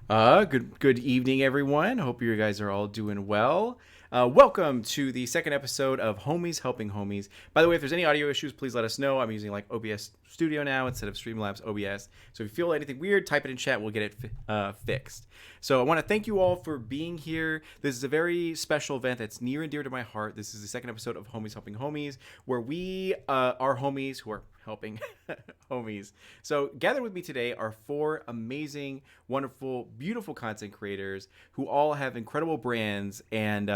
Good evening, everyone. Hope you guys are all doing well. Welcome to the second episode of Homies Helping Homies. By the way, if there's any audio issues, please let us know. I'm using like OBS Studio now instead of Streamlabs OBS. So if you feel anything weird, type it in chat. We'll get it fixed. So I want to thank you all for being here. This is a very special event that's near and dear to my heart. This is the second episode of Homies Helping Homies, where we are homies who are helping homies. So gathered with me today are four amazing, wonderful, beautiful content creators who all have incredible brands and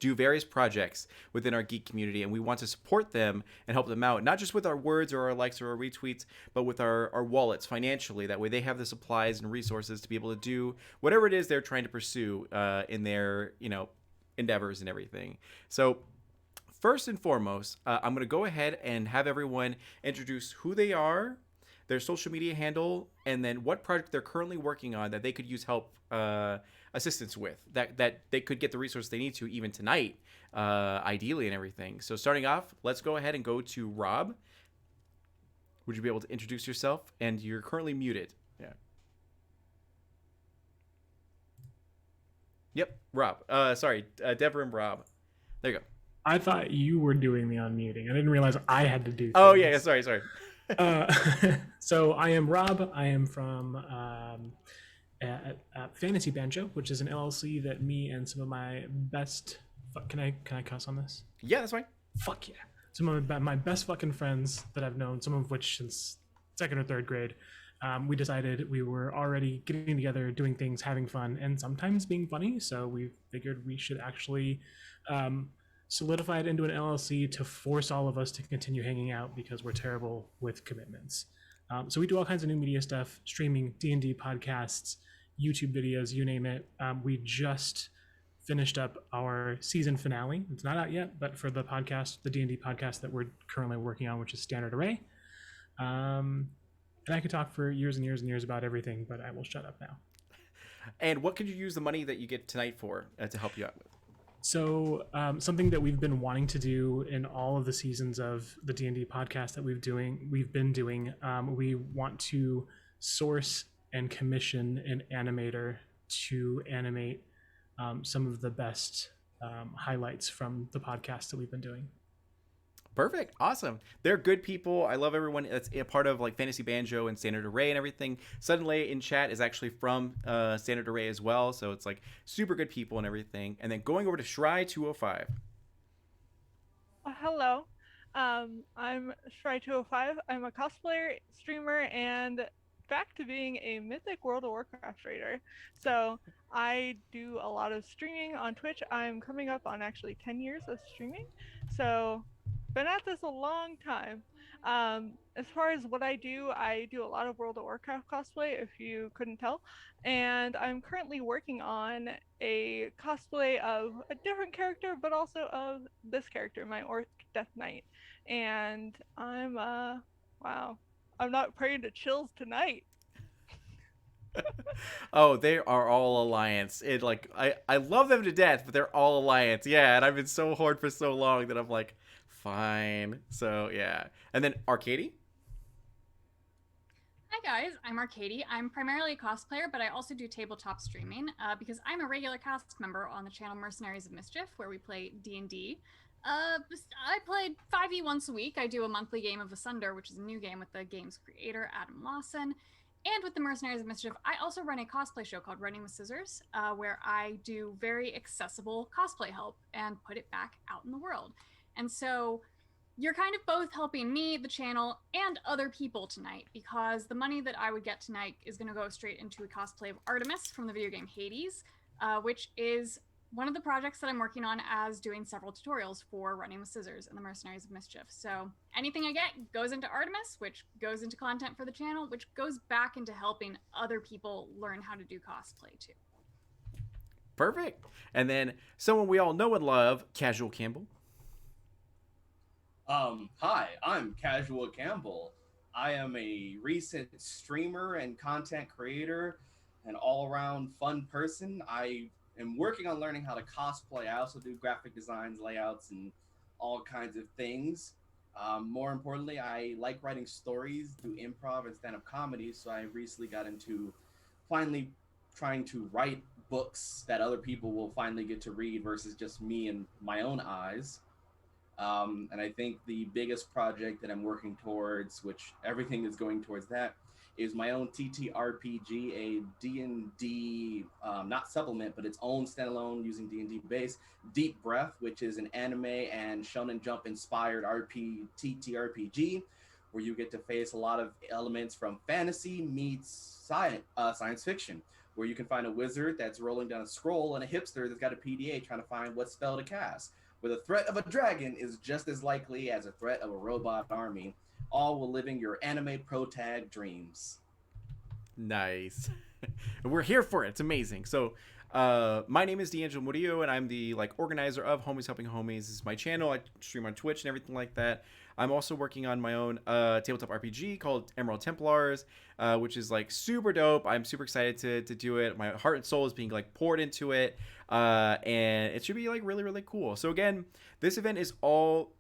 do various projects within our geek community. And we want to support them and help them out, not just with our words or our likes or our retweets, but with our wallets financially. That way they have the supplies and resources to be able to do whatever it is they're trying to pursue in their, endeavors and everything. So first and foremost, I'm going to go ahead and have everyone introduce who they are, their social media handle, and then what project they're currently working on that they could use help assistance with, that they could get the resources they need to even tonight, ideally, and everything. So starting off, let's go ahead and go to Rob. Would you be able to introduce yourself? And you're currently muted. Yeah. Yep, Rob. Sorry, Deborah and Rob. There you go. I thought you were doing the unmuting. I didn't realize I had to do things. Oh, yeah, sorry. uh, so I am Rob. I am from Fantasy Banjo, which is an LLC that me and some of my best... Can I cuss on this? Yeah, that's fine. Fuck yeah. Some of my best fucking friends that I've known, some of which since second or third grade, we decided we were already getting together, doing things, having fun, and sometimes being funny. So we figured we should actually... solidify it into an LLC to force all of us to continue hanging out because we're terrible with commitments. So we do all kinds of new media stuff, streaming, D&D podcasts, YouTube videos, you name it. We just finished up our season finale. It's not out yet, but for the podcast, the D&D podcast that we're currently working on, which is Standard Array. And I could talk for years and years and years about everything, but I will shut up now. And what could you use the money that you get tonight for to help you out with? So something that we've been wanting to do in all of the seasons of the D&D podcast that we've been doing, we want to source and commission an animator to animate some of the best highlights from the podcast that we've been doing. Perfect. Awesome. They're good people. I love everyone that's a part of like Fantasy Banjo and Standard Array and everything. Suddenly in chat is actually from Standard Array as well. So it's like super good people and everything. And then going over to Schrei205. Hello. I'm Schrei205. I'm a cosplayer, streamer, and back to being a Mythic World of Warcraft raider. So I do a lot of streaming on Twitch. I'm coming up on actually 10 years of streaming. So been at this a long time. As far as what I do a lot of World of Warcraft cosplay, if you couldn't tell. And I'm currently working on a cosplay of a different character, but also of this character, my Orc Death Knight. And I'm, wow, I'm not praying to chills tonight. Oh, they are all Alliance. I love them to death, but they're all Alliance. Yeah, and I've been so hard for so long that I'm like, fine. So yeah. And then Arkady? Hi guys, I'm Arkady. I'm primarily a cosplayer, but I also do tabletop streaming because I'm a regular cast member on the channel Mercenaries of Mischief, where we play D&D. I played 5e once a week. I do a monthly game of Asunder, which is a new game with the game's creator, Adam Lawson. And with the Mercenaries of Mischief, I also run a cosplay show called Running with Scissors, where I do very accessible cosplay help and put it back out in the world. And so you're kind of both helping me, the channel, and other people tonight, because the money that I would get tonight is going to go straight into a cosplay of Artemis from the video game Hades, which is one of the projects that I'm working on as doing several tutorials for Running with Scissors and the Mercenaries of Mischief. So anything I get goes into Artemis, which goes into content for the channel, which goes back into helping other people learn how to do cosplay too. Perfect. And then someone we all know and love, Casual Campbell. Hi, I'm Casual Campbell. I am a recent streamer and content creator, an all-around fun person. I am working on learning how to cosplay. I also do graphic designs, layouts, and all kinds of things. More importantly, I like writing stories, do improv and stand-up comedy, so I recently got into finally trying to write books that other people will finally get to read versus just me and my own eyes. And I think the biggest project that I'm working towards, which everything is going towards that, is my own TTRPG, a D&D, not supplement, but its own standalone using D&D base, Deep Breath, which is an anime and Shonen Jump inspired TTRPG, where you get to face a lot of elements from fantasy meets science fiction, where you can find a wizard that's rolling down a scroll and a hipster that's got a PDA trying to find what spell to cast, where the threat of a dragon is just as likely as a threat of a robot army, all while living your anime protag dreams. Nice. We're here for it. It's amazing. So my name is D'Angelo Murillo, and I'm the organizer of Homies Helping Homies. This is my channel. I stream on Twitch and everything like that. I'm also working on my own tabletop RPG called Emerald Templars, which is super dope. I'm super excited to do it. My heart and soul is being poured into it, and it should be really, really cool. So again, this event is all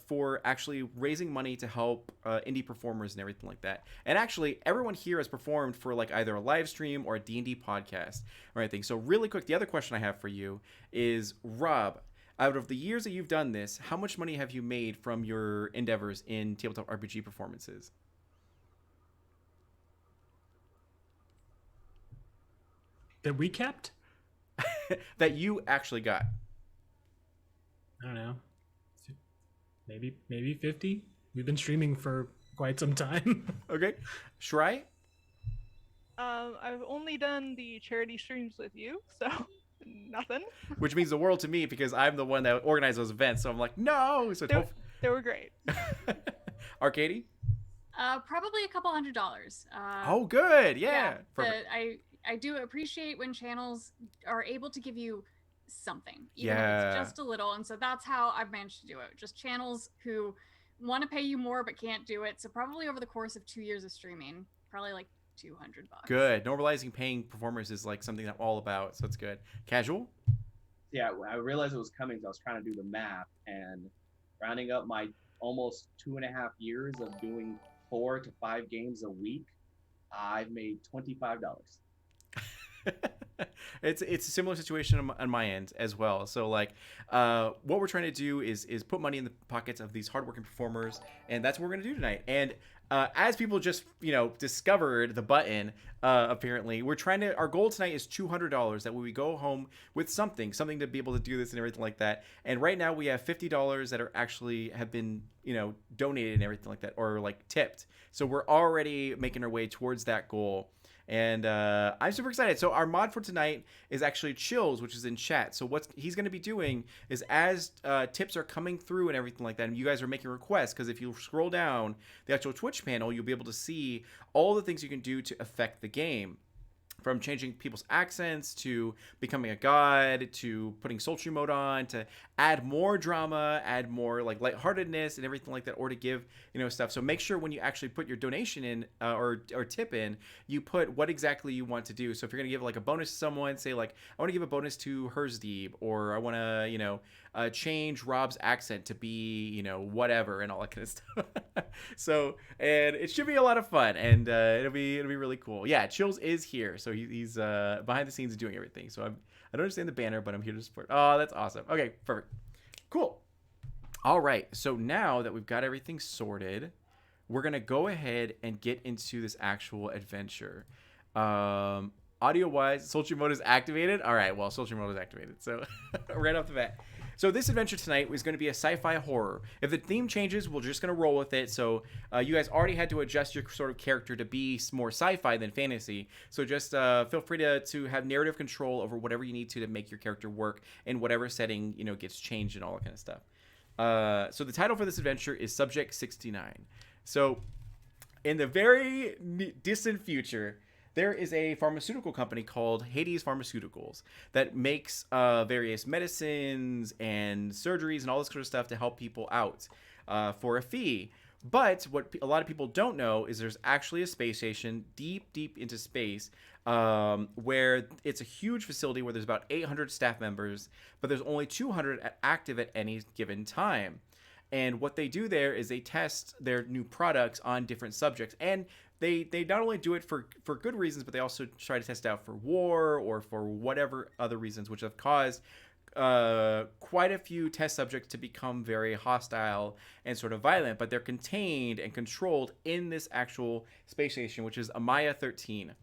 for actually raising money to help indie performers and everything like that. And actually, everyone here has performed for either a live stream or a D&D podcast or anything. So really quick, the other question I have for you is, Rob, out of the years that you've done this, how much money have you made from your endeavors in tabletop RPG performances? That we kept? That you actually got? I don't know. Maybe 50. We've been streaming for quite some time. Okay. Schrei? I've only done the charity streams with you, so nothing. Which means the world to me because I'm the one that organized those events. So I'm like, no. So they were great. Arkady? Probably a couple $100. Oh, good. Yeah. I do appreciate when channels are able to give you something, even yeah, if it's just a little, and so that's how I've managed to do it. Just channels who want to pay you more but can't do it. So probably over the course of 2 years of streaming, probably $200. Good. Normalizing paying performers is something that I'm all about, so it's good. Casual? Yeah, when I realized it was coming, so I was trying to do the math, and rounding up my almost 2.5 years of doing 4 to 5 games a week, I've made $25. It's a similar situation on my end as well. So what we're trying to do is put money in the pockets of these hardworking performers, and that's what we're going to do tonight. And as people just discovered the button, apparently our goal tonight is $200. That way we go home with something to be able to do this and everything like that. And right now we have $50 that are actually have been donated and everything like that, or tipped. So we're already making our way towards that goal. And I'm super excited. So our mod for tonight is actually Chills, which is in chat. So what he's going to be doing is, as tips are coming through and everything like that, and you guys are making requests, because if you scroll down the actual Twitch panel, you'll be able to see all the things you can do to affect the game. From changing people's accents to becoming a god to putting sultry mode on to add more drama, add more lightheartedness and everything like that, or to give stuff. So make sure when you actually put your donation in or tip in, you put what exactly you want to do. So if you're gonna give a bonus to someone, say I want to give a bonus to Herzdeeb, or I want to change Rob's accent to be whatever and all that kind of stuff. So, and it should be a lot of fun, and it'll be really cool. Yeah, Chills is here, so he's behind the scenes doing everything. So I don't understand the banner, but I'm here to support. Oh, that's awesome. Okay, perfect, cool. All right, so now that we've got everything sorted, we're gonna go ahead and get into this actual adventure. Audio wise, sultry mode is activated. All right, well, sultry mode is activated, so right off the bat. So this adventure tonight is going to be a sci-fi horror. If the theme changes, we're just going to roll with it. So you guys already had to adjust your sort of character to be more sci-fi than fantasy. So just feel free to have narrative control over whatever you need to make your character work in whatever setting gets changed and all that kind of stuff. So the title for this adventure is Subject 69. So in the very distant future, there is a pharmaceutical company called Hades Pharmaceuticals that makes various medicines and surgeries and all this sort of stuff to help people out for a fee. But what a lot of people don't know is there's actually a space station deep into space where it's a huge facility where there's about 800 staff members, but there's only 200 active at any given time. And what they do there is they test their new products on different subjects. And they not only do it for good reasons, but they also try to test it out for war or for whatever other reasons, which have caused quite a few test subjects to become very hostile and sort of violent. But they're contained and controlled in this actual space station, which is Amaya 13.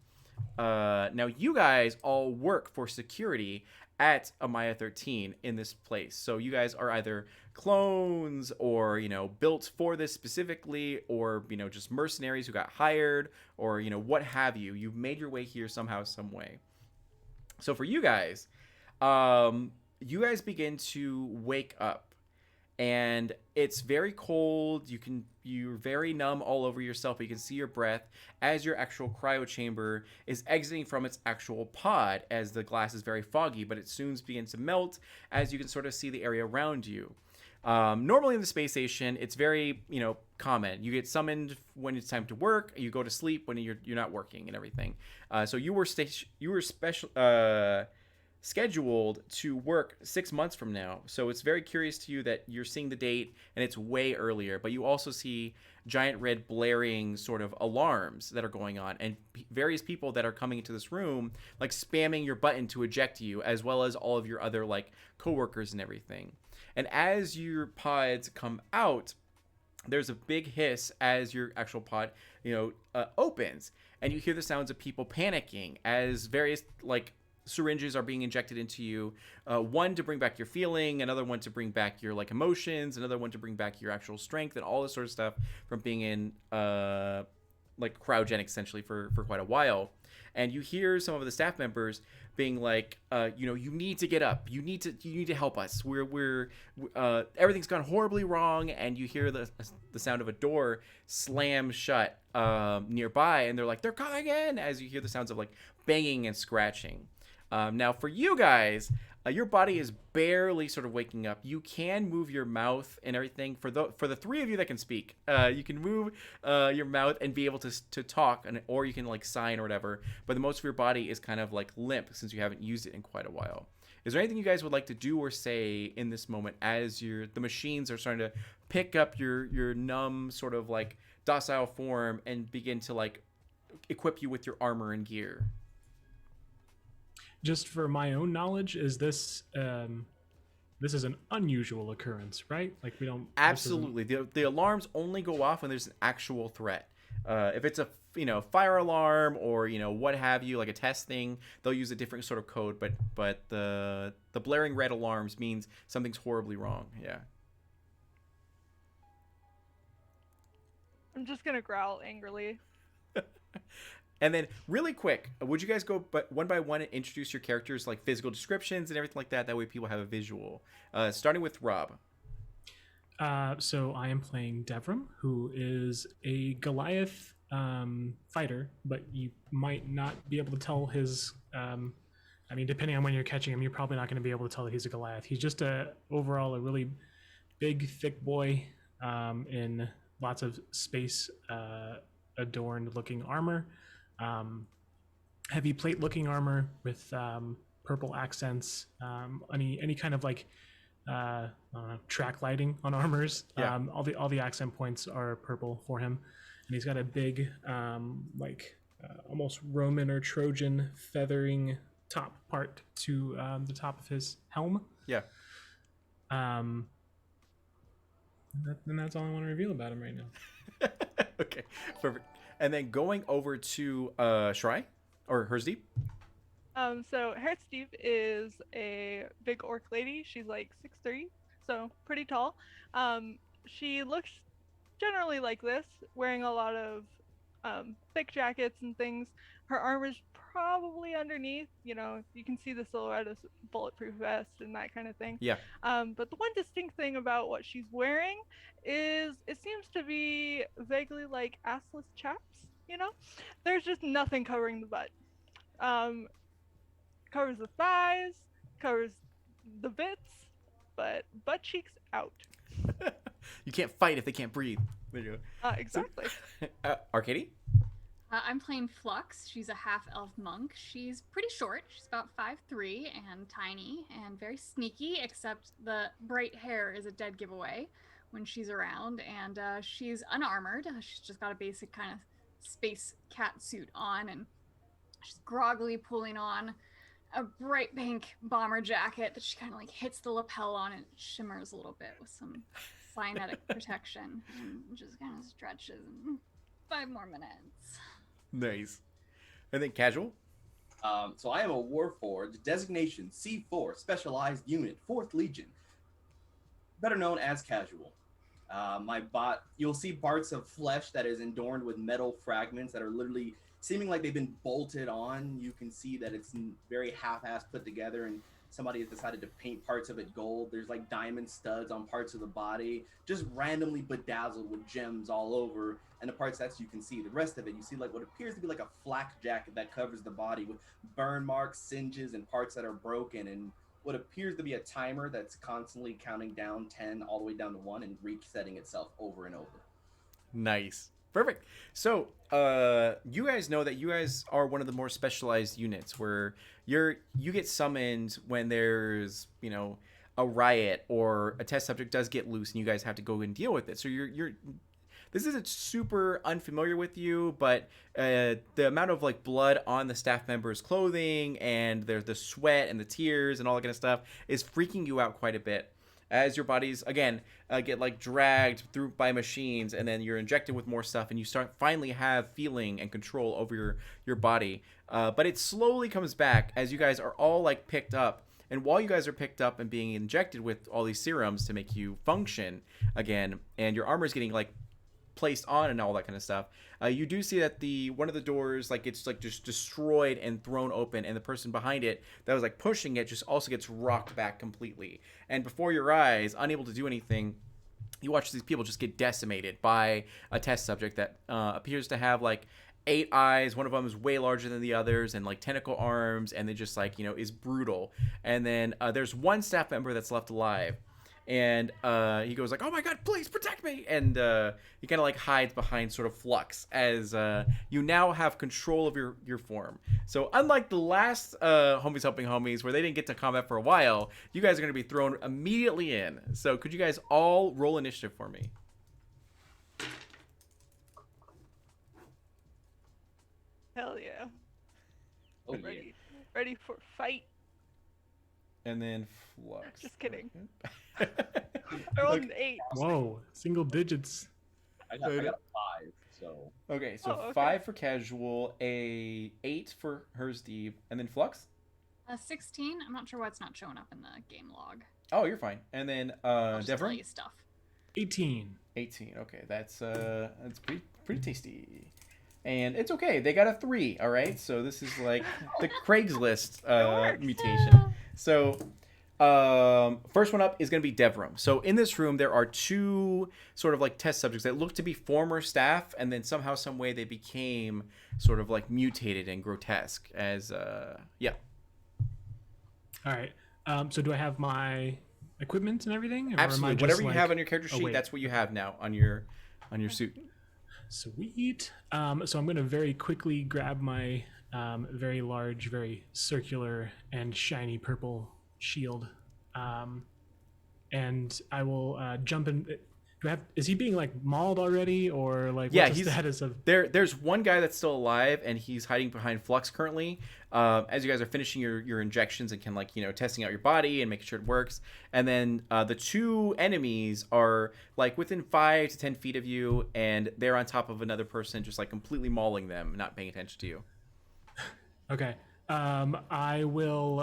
Now you guys all work for security at Amaya 13 in this place. So you guys are either clones or, built for this specifically, or, just mercenaries who got hired, or, what have you. You've made your way here somehow, some way. So for you guys begin to wake up. And it's very cold. You're very numb all over yourself, but you can see your breath as your actual cryo chamber is exiting from its actual pod, as the glass is very foggy, but it soon begins to melt as you can sort of see the area around you. Normally in the space station, it's very, common. You get summoned when it's time to work. You go to sleep when you're not working and everything. So you were scheduled to work 6 months from now. So it's very curious to you that you're seeing the date and it's way earlier, but you also see giant red blaring sort of alarms that are going on, and various people that are coming into this room, like spamming your button to eject you, as well as all of your other like coworkers and everything. And as your pods come out, there's a big hiss as your actual pod, opens, and you hear the sounds of people panicking as various like syringes are being injected into you, one to bring back your feeling, another one to bring back your like emotions, another one to bring back your actual strength, and all this sort of stuff from being in like cryogenic essentially for quite a while. And you hear some of the staff members being like, you need to get up, you need to help us, we're everything's gone horribly wrong. And you hear the sound of a door slam shut nearby, and they're like, they're coming in, as you hear the sounds of like banging and scratching. Now for you guys, your body is barely sort of waking up. You can move your mouth and everything. For the three of you that can speak, you can move your mouth and be able to talk, or you can like sign or whatever. But the most of your body is kind of like limp since you haven't used it in quite a while. Is there anything you guys would like to do or say in this moment as the machines are starting to pick up your numb sort of like docile form and begin to like equip you with your armor and gear? Just for my own knowledge, is this this is an unusual occurrence, right? Like we don't Absolutely. The alarms only go off when there's an actual threat. If it's a fire alarm or what have you, like a test thing, they'll use a different sort of code. But the blaring red alarms means something's horribly wrong. Yeah. I'm just gonna growl angrily. And then really quick, would you guys go one by one and introduce your characters, like physical descriptions and everything like that? That way people have a visual. Starting with Rob. So I am playing Devram, who is a Goliath fighter, but you might not be able to tell his... depending on when you're catching him, you're probably not going to be able to tell that he's a Goliath. He's just overall a really big, thick boy in lots of space adorned looking armor. Heavy plate looking armor with purple accents, any kind of like track lighting on armors. Yeah. All the accent points are purple for him, and he's got a big almost Roman or Trojan feathering top part to the top of his helm. Yeah. And that's all I want to reveal about him right now. Okay, perfect. And then going over to Schrei or Herzdeep. So Herzdeep is a big orc lady. She's like 6'3", so pretty tall. She looks generally like this, wearing a lot of thick jackets and things. Her armor's probably underneath. You can see the silhouette of bulletproof vest and that kind of thing. Yeah. But the one distinct thing about what she's wearing is it seems to be vaguely like assless chaps. There's just nothing covering the butt. Covers the thighs, covers the bits, but butt cheeks out. You can't fight if they can't breathe. There you go. Exactly. Arkady? I'm playing Flux. She's a half-elf monk. She's pretty short. She's about 5'3" and tiny and very sneaky, except the bright hair is a dead giveaway when she's around. And she's unarmored. She's just got a basic kind of space cat suit on, and she's groggily pulling on a bright pink bomber jacket that she kind of like hits the lapel on and it shimmers a little bit with some cyanotic protection, and just kind of stretches. 5 more minutes. Nice. And then casual. So I am a Warforged, designation C4, specialized unit, 4th Legion, better known as Casual. You'll see parts of flesh that is adorned with metal fragments that are literally seeming like they've been bolted on. You can see that it's very half-assed put together, and somebody has decided to paint parts of it gold. There's like diamond studs on parts of the body, just randomly bedazzled with gems all over. And the parts that you can see, the rest of it, you see like what appears to be like a flak jacket that covers the body with burn marks, singes, and parts that are broken, and what appears to be a timer that's constantly counting down 10 all the way down to 1 and resetting itself over and over. Nice. Perfect. So, you guys know that you guys are one of the more specialized units where you get summoned when there's, you know, a riot or a test subject does get loose and you guys have to go and deal with it. So this isn't super unfamiliar with you, but the amount of like blood on the staff members' clothing and there's the sweat and the tears and all that kind of stuff is freaking you out quite a bit. As your bodies again get like dragged through by machines, and then you're injected with more stuff, and you finally have feeling and control over your body. But it slowly comes back as you guys are all like picked up. And while you guys are picked up and being injected with all these serums to make you function again, and your armor is getting like placed on and all that kind of stuff, you do see that one of the doors like it's like just destroyed and thrown open, and the person behind it that was like pushing it just also gets rocked back completely. And before your eyes, unable to do anything, you watch these people just get decimated by a test subject that appears to have like 8 eyes. One of them is way larger than the others, and like tentacle arms, and they just like, you know, is brutal. And then there's one staff member that's left alive. And he goes like, "Oh my God, please protect me!" And he kind of like hides behind sort of Flux as you now have control of your form. So unlike the last Homies Helping Homies, where they didn't get to combat for a while, you guys are going to be thrown immediately in. So could you guys all roll initiative for me? Hell yeah. Oh, Ready for fight. And then Flux. Just kidding. I rolled an 8. Whoa, single digits. I got a 5, so. Okay, so okay. 5 for Casual, a 8 for Hersdeep, and then Flux? 16. I'm not sure why it's not showing up in the game log. Oh, you're fine. And then I'll just tell Devon? you stuff. 18. 18. Okay, that's pretty tasty. And it's okay. They got a 3, all right? So this is like the Craigslist mutation. So first one up is going to be Devram. So in this room, there are 2 sort of like test subjects that look to be former staff, and then somehow, some way they became sort of like mutated and grotesque as, yeah. All right. So do I have my equipment and everything? Or Absolutely. Am I just Whatever you like... have on your character sheet, wait. that's what you have now on your suit. Sweet. So I'm going to very quickly grab my very large, very circular and shiny purple shield. And I will jump in. Is he being like mauled already, or like Yeah, what's the status of? There's one guy that's still alive, and he's hiding behind Flux currently. As you guys are finishing your injections and can like, you know, testing out your body and making sure it works. And then the 2 enemies are like within 5 to 10 feet of you, and they're on top of another person, just like completely mauling them, not paying attention to you. Okay. I will.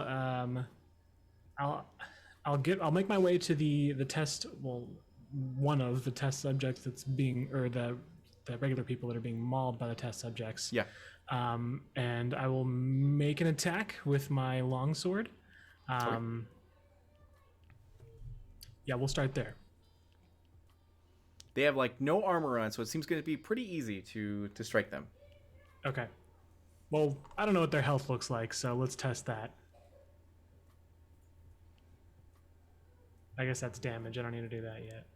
I'll make my way to the test. Well, one of the test subjects that's being, or the regular people that are being mauled by the test subjects. Yeah. And I will make an attack with my longsword. Okay. Yeah, we'll start there. They have like no armor on, so it seems going to be pretty easy to strike them. Okay. Well, I don't know what their health looks like, so let's test that. I guess that's damage. I don't need to do that yet.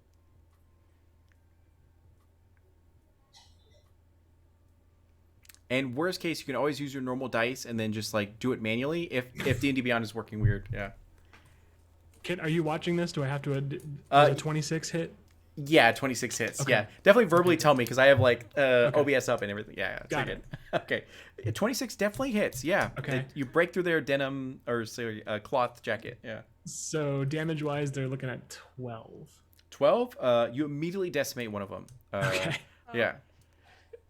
And worst case, you can always use your normal dice and then just like do it manually if D&D Beyond is working weird. Yeah. Kid, are you watching this? Do I have to? Does a 26 hit? Yeah, 26 hits. Okay. Yeah, definitely verbally tell me because I have like Okay. OBS up and everything. Yeah, it's Got good. Okay, 26 definitely hits. Yeah. Okay. You break through their denim or sorry, cloth jacket. Yeah. So damage wise, they're looking at 12. 12. You immediately decimate one of them. Okay. Yeah.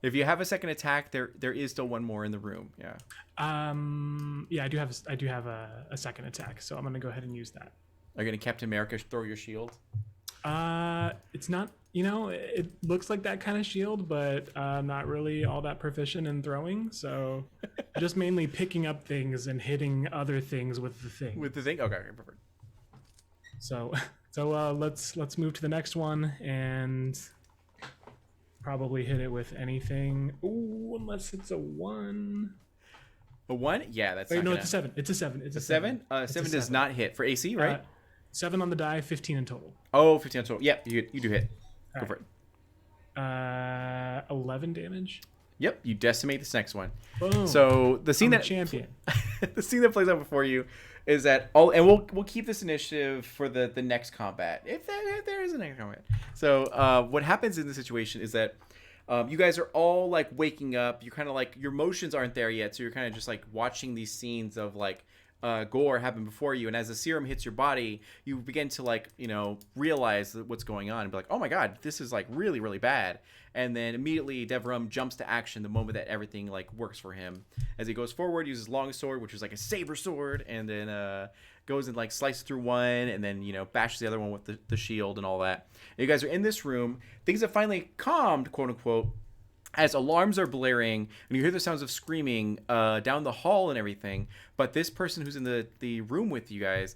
If you have a second attack, there is still one more in the room. Yeah. Yeah, I do have a second attack, so I'm gonna go ahead and use that. Are you gonna Captain America throw your shield? It's not, it looks like that kind of shield, but not really all that proficient in throwing. So just mainly picking up things and hitting other things with the thing. With the thing? Okay, perfect. So let's move to the next one and probably hit it with anything. Ooh, unless it's a 1. A 1? Yeah, that's Wait, not no, gonna... it's a 7. It's a 7. It's A 7? 7 does not hit for AC, right? 7 on the die, 15 in total. Oh, 15 total. Yep, you do hit. Go All for right. it. 11 damage. Yep, you decimate this next one. Boom. So the scene I'm a that champion. the scene that plays out before you is that all, and we'll keep this initiative for the next combat if there is a next combat. So what happens in this situation is that you guys are all like waking up. You're kind of like your emotions aren't there yet, so you're kind of just like watching these scenes of like gore happen before you, and as the serum hits your body, you begin to like realize what's going on and be like, oh my god, this is like really really bad. And then immediately Devram jumps to action the moment that everything like works for him. As he goes forward, uses long sword, which is like a saber sword, and then goes and like slices through one, and then bashes the other one with the shield and all that. And you guys are in this room. Things have finally calmed, quote unquote, as alarms are blaring and you hear the sounds of screaming down the hall and everything. But this person who's in the room with you guys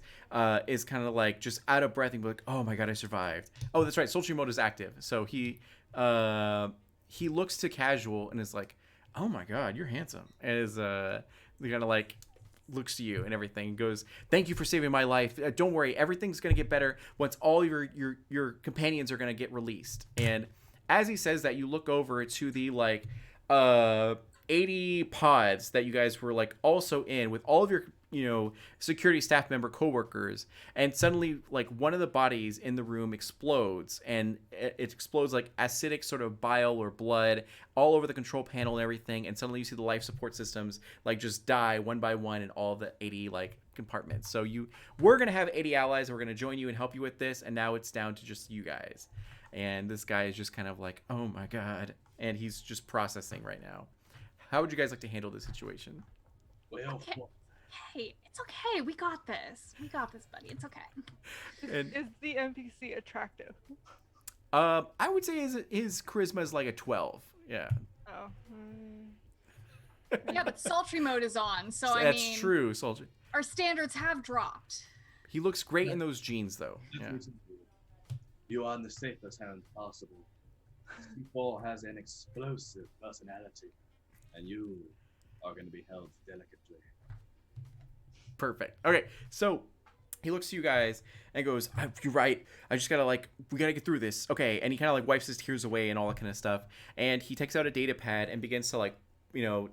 is kind of like just out of breath and be like, oh my god, I survived. Oh, that's right, sultry mode is active. So he looks to Casual and is like, oh my god, you're handsome. And is kind of like looks to you and everything and goes, thank you for saving my life. Don't worry, everything's gonna get better once all your companions are gonna get released. And as he says that, you look over to the like 80 pods that you guys were like also in with all of your security staff member coworkers, and suddenly like one of the bodies in the room explodes, and it explodes like acidic sort of bile or blood all over the control panel and everything, and suddenly you see the life support systems like just die one by one in all the 80 like compartments. So we're gonna have 80 allies and we're gonna join you and help you with this, and now it's down to just you guys. And this guy is just kind of like, oh my god, and he's just processing right now. How would you guys like to handle this situation? Well, Okay. Hey, it's okay. We got this. We got this, buddy. It's okay. And Is the NPC attractive? I would say his charisma is like a 12. Yeah. Oh. Yeah, but sultry mode is on, so I That's mean, true, Soldier. our standards have dropped. He looks great in those jeans, though. Yeah. You are in the safest hands possible. C4 has an explosive personality, and you are going to be held delicately. Perfect. Okay, so he looks to you guys and goes, you're right. I just gotta we gotta get through this. Okay, and he kind of like wipes his tears away and all that kind of stuff. And he takes out a data pad and begins to like,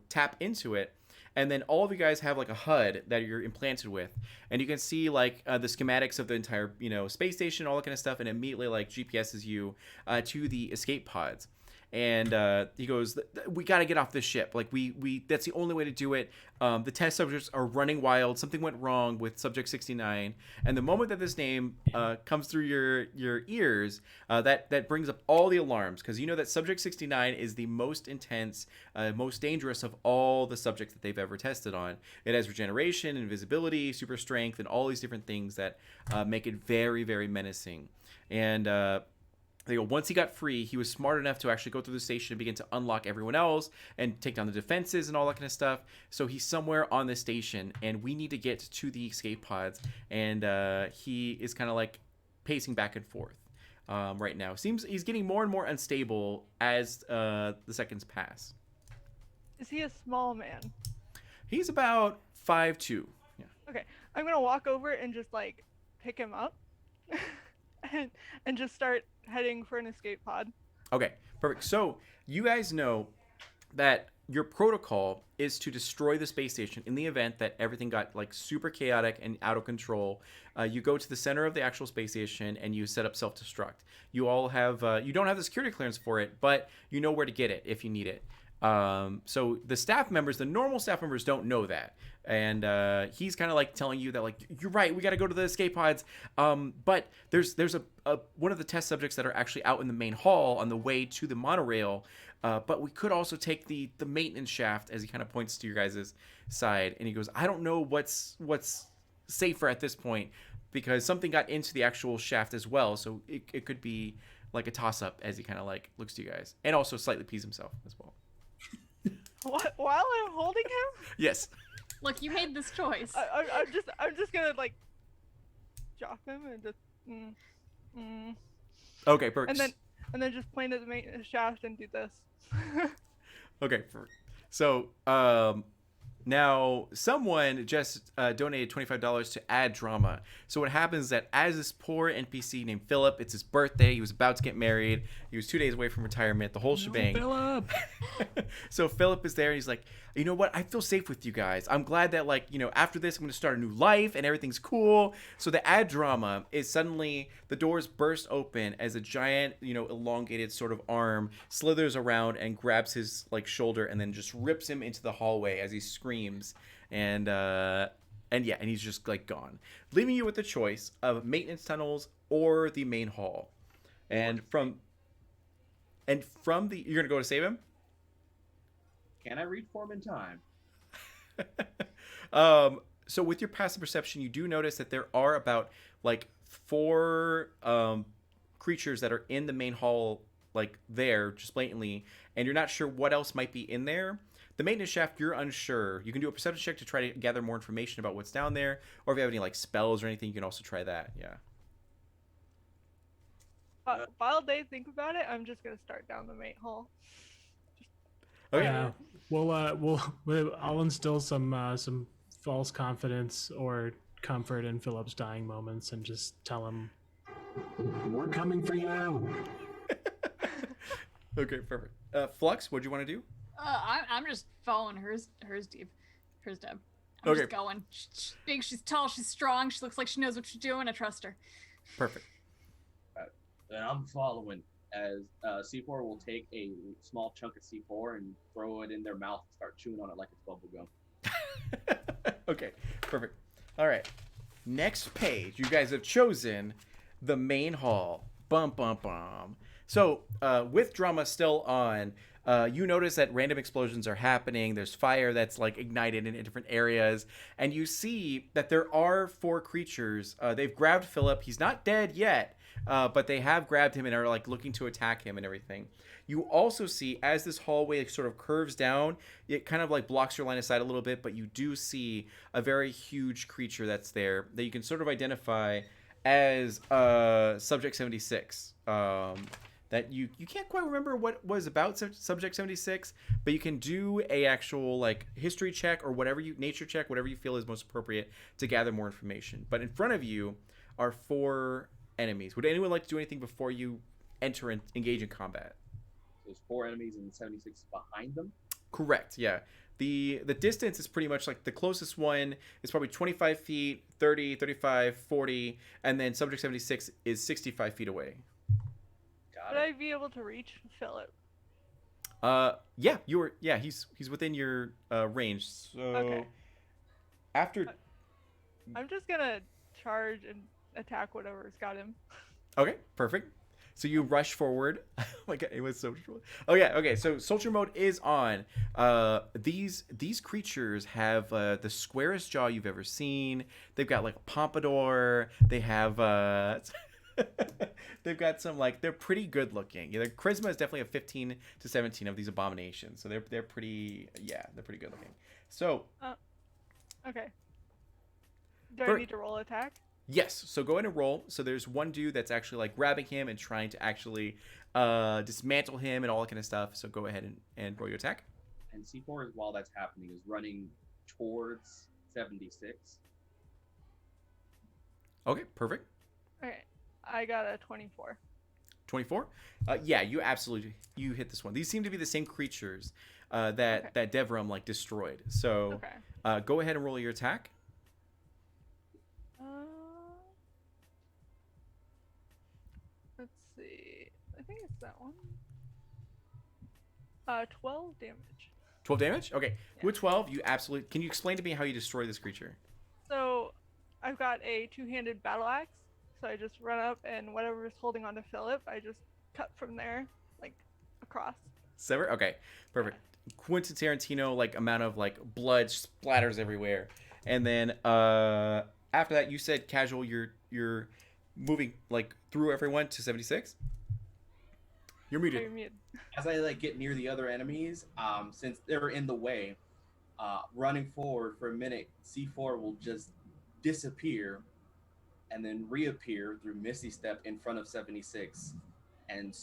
tap into it. And then all of you guys have like a HUD that you're implanted with, and you can see like the schematics of the entire space station, all that kind of stuff, and immediately like GPSs you to the escape pods. And he goes, we got to get off this ship. Like we that's the only way to do it. The test subjects are running wild. Something went wrong with subject 69. And the moment that this name comes through your ears, that brings up all the alarms, because you know that subject 69 is the most intense, most dangerous of all the subjects that they've ever tested on. It has regeneration, invisibility, super strength, and all these different things that make it very, very menacing. And they go, once he got free, he was smart enough to actually go through the station and begin to unlock everyone else and take down the defenses and all that kind of stuff. So he's somewhere on the station, and we need to get to the escape pods. And he is kind of like pacing back and forth right now. Seems he's getting more and more unstable as the seconds pass. Is he a small man? He's about 5'2". Yeah. Okay, I'm gonna walk over and just like pick him up, and just start heading for an escape pod. Okay, perfect. So you guys know that your protocol is to destroy the space station in the event that everything got like super chaotic and out of control. You go to the center of the actual space station and you set up self-destruct. You all have you don't have the security clearance for it, but you know where to get it if you need it. So the staff members, the normal staff members, don't know that, and he's kind of like telling you that, like, you're right, we got to go to the escape pods. But there's a one of the test subjects that are actually out in the main hall on the way to the monorail. But we could also take the maintenance shaft, as he kind of points to your guys' side, and he goes, I don't know what's safer at this point because something got into the actual shaft as well. So it could be like a toss up as he kind of like looks to you guys, and also slightly pees himself as well. What? While I'm holding him? Yes. Look, you made this choice. I'm just gonna like drop him and just Okay, perfect. and then just point at the maintenance shaft and do this. Okay, perfect. So now someone just donated $25 to add drama. So what happens is that as this poor NPC named Philip, it's his birthday, he was about to get married, he was 2 days away from retirement, the whole shebang. Philip. So Philip is there and he's like, you know what, I feel safe with you guys. I'm glad that, like, you know, after this I'm going to start a new life and everything's cool. So the add drama is suddenly the doors burst open as a giant, you know, elongated sort of arm slithers around and grabs his like shoulder and then just rips him into the hallway as he screams, and he's just like gone, leaving you with the choice of maintenance tunnels or the main hall. And from the, you're going to go to save him? Can I read form in time? So with your passive perception, you do notice that there are about like 4 creatures that are in the main hall, like there, just blatantly, and you're not sure what else might be in there. The maintenance shaft, you're unsure. You can do a perception check to try to gather more information about what's down there, or if you have any like spells or anything, you can also try that. Yeah. While they think about it, I'm just gonna start down the main hall. Okay. Yeah, I'll instill some false confidence or comfort in Philip's dying moments and just tell him, "We're coming for you." Okay, perfect. Flux, what do you want to do? I'm just following hers Deb. I'm Okay. just going. She's big, she's tall, she's strong, she looks like she knows what she's doing. I trust her. Perfect. Then I'm following as C4 will take a small chunk of C4 and throw it in their mouth and start chewing on it like it's bubble gum. Okay, perfect. All right. Next page, you guys have chosen the main hall. Bum, bum, bum. So, with drama still on, you notice that random explosions are happening. There's fire that's like ignited in different areas. And you see that there are 4 creatures. They've grabbed Philip. He's not dead yet, but they have grabbed him and are like looking to attack him and everything. You also see as this hallway sort of curves down, it kind of like blocks your line of sight a little bit, but you do see a very huge creature that's there that you can sort of identify as Subject 76. That you can't quite remember what was about Subject 76, but you can do a actual like history check or nature check, whatever you feel is most appropriate to gather more information. But in front of you are 4 enemies. Would anyone like to do anything before you enter and engage in combat? There's 4 enemies and 76 behind them. Correct, yeah. The distance is pretty much like the closest one is probably 25 feet, 30, 35, 40, and then Subject 76 is 65 feet away. Would I be able to reach Philip? Yeah, he's within your range. So Okay. After I'm just gonna charge and attack whatever's got him. Okay, perfect. So you rush forward. Oh my god, it was so cool. Oh yeah, okay. So soldier mode is on. These creatures have the squarest jaw you've ever seen. They've got like a pompadour. They have they've got some like they're pretty good looking. Their charisma is definitely a 15 to 17 of these abominations. So they're pretty they're pretty good looking. So Okay. Do I need to roll attack? yes, so go ahead and roll. So there's one dude that's actually like grabbing him and trying to actually dismantle him and all that kind of stuff. So go ahead and roll your attack. And C4, while that's happening, is running towards 76. Okay, perfect. Okay. I got a 24. 24. Yeah, you absolutely hit this one. These seem to be the same creatures that Devram like destroyed. So go ahead and roll your attack. Let's see. I think it's that one. 12 damage. 12 damage? Okay. Yeah. With 12, you absolutely... Can you explain to me how you destroy this creature? So I've got a two-handed battle axe. So I just run up and whatever is holding onto Philip, I just cut from there, like across. Sever? Okay. Perfect. Quentin Tarantino, like, amount of, like, blood splatters everywhere. And then after that, you said casual, you're moving, like, through everyone to 76? You're muted. You're muted. As I like get near the other enemies, since they're in the way, running forward for a minute, C4 will just disappear and then reappear through Misty Step in front of 76 and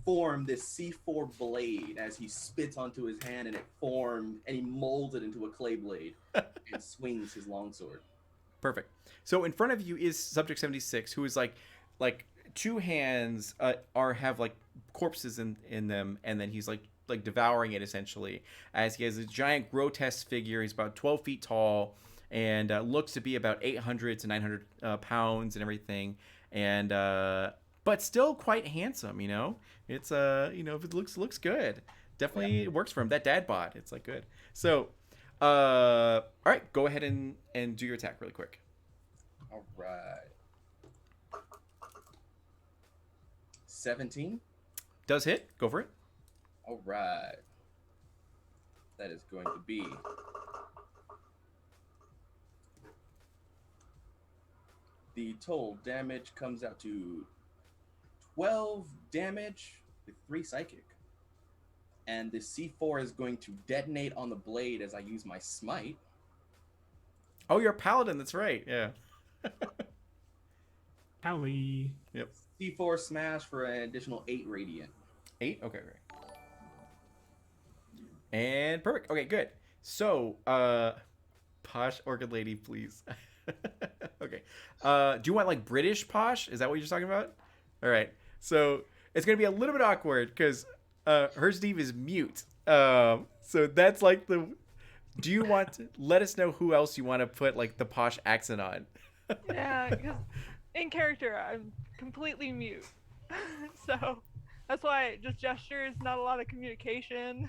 form this C4 blade as he spits onto his hand, and it formed, and he molds it into a clay blade and swings his longsword. Perfect. So in front of you is Subject 76, who is like two hands have like corpses in them, and then he's like devouring it essentially, as he has a giant grotesque figure. He's about 12 feet tall and looks to be about 800 to 900 pounds and everything, and but still quite handsome. You know, it's if it looks good, definitely it works for him. That dad bod, it's like good. So all right, go ahead and do your attack really quick. All right. 17 does hit. Go for it. All right. That is going to be the total damage comes out to 12 damage with 3 psychic. And the C4 is going to detonate on the blade as I use my smite. Oh, you're a paladin. That's right. Yeah. Howley. Yep. C4 smash for an additional 8 radiant. 8? Okay, great. And perfect. Okay, good. So, posh orchid lady, please. Okay. Do you want like British posh? Is that what you're talking about? All right. So it's gonna be a little bit awkward because her Steve is mute. So that's like the. Do you want to let us know who else you want to put like the posh accent on? Yeah, because in character I'm completely mute. So that's why just gestures, not a lot of communication.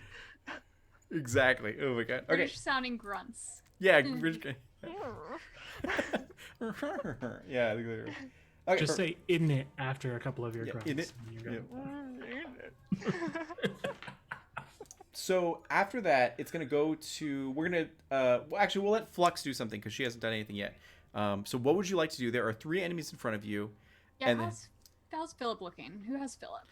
Exactly. Oh my god. Okay. British sounding grunts. Yeah. Yeah. Okay, Just say "in it" after a couple of your grunts. In it. and you're good. So after that, it's gonna go to. We're gonna. Well, actually, we'll let Flux do something because she hasn't done anything yet. So what would you like to do? There are 3 enemies in front of you. Yeah, And how's Philip looking? Who has Philip?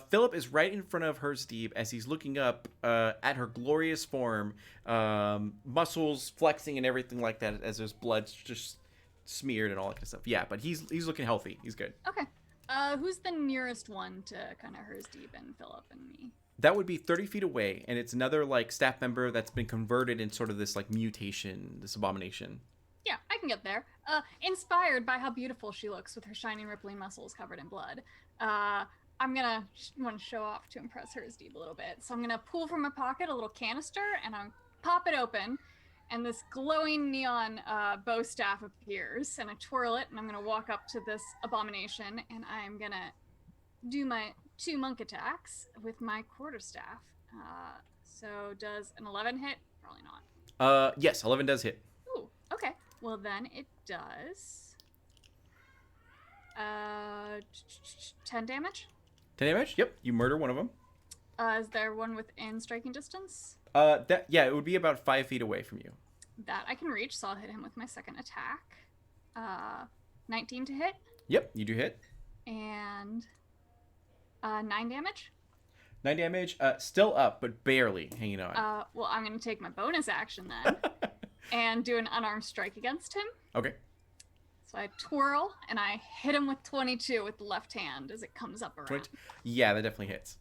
Philip is right in front of her, Steve, as he's looking up at her glorious form, muscles flexing and everything like that, as there's blood just smeared and all that kind of stuff. Yeah, but he's looking healthy. He's good. Okay. Who's the nearest one to kind of hers, Deep, and Philip and me? That would be 30 feet away, and it's another like staff member that's been converted in sort of this like mutation, this abomination. Yeah, I can get there. Inspired by how beautiful she looks with her shining, rippling muscles covered in blood. I'm gonna want to show off to impress her Deep a little bit. So I'm gonna pull from my pocket a little canister and I'm pop it open, and this glowing neon bow staff appears, and I twirl it, and I'm gonna walk up to this abomination, and I'm gonna do my 2 monk attacks with my quarterstaff. So does an 11 hit? Probably not. Yes, 11 does hit. Ooh, okay. Well then it does 10 damage. 10 damage? Yep, you murder one of them. Is there one within striking distance? It would be about 5 feet away from you. That I can reach, so I'll hit him with my second attack. 19 to hit. Yep, you do hit. And 9 damage. 9 damage, still up, but barely hanging on. Well, I'm going to take my bonus action then and do an unarmed strike against him. Okay. So I twirl, and I hit him with 22 with the left hand as it comes up around. 20, yeah, that definitely hits.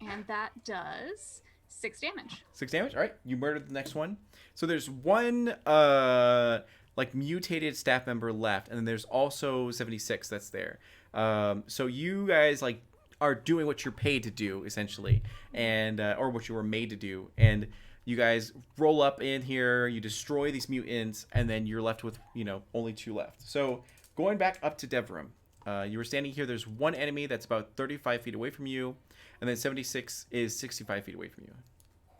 And that does 6 damage. 6 damage? All right, you murdered the next one. So there's one, like, mutated staff member left, and then there's also 76 that's there. So you guys like are doing what you're paid to do essentially, and or what you were made to do, and you guys roll up in here, you destroy these mutants, and then you're left with, only 2 left. So going back up to Devrim, you were standing here. There's one enemy that's about 35 feet away from you, and then 76 is 65 feet away from you.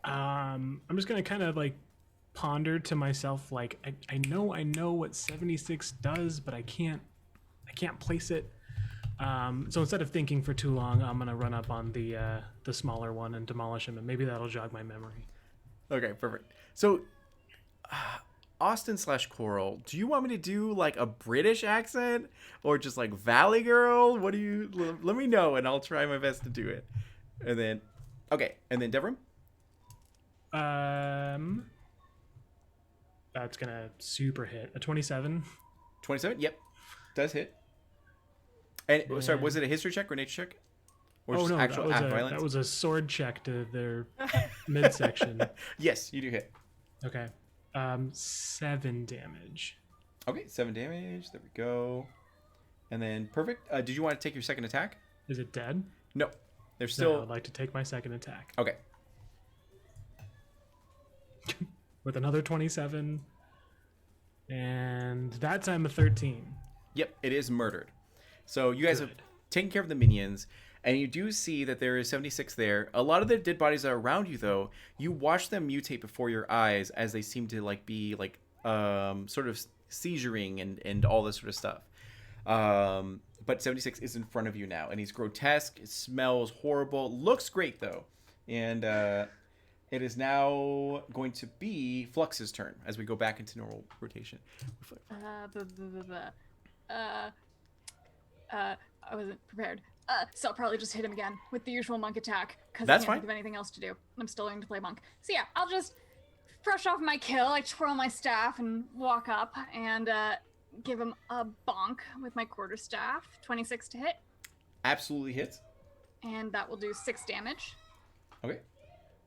I'm just gonna kind of like ponder to myself, like I know what 76 does, but I can't place it. So instead of thinking for too long, I'm gonna run up on the smaller one and demolish him, and maybe that'll jog my memory. Okay, perfect. So, Austin/Coral, do you want me to do like a British accent or just like Valley Girl? What do you? Let me know, and I'll try my best to do it. And then, okay, and then Devrim. That's gonna super hit a 27. 27. Yep, does hit. And sorry, was it a history check or nature check? Or just actual violence? That was a sword check to their midsection. Yes, you do hit. Okay. 7 damage. Okay, 7 damage. There we go. And then perfect. Did you want to take your second attack? Is it dead? No, they're No, still. I'd like to take my second attack. Okay. With another 27. And that time a 13. Yep, it is murdered. So you guys have Good. taken care of the minions, and you do see that there is 76 there. A lot of the dead bodies are around you, though. You watch them mutate before your eyes as they seem to be sort of seizuring and all this sort of stuff. But 76 is in front of you now, and he's grotesque. It smells horrible. Looks great though, and it is now going to be Flux's turn as we go back into normal rotation. I wasn't prepared. So I'll probably just hit him again with the usual monk attack because I That's can't fine. think of anything else to do. I'm still learning to play monk. So yeah, I'll just brush off my kill. I twirl my staff and walk up and give him a bonk with my quarterstaff. 26 to hit, Absolutely hits. and that will do 6 damage. Okay,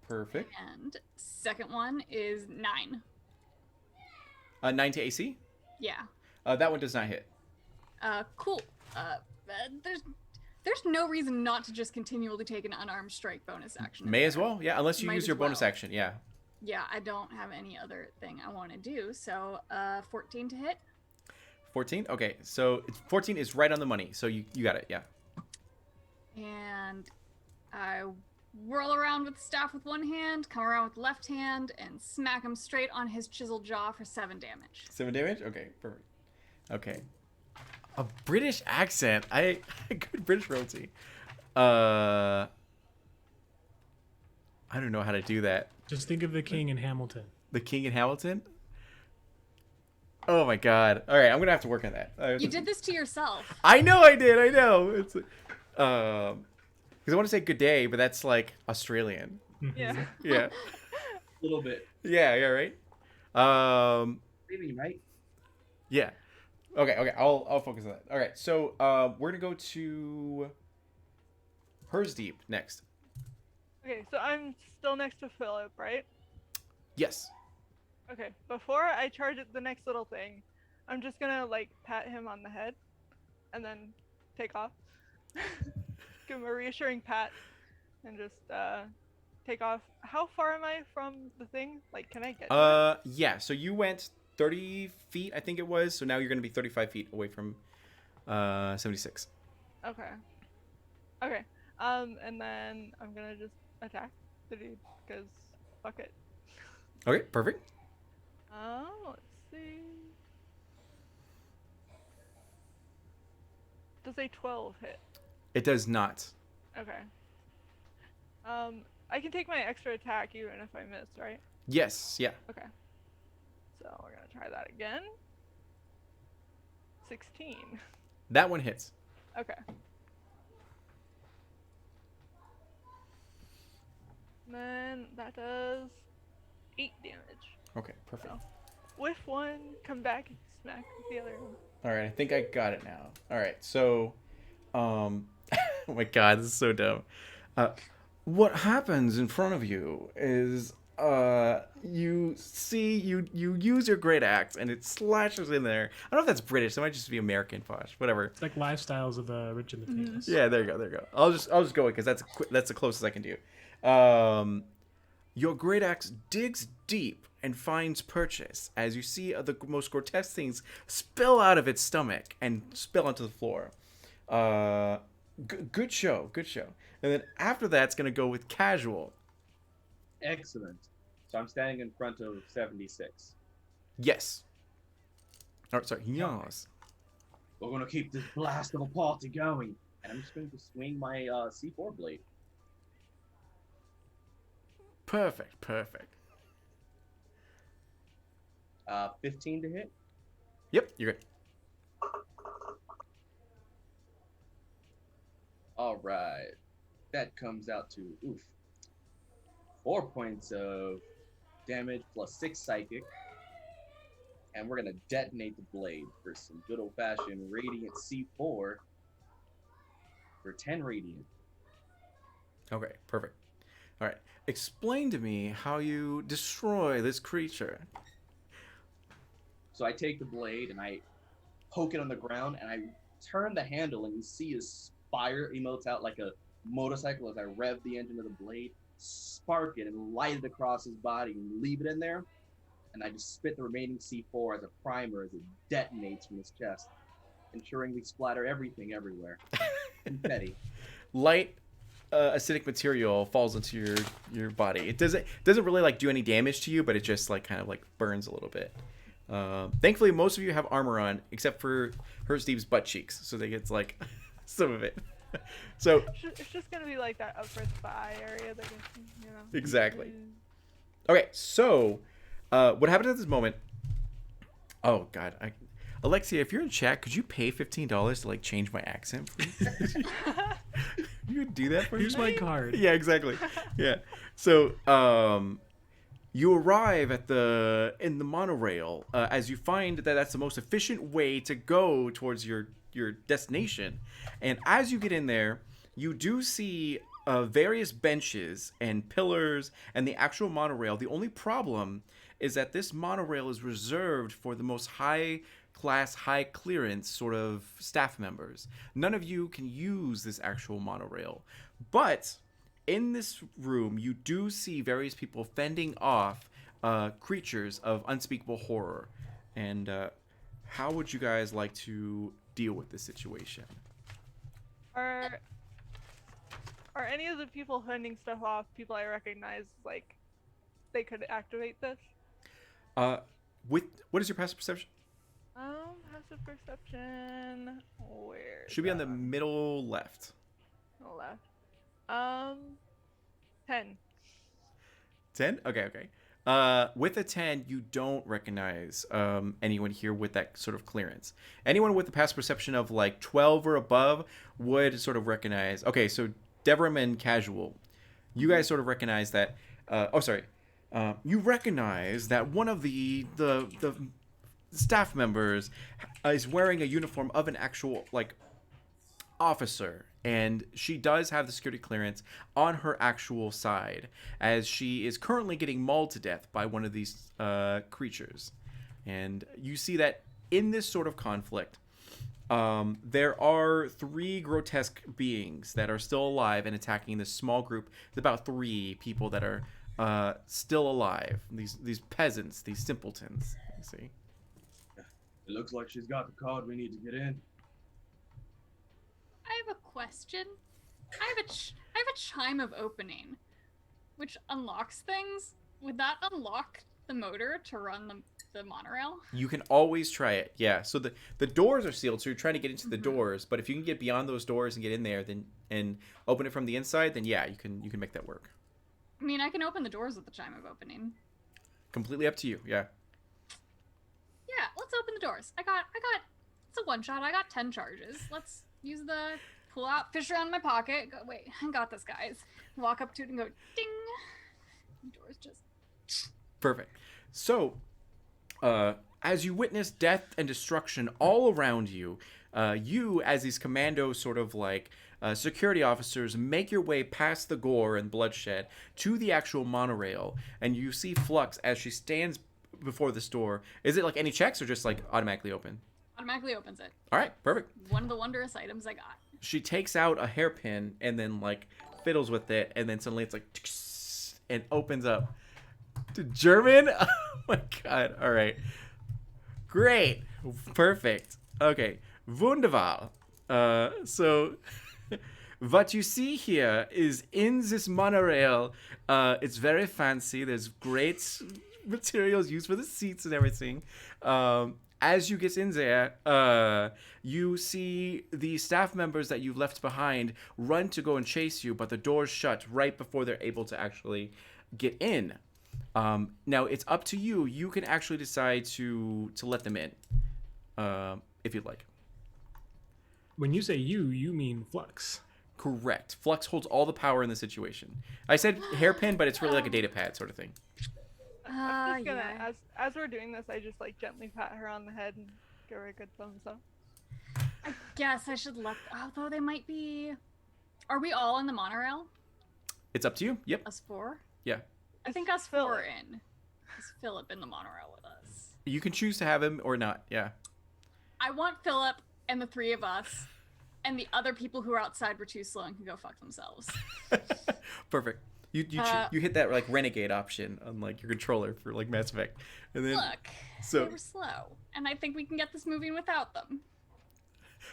perfect. And second one is 9. 9 to AC. Yeah. That one does not hit. Cool. There's no reason not to just continually take an unarmed strike bonus action. May as well, yeah. Unless you Might use as your bonus well. action, yeah. Yeah, I don't have any other thing I want to do. So 14 to hit. 14. Okay, so 14 is right on the money. So you got it, yeah. And I whirl around with the staff with one hand, come around with the left hand, and smack him straight on his chiseled jaw for 7 damage. 7 damage. Okay, perfect. Okay. A British accent. Good British royalty. I don't know how to do that. Just think of the king in Hamilton. The King in Hamilton. Oh my God! All right, I'm gonna have to work on that. You did this to yourself. I know I did. I know. It's because I want to say good day, but that's like Australian. Yeah. Yeah. A little bit. Yeah. Yeah. Right. Maybe, right? Yeah. Okay. I'll focus on that. All right. So we're gonna go to Hers Deep next. Okay, so I'm still next to Philip, right? Yes. Okay, before I charge at the next little thing, I'm just gonna like pat him on the head and then take off. Give him a reassuring pat and just take off. How far am I from the thing? Like, can I get to it? Yeah. So you went 30 feet, I think it was. So now you're gonna be 35 feet away from 76. Okay. Okay. And then I'm gonna just attack the dude because fuck it. Okay. Perfect. Let's see. Does a 12 hit? It does not. Okay. I can take my extra attack even if I miss, right? Yes. Yeah. Okay. So we're gonna try that again. 16. That one hits. Okay. Then that does 8 damage. Okay. Perfect. So, whiff one, come back, smack with the other one. All right, I think I got it now. All right, so, oh my God, this is so dumb. What happens in front of you is you see you use your great axe and it slashes in there. I don't know if that's British. It might just be American, posh, whatever. It's like lifestyles of the rich and the famous. Yeah, there you go. I'll just go with because that's the closest I can do. Your great axe digs deep and finds purchase as you see the most grotesque things spill out of its stomach and spill onto the floor. Good show. And then after that, it's gonna go with casual. Excellent. So I'm standing in front of 76. Yes. Oh, sorry. Yes. We're gonna keep this blast of a party going, and I'm just going to swing my C4 blade. Perfect. 15 to hit. Yep, you're good. All right, that comes out to 4 points of damage plus 6 psychic, and we're gonna detonate the blade for some good old-fashioned radiant C4 for 10 radiant. Okay, perfect. All right. Explain to me how you destroy this creature. So I take the blade and I poke it on the ground, and I turn the handle, and you see his fire emotes out like a motorcycle as I rev the engine of the blade, spark it, and light it across his body, and leave it in there. And I just spit the remaining C4 as a primer as it detonates from his chest, ensuring we splatter everything everywhere. Confetti. Light acidic material falls into your body. It doesn't really like do any damage to you, but it just like kind of like burns a little bit. Thankfully, most of you have armor on, except for her Steve's butt cheeks, so they get like some of it. So It's just gonna be like that upper thigh area that exactly. Okay, so what happens at this moment? Oh God, Alexia, if you're in chat, could you pay $15 to like change my accent, please? You could do that for me? Here's my card. Yeah, exactly. Yeah. So, you arrive in the monorail as you find that that's the most efficient way to go towards your destination. And as you get in there, you do see various benches and pillars and the actual monorail. The only problem is that this monorail is reserved for the most high class, high clearance sort of staff members. None of you can use this actual monorail. But in this room, you do see various people fending off creatures of unspeakable horror. And how would you guys like to deal with this situation? Are any of the people fending stuff off people I recognize, like, they could activate this? What is your passive perception? Passive perception. Where? Should be on the middle left. Left. 10. 10? Okay. With a 10, you don't recognize anyone here with that sort of clearance. Anyone with the passive perception of like 12 or above would sort of recognize. Okay, so Devrim and Casual, you guys sort of recognize that. You recognize that one of the staff members is wearing a uniform of an actual like officer, and she does have the security clearance on her actual side, as she is currently getting mauled to death by one of these creatures. And you see that in this sort of conflict, there are 3 grotesque beings that are still alive and attacking this small group. It's about 3 people that are still alive. These peasants, these simpletons. You see. It looks like she's got the card we need to get in. I have a question. I have a chime of opening, which unlocks things. Would that unlock the motor to run the monorail? You can always try it. Yeah. So the doors are sealed, so you're trying to get into the doors. But if you can get beyond those doors and get in there, then and open it from the inside, then yeah, you can make that work. I mean, I can open the doors with the chime of opening. Completely up to you. Yeah. Yeah, let's open the doors. I got. It's a one shot. I got 10 charges. Let's use the pull out, fish around in my pocket. Go, wait, I got this, guys. Walk up to it and go ding. Doors just. Perfect. So, as you witness death and destruction all around you, you as these commandos sort of like security officers make your way past the gore and bloodshed to the actual monorail, and you see Flux as she stands before this door. Is it like any checks or just like automatically open? Automatically opens it. All right, perfect. One of the wondrous items I got. She takes out a hairpin and then like fiddles with it, and then suddenly it's like and opens up. German? Oh my god. All right. Great. Perfect. Okay. Wunderbar. So what you see here is in this monorail, it's very fancy. There's great materials used for the seats and everything. As you get in there, you see the staff members that you've left behind run to go and chase you, but the door's shut right before they're able to actually get in. Now it's up to you. You can actually decide to let them in, if you'd like. When you say you mean Flux. Correct. Flux holds all the power in the situation. I said hairpin, but it's really like a data pad sort of thing. I'm just gonna, Yeah. as we're doing this, I just like gently pat her on the head and give her a good thumbs up. I guess I should let. Although they might be. Are we all in the monorail? It's up to you. Yep. Us four? Yeah. I think us four are in. Is Philip in the monorail with us? You can choose to have him or not. Yeah. I want Philip and the three of us, and the other people who are outside were too slow and can go fuck themselves. Perfect. You hit that like renegade option on like your controller for like Mass Effect, and then Look, so they were slow, and I think we can get this moving without them.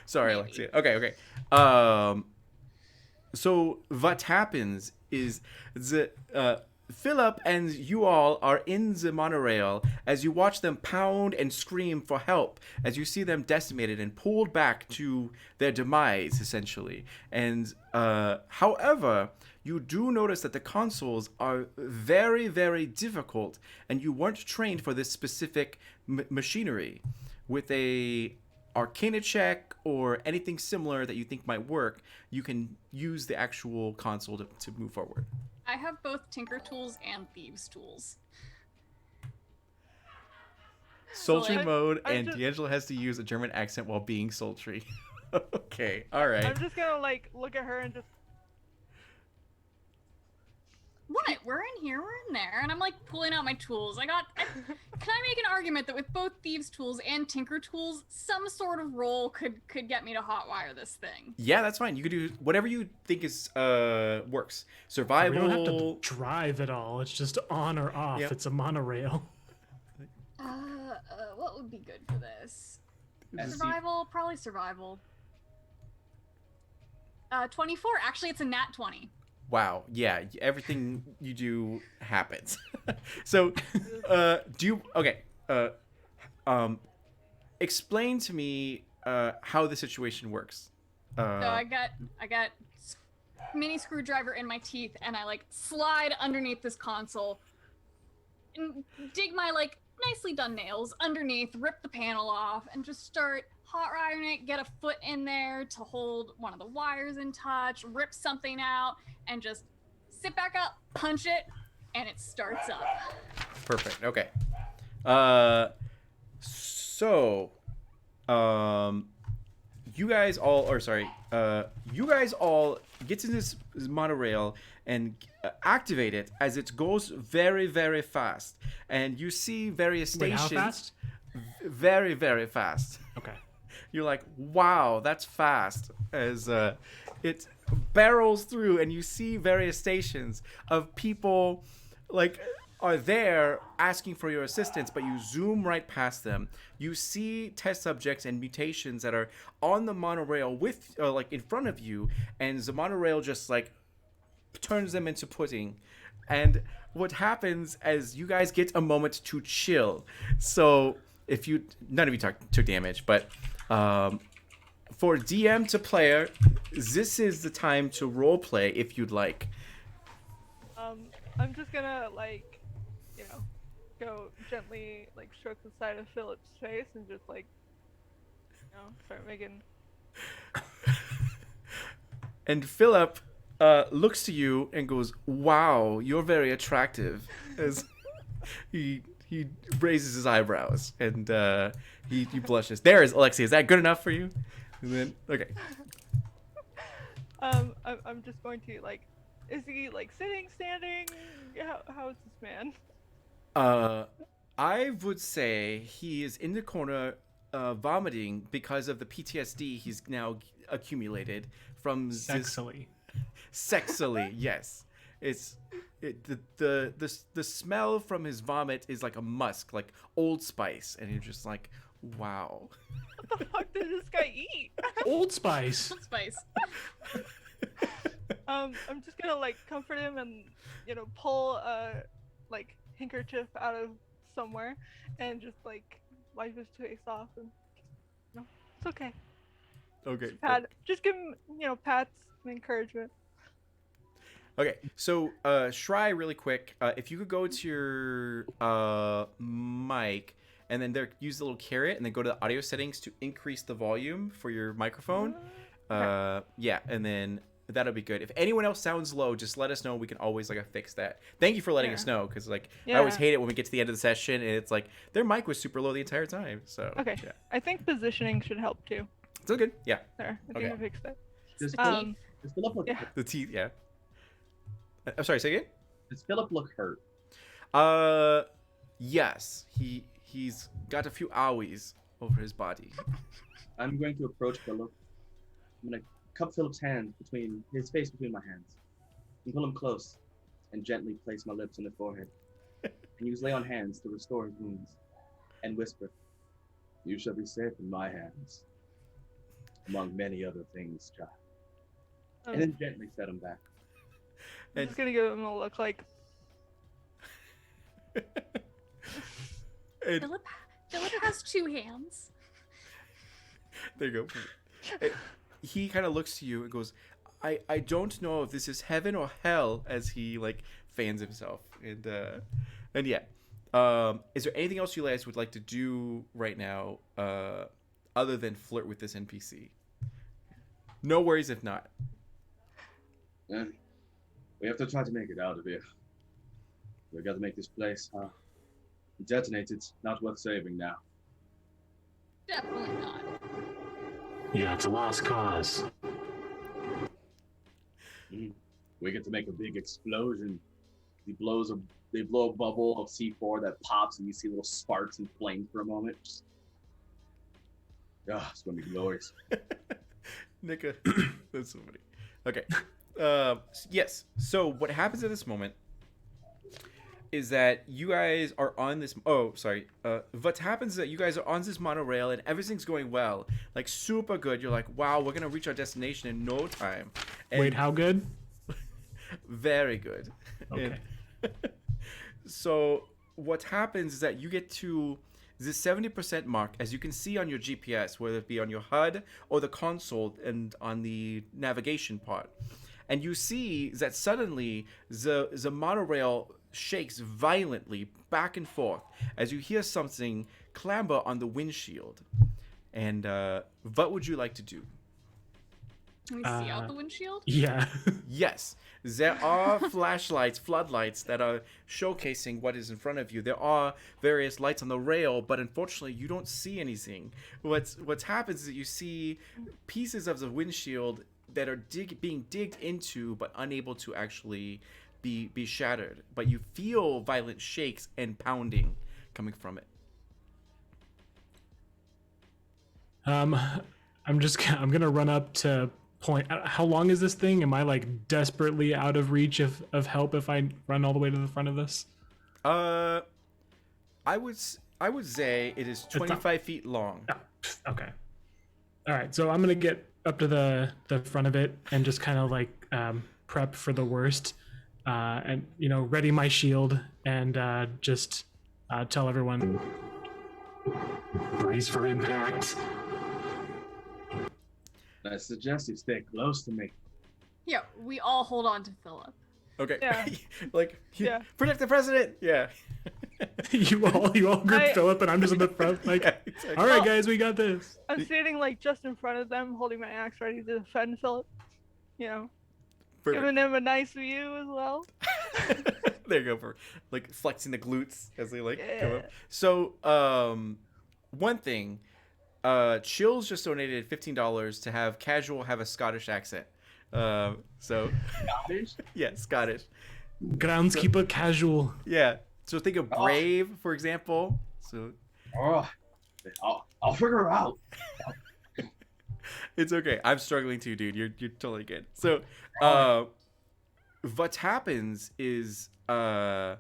sorry, maybe. Alexia. Okay. So what happens is the Philip and you all are in the monorail as you watch them pound and scream for help as you see them decimated and pulled back to their demise, essentially. And however, you do notice that the consoles are very, very difficult, and you weren't trained for this specific machinery. With a Arcana check or anything similar that you think might work, you can use the actual console to move forward. I have both Tinker tools and Thieves tools. Sultry I- mode, I and just- D'Angelo has to use a German accent while being sultry. Okay, all right. I'm just gonna like look at her and just What? We're in here, we're in there, and I'm like pulling out my tools. Can I make an argument that with both Thieves tools and Tinker tools, some sort of roll could get me to hotwire this thing? Yeah, that's fine. You could do whatever you think is works. We Survival. don't have to drive at all. It's just on or off. Yep. It's a monorail. What would be good for this? This is- Survival, probably survival. 24. Actually, it's a nat 20. Wow. Yeah. Everything you do happens. So, do you? Okay. Explain to me how the situation works. So I got mini screwdriver in my teeth, and I like slide underneath this console and dig my like nicely done nails underneath, rip the panel off, and just start hot wiring it. Get a foot in there to hold one of the wires in touch, rip something out, and just sit back up, punch it, and it starts up. Perfect. Okay. So, you guys all get to this monorail and activate it as it goes very, very fast, and you see various Wait, stations. how fast? Very, very fast. Okay. You're like, wow, that's fast. As it barrels through, and you see various stations of people like are there asking for your assistance, but you zoom right past them. You see test subjects and mutations that are on the monorail with like in front of you, and the monorail just like turns them into pudding. And what happens as you guys get a moment to chill. So if you none of you took damage, but for DM to player, this is the time to role play if you'd like. I'm just gonna like, go gently like stroke the side of Philip's face and just like, start making. And Philip looks to you and goes, "Wow, you're very attractive." As he raises his eyebrows and he blushes. There is Alexia. Is that good enough for you? And then okay. I'm just going to like, is he like sitting, standing? How is this man? I would say he is in the corner, vomiting because of the PTSD he's now accumulated from this Sexily. sexily. Yes, it's the smell from his vomit is like a musk, like Old Spice, and you're just like, wow. What the fuck did this guy eat? Old Spice. Spice. I'm just gonna like comfort him and pull a like handkerchief out of somewhere and just like wipe his face off and it's okay. Okay. Just give him pats and encouragement. Okay, so Schrei, really quick, if you could go to your mic and then there use the little caret and then go to the audio settings to increase the volume for your microphone. Yeah, and then that'll be good. If anyone else sounds low, just let us know. We can always like fix that. Thank you for letting us know, because like I always hate it when we get to the end of the session and it's like their mic was super low the entire time. So okay, yeah. I think positioning should help too. It's all good. Yeah. There, I think I fixed it. Does Philip look hurt? The teeth. Yeah. I'm sorry. Say again. Does Philip look hurt? Yes. He's got a few owies over his body. I'm going to approach Philip. I'm going to cup Philip's hand between his face between my hands and pull him close and gently place my lips on his forehead and use lay on hands to restore his wounds and whisper, "You shall be safe in my hands, among many other things, child." And then gently set him back. I'm just gonna give him a look like. Philip has two hands. There you go. He kind of looks to you and goes, I don't know if this is heaven or hell, as he like fans himself. And yeah. Is there anything else you guys would like to do right now, other than flirt with this NPC? No worries if not. We have to try to make it out of here. We got to make this place detonated. Not worth saving now. Definitely not. Yeah, it's a lost cause. We get to make a big explosion. They blow a bubble of C4 that pops, and you see little sparks and flames for a moment. It's gonna be glorious. Nika, that's so funny. Okay. Yes. So what happens at this moment is that you guys are on this. Oh, sorry. What happens is that you guys are on this monorail and everything's going well, like super good. You're like, wow, we're gonna reach our destination in no time. And Wait, how good? very good. Okay. So what happens is that you get to the 70% mark, as you can see on your GPS, whether it be on your HUD or the console and on the navigation part. And you see that suddenly the monorail shakes violently back and forth as you hear something clamber on the windshield. And what would you like to do? Can we see out the windshield? Yeah. Yes, there are flashlights, floodlights that are showcasing what is in front of you. There are various lights on the rail, but unfortunately you don't see anything. What happens is that you see pieces of the windshield that are being digged into but unable to actually be shattered. But you feel violent shakes and pounding coming from it. I'm gonna run up to point. How long is this thing? Am I like desperately out of reach of help if I run all the way to the front of this? I would say it is 25 feet long. Oh, okay. All right. So I'm gonna get up to the front of it and just kind of like prep for the worst, and ready my shield and just tell everyone. Brace for impact. I suggest you stay close to me. Yeah, we all hold on to Philip. Okay. Yeah. Yeah. Protect the president. Yeah. you all grip Philip and I'm just in the front like, Yeah, exactly. all right, guys, we got this. I'm standing like just in front of them, holding my axe, ready to defend Philip. Perfect. Giving him a nice view as well. There you go, for like flexing the glutes as they like come Yeah. up. So one thing, Chills just donated $15 to have Casual have a Scottish accent. So yeah, Scottish. Groundskeeper casual. Yeah. So think of brave, for example. So Oh, I'll figure it out. it's okay. I'm struggling too, dude. You're totally good. So, what happens is the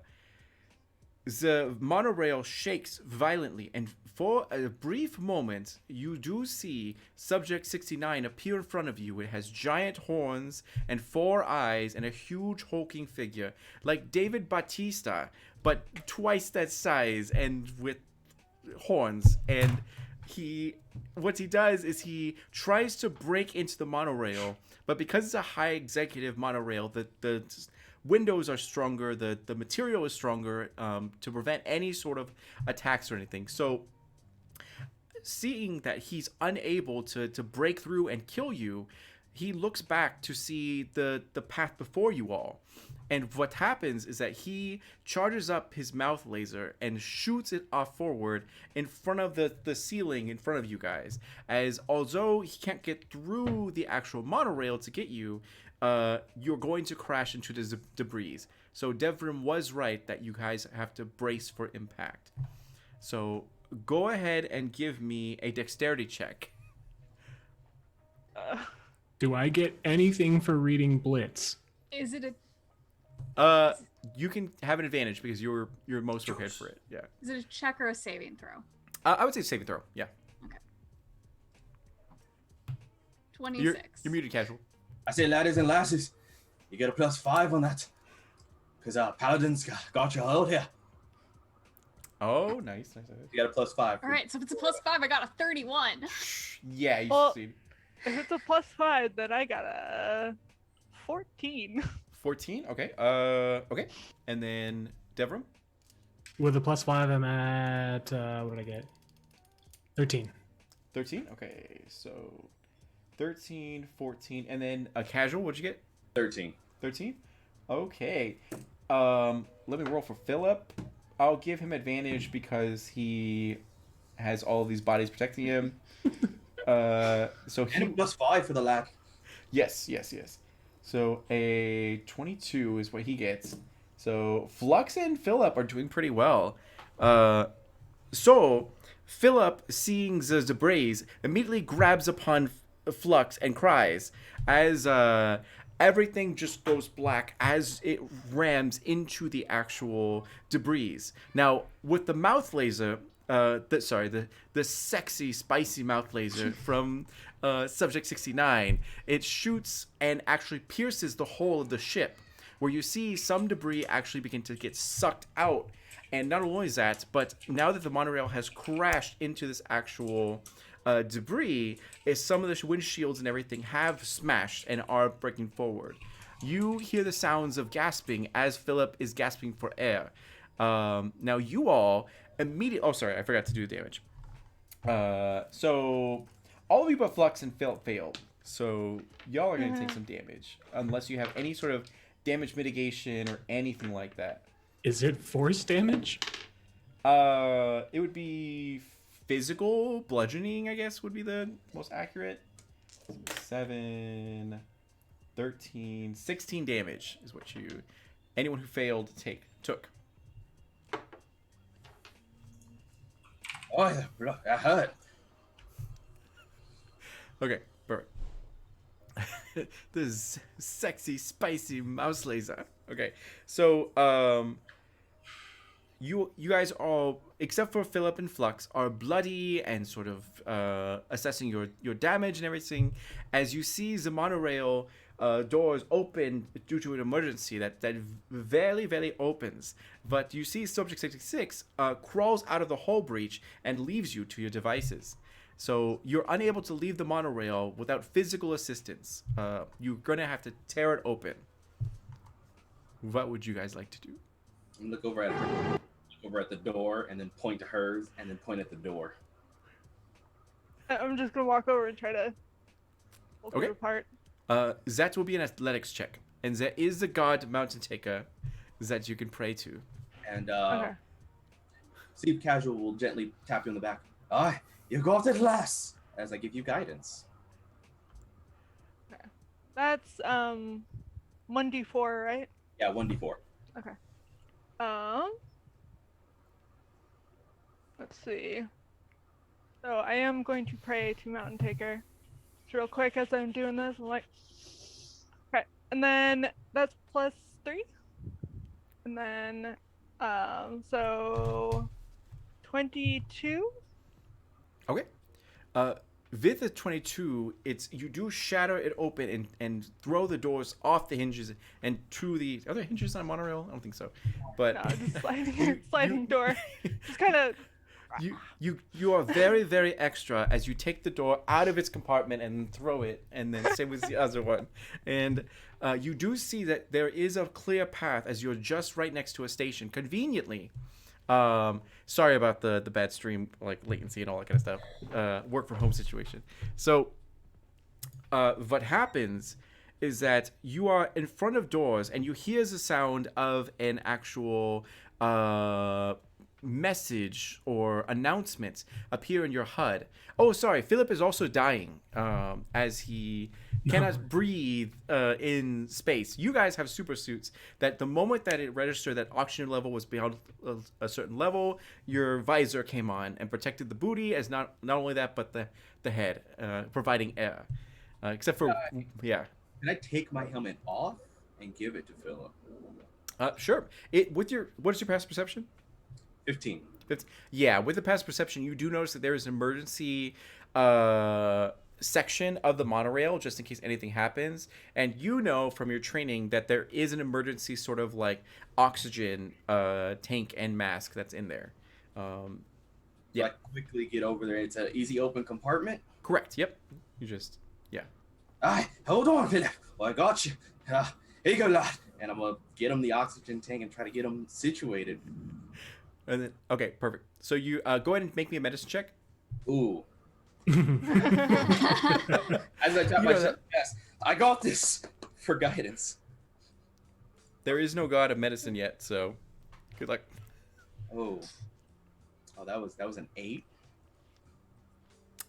monorail shakes violently, and for a brief moment, you do see Subject 69 appear in front of you. It has giant horns and 4 eyes and a huge hulking figure, like David Bautista, but twice that size and with horns. And what he does is he tries to break into the monorail, but because it's a high executive monorail, the windows are stronger, the material is stronger to prevent any sort of attacks or anything. So seeing that he's unable to break through and kill you, he looks back to see the path before you all. And what happens is that he charges up his mouth laser and shoots it off forward in front of the ceiling in front of you guys. As although he can't get through the actual monorail to get you, you're going to crash into the debris. So Devrim was right that you guys have to brace for impact. So go ahead and give me a dexterity check. Do I get anything for reading Blitz? Is it a You can have an advantage because you're most prepared for it. Yeah. is it a check or a saving throw? I would say saving throw. Yeah. 26. You're muted, casual. I say, laddies and lasses, you get a +5 on that. Because Paladin's got you out here. Oh, nice. You got a +5. All right, so if it's a +5, I got a 31. Yeah, you Well- see. If it's a +5, then I got a 14. 14. Okay. Okay. And then Devrim. With a +5, I'm at what did I get? 13. 13. Okay. So 13, 14, and then a casual. What'd you get? 13. 13. Okay. Let me roll for Philip. I'll give him advantage because he has all of these bodies protecting him. So And a +5 for the lad. Yes. So a 22 is what he gets. So Flux and Philip are doing pretty well. So Philip, seeing the debris, immediately grabs upon Flux and cries as everything just goes black as it rams into the actual debris. Now, with the mouth laser, the sexy, spicy mouth laser from Subject 69, it shoots and actually pierces the hull of the ship, where you see some debris actually begin to get sucked out. And not only that, but now that the monorail has crashed into this actual debris, is some of the windshields and everything have smashed and are breaking forward. You hear the sounds of gasping as Philip is gasping for air. Now you all immediately... Oh, sorry, I forgot to do the damage. So all of you but Flux and Philip failed. So y'all are going to take some damage, unless you have any sort of damage mitigation or anything like that. Is it force damage? It would be physical bludgeoning, I guess, would be the most accurate. 7, 13, 16 damage is what anyone who failed took. Oh, that hurt. Okay, perfect. This sexy, spicy mouse laser. Okay, so you guys all, except for Philip and Flux, are bloody and sort of assessing your damage and everything, as you see the monorail doors open due to an emergency that very opens. But you see Subject 66 crawls out of the hull breach and leaves you to your devices. So you're unable to leave the monorail without physical assistance. You're going to have to tear it open. What would you guys like to do? Look over at the door, and then point to hers, and then point at the door. I'm just gonna walk over and try to pull Okay. it apart. That will be an athletics check. And there is a god mountain taker that you can pray to. And Okay. Steve Casual will gently tap you on the back. You got it, lass! As I give you guidance. That's 1d4, right? Yeah, 1d4. Let's see. So I am going to pray to Mountain Taker. Just real quick as I'm doing this, I'm like, okay, and then that's +3, and then so 22. Okay. With the 22, it's you do shatter it open and throw the doors off the hinges and through the other hinges on monorail. I don't think so, but No, just sliding door. Just kind of. you are very, very extra as you take the door out of its compartment and throw it, and then same with the other one. And you do see that there is a clear path as you're just right next to a station, conveniently. Sorry about the bad stream, like latency and all that kind of stuff. Work from home situation. So what happens is that you are in front of doors and you hear the sound of an actual message or announcements appear in your HUD. Oh, sorry, Philip is also dying as he cannot breathe in space. You guys have super suits that the moment that it registered that oxygen level was beyond a certain level, your visor came on and protected the booty, as not only that, but the head, providing air. Except for, yeah. Can I take my helmet off and give it to Philip? Sure. What is your passive perception? 15. Yeah, with the passive perception, you do notice that there is an emergency section of the monorail just in case anything happens, and you know from your training that there is an emergency sort of like oxygen tank and mask that's in there. Yeah. So I quickly get over there. It's an easy open compartment. Correct. Yep. You just hold on, Philip. Well, I got you. Here you go, lad. And I'm gonna get him the oxygen tank and try to get him situated. And then, okay, perfect. So you go ahead and make me a medicine check. Ooh. As I tap myself, yes, I got this for guidance. There is no god of medicine yet, so good luck. Oh, that was an 8.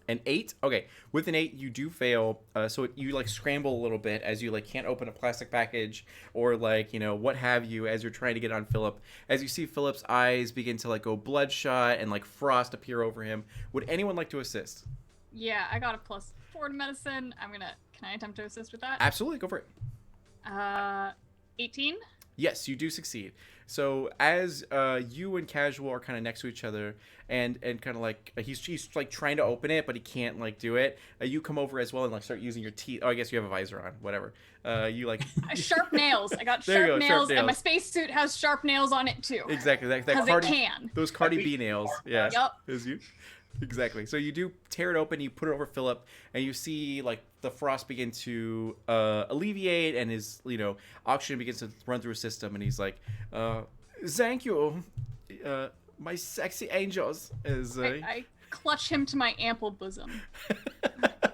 An 8? Okay. With an 8, you do fail. So you like scramble a little bit as you like can't open a plastic package or like, what have you as you're trying to get on Philip. As you see Philip's eyes begin to like go bloodshot and like frost appear over him. Would anyone like to assist? Yeah, I got a +4 to medicine. Can I attempt to assist with that? Absolutely. Go for it. 18? Yes, you do succeed. So as you and Casual are kind of next to each other, and kind of like he's like trying to open it, but he can't like do it. You come over as well and like start using your teeth. Oh, I guess you have a visor on. Whatever. You like sharp nails. I got sharp nails, and my spacesuit has sharp nails on it too. Exactly. That Cardi, it can. Those Cardi B nails. Yeah. Yep. Is you. Exactly. So you do tear it open, you put it over Philip, and you see like the frost begin to alleviate, and his oxygen begins to run through his system, and he's like, "Thank you, my sexy angels." I clutch him to my ample bosom.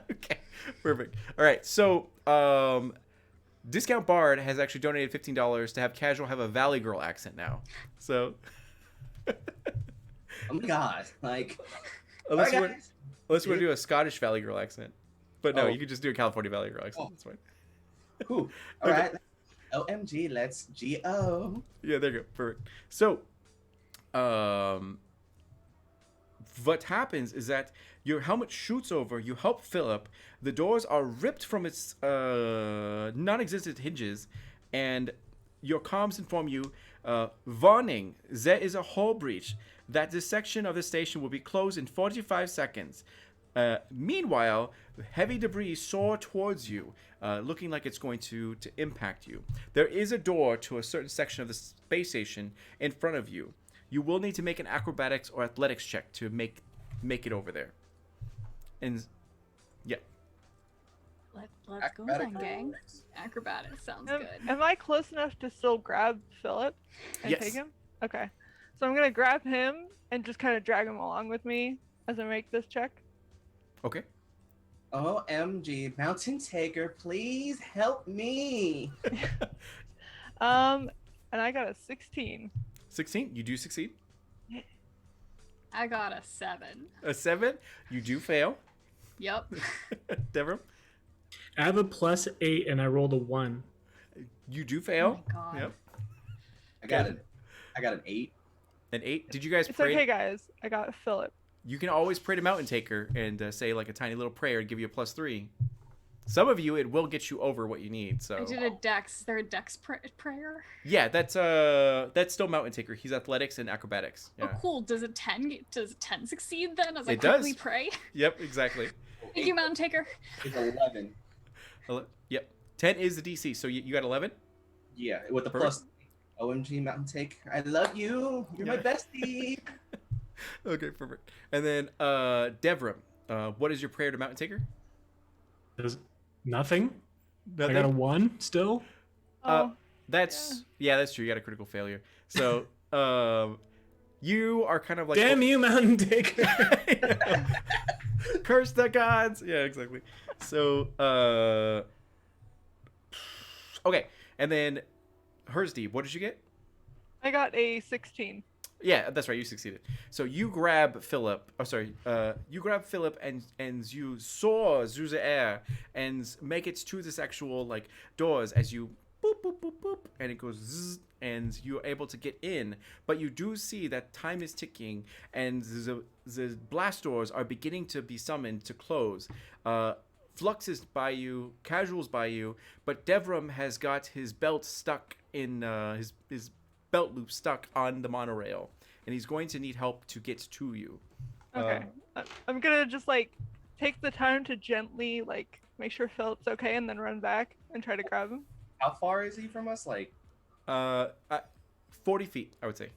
Okay, perfect. All right, so Discount Bard has actually donated $15 to have Casual have a Valley Girl accent now. So. Oh my god! Like. Unless you want to do a Scottish Valley Girl accent. But no, you could just do a California Valley Girl accent. That's fine. Cool. All right. OMG, let's GO. Yeah, there you go. Perfect. So, what happens is that your helmet shoots over, you help Philip, the doors are ripped from its non-existent hinges, and your comms inform you, warning, there is a hull breach, that this section of the station will be closed in 45 seconds. Meanwhile, heavy debris soar towards you, looking like it's going to impact you. There is a door to a certain section of the space station in front of you. You will need to make an acrobatics or athletics check to make it over there. And yeah. Let's go then, gang. Acrobatics sounds good. Am I close enough to still grab Philip and take him? Okay. So I'm going to grab him and just kind of drag him along with me as I make this check. Okay. OMG, Mountain Taker, please help me. And I got a 16. 16? You do succeed? I got a 7. A 7? You do fail. Yep. Deborah? I have a +8 and I rolled a 1. You do Oh fail. my god. Yep. I got an 8. An 8. Did you guys It's pray? okay, guys. I got Philip. You can always pray to Mountain Taker and say like a tiny little prayer and give you a +3. Some of you, it will get you over what you need. So I did a dex. Is there a dex prayer? yeah, that's still Mountain Taker. He's athletics and acrobatics. Yeah. Oh, cool. Does a 10 succeed then as I It quickly does. pray? Yep, exactly. Thank you, Mountain Taker. It's 11. Yep. 10 is the DC. So you got 11. Yeah, with the Perfect. plus. OMG, Mountain Take. I love you. You're my Yeah. bestie. Okay, perfect. And then Devram, what is your prayer to Mountain Taker? There's nothing. Nothing? I got a 1 still. Oh, That's that's true. You got a critical failure. So you are kind of like Damn you, Mountain Taker. curse the gods. Yeah, exactly. So okay, and then Hersdy, what did you get? I got a 16. Yeah, that's right. You succeeded. So you grab Philip. Oh, sorry. You grab Philip and you soar through the air and make it to this actual like doors as you boop boop boop boop, and it goes zzz, and you're able to get in. But you do see that time is ticking and the blast doors are beginning to be summoned to close. Flux is by you, Casual's by you, but Devram has got his belt stuck in his belt loop stuck on the monorail, and he's going to need help to get to you. Okay. I'm gonna just like take the time to gently like make sure Philip's okay and then run back and try to grab him. How far is he from us? Like, 40 feet, I would say.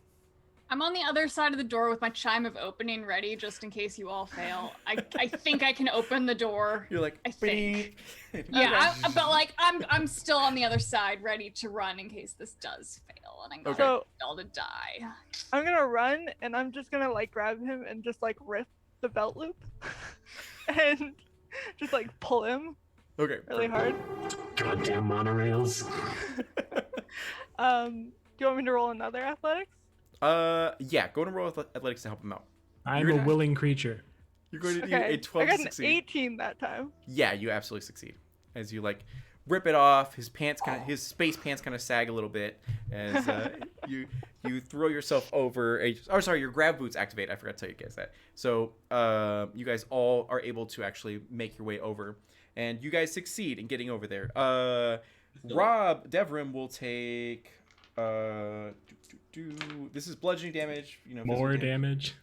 I'm on the other side of the door with my chime of opening ready just in case you all fail. I think I can open the door. You're like, I think. "Beep." Yeah, but like I'm still on the other side ready to run in case this does fail and I'm going Okay. So all to die. I'm gonna run and I'm just gonna like grab him and just like rip the belt loop and just like pull him Okay. really hard. Goddamn monorails. Do you want me to roll another athletics? Yeah, go and roll athletics to help him out. I'm You're a gonna- willing creature. You're going to need Okay. a 12 I got to an succeed. 18 that time. Yeah, you absolutely succeed. As you like rip it off, his pants his space pants kind of sag a little bit as you throw yourself over your grab boots activate. I forgot to tell you guys that. So you guys all are able to actually make your way over, and you guys succeed in getting over there. Rob Devrim will take this is bludgeoning damage. More physical damage.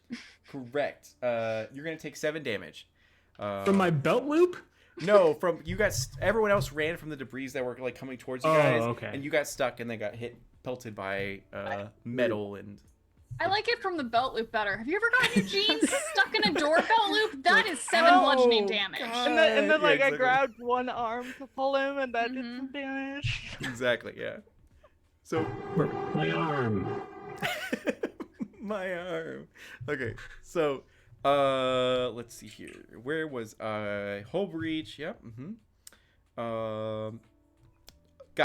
Correct. You're gonna take 7 damage. From my belt loop? No, from you guys. Everyone else ran from the debris that were like coming towards you Oh, guys, okay. and you got stuck and then got pelted by metal and. I like it from the belt loop better. Have you ever gotten your jeans stuck in a door belt loop? That is 7 Oh, bludgeoning damage. God. And then Yeah, like exactly. I grabbed one arm to pull him and that did some damage. Exactly. Yeah. So My arm. my arm. Okay. So let's see here. Where was I? Hull breach. Yep. Got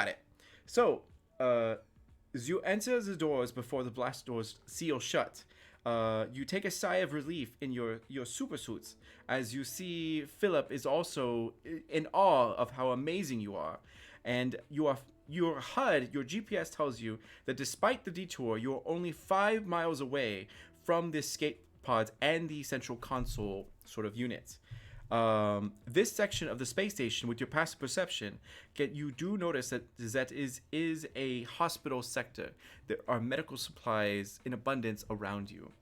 it. So as you enter the doors before the blast doors seal shut, you take a sigh of relief in your super suits as you see Philip is also in awe of how amazing you are, and your HUD, your GPS tells you that despite the detour, you're only 5 miles away from the escape pods and the central console sort of units. This section of the space station, with your passive perception, you do notice that is a hospital sector. There are medical supplies in abundance around you.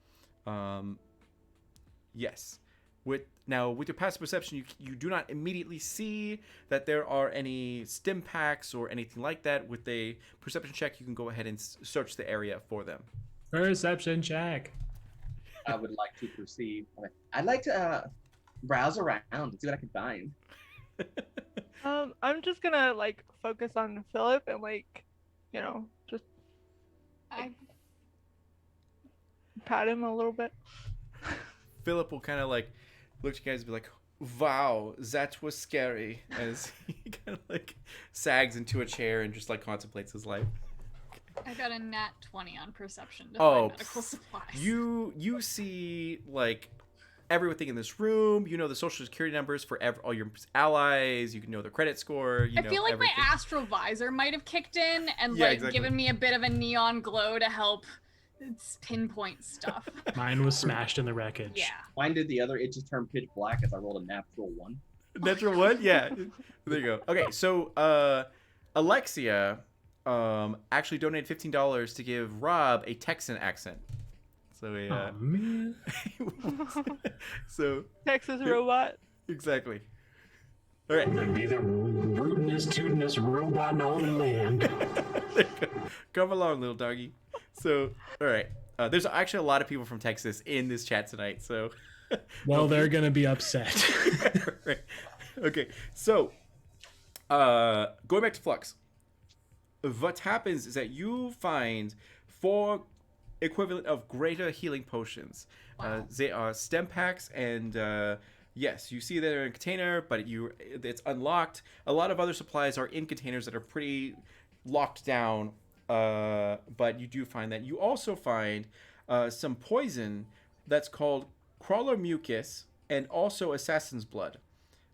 Yes. With your passive perception, you do not immediately see that there are any stim packs or anything like that. With a perception check, you can go ahead and search the area for them. Perception check. I would like to perceive. I'd like to browse around and see what I can find. I'm just gonna like focus on Philip and like, just I pat him a little bit. Philip will kind of like look at you guys and be like, "Wow, that was scary," as he kind of like sags into a chair and just like contemplates his life. got a nat 20 on perception to Oh, find medical supplies. You see like everything in this room. You know the social security numbers for all your allies. You can know their credit score. I feel like my astral visor might have kicked in and given me a bit of a neon glow to help pinpoint stuff. Mine was smashed in the wreckage. Yeah. Mine did the other. It just turned pitch black as I rolled a natural 1. Natural 1? Yeah. There you go. Okay, so Alexia actually donated $15 to give Rob a Texan accent. So Oh man. so Texas robot. exactly. All right. To be the rootinest, tootinest robot in all the land. Come along, little doggy. So, all right. There's actually a lot of people from Texas in this chat tonight. So, Well, they're gonna be upset. right. Okay. So, going back to Flux, what happens is that you find 4 equivalent of greater healing potions. Wow. They are stem packs, and yes, you see they're in a container, but it's unlocked. A lot of other supplies are in containers that are pretty locked down, but you do find that. You also find some poison that's called crawler mucus and also assassin's blood.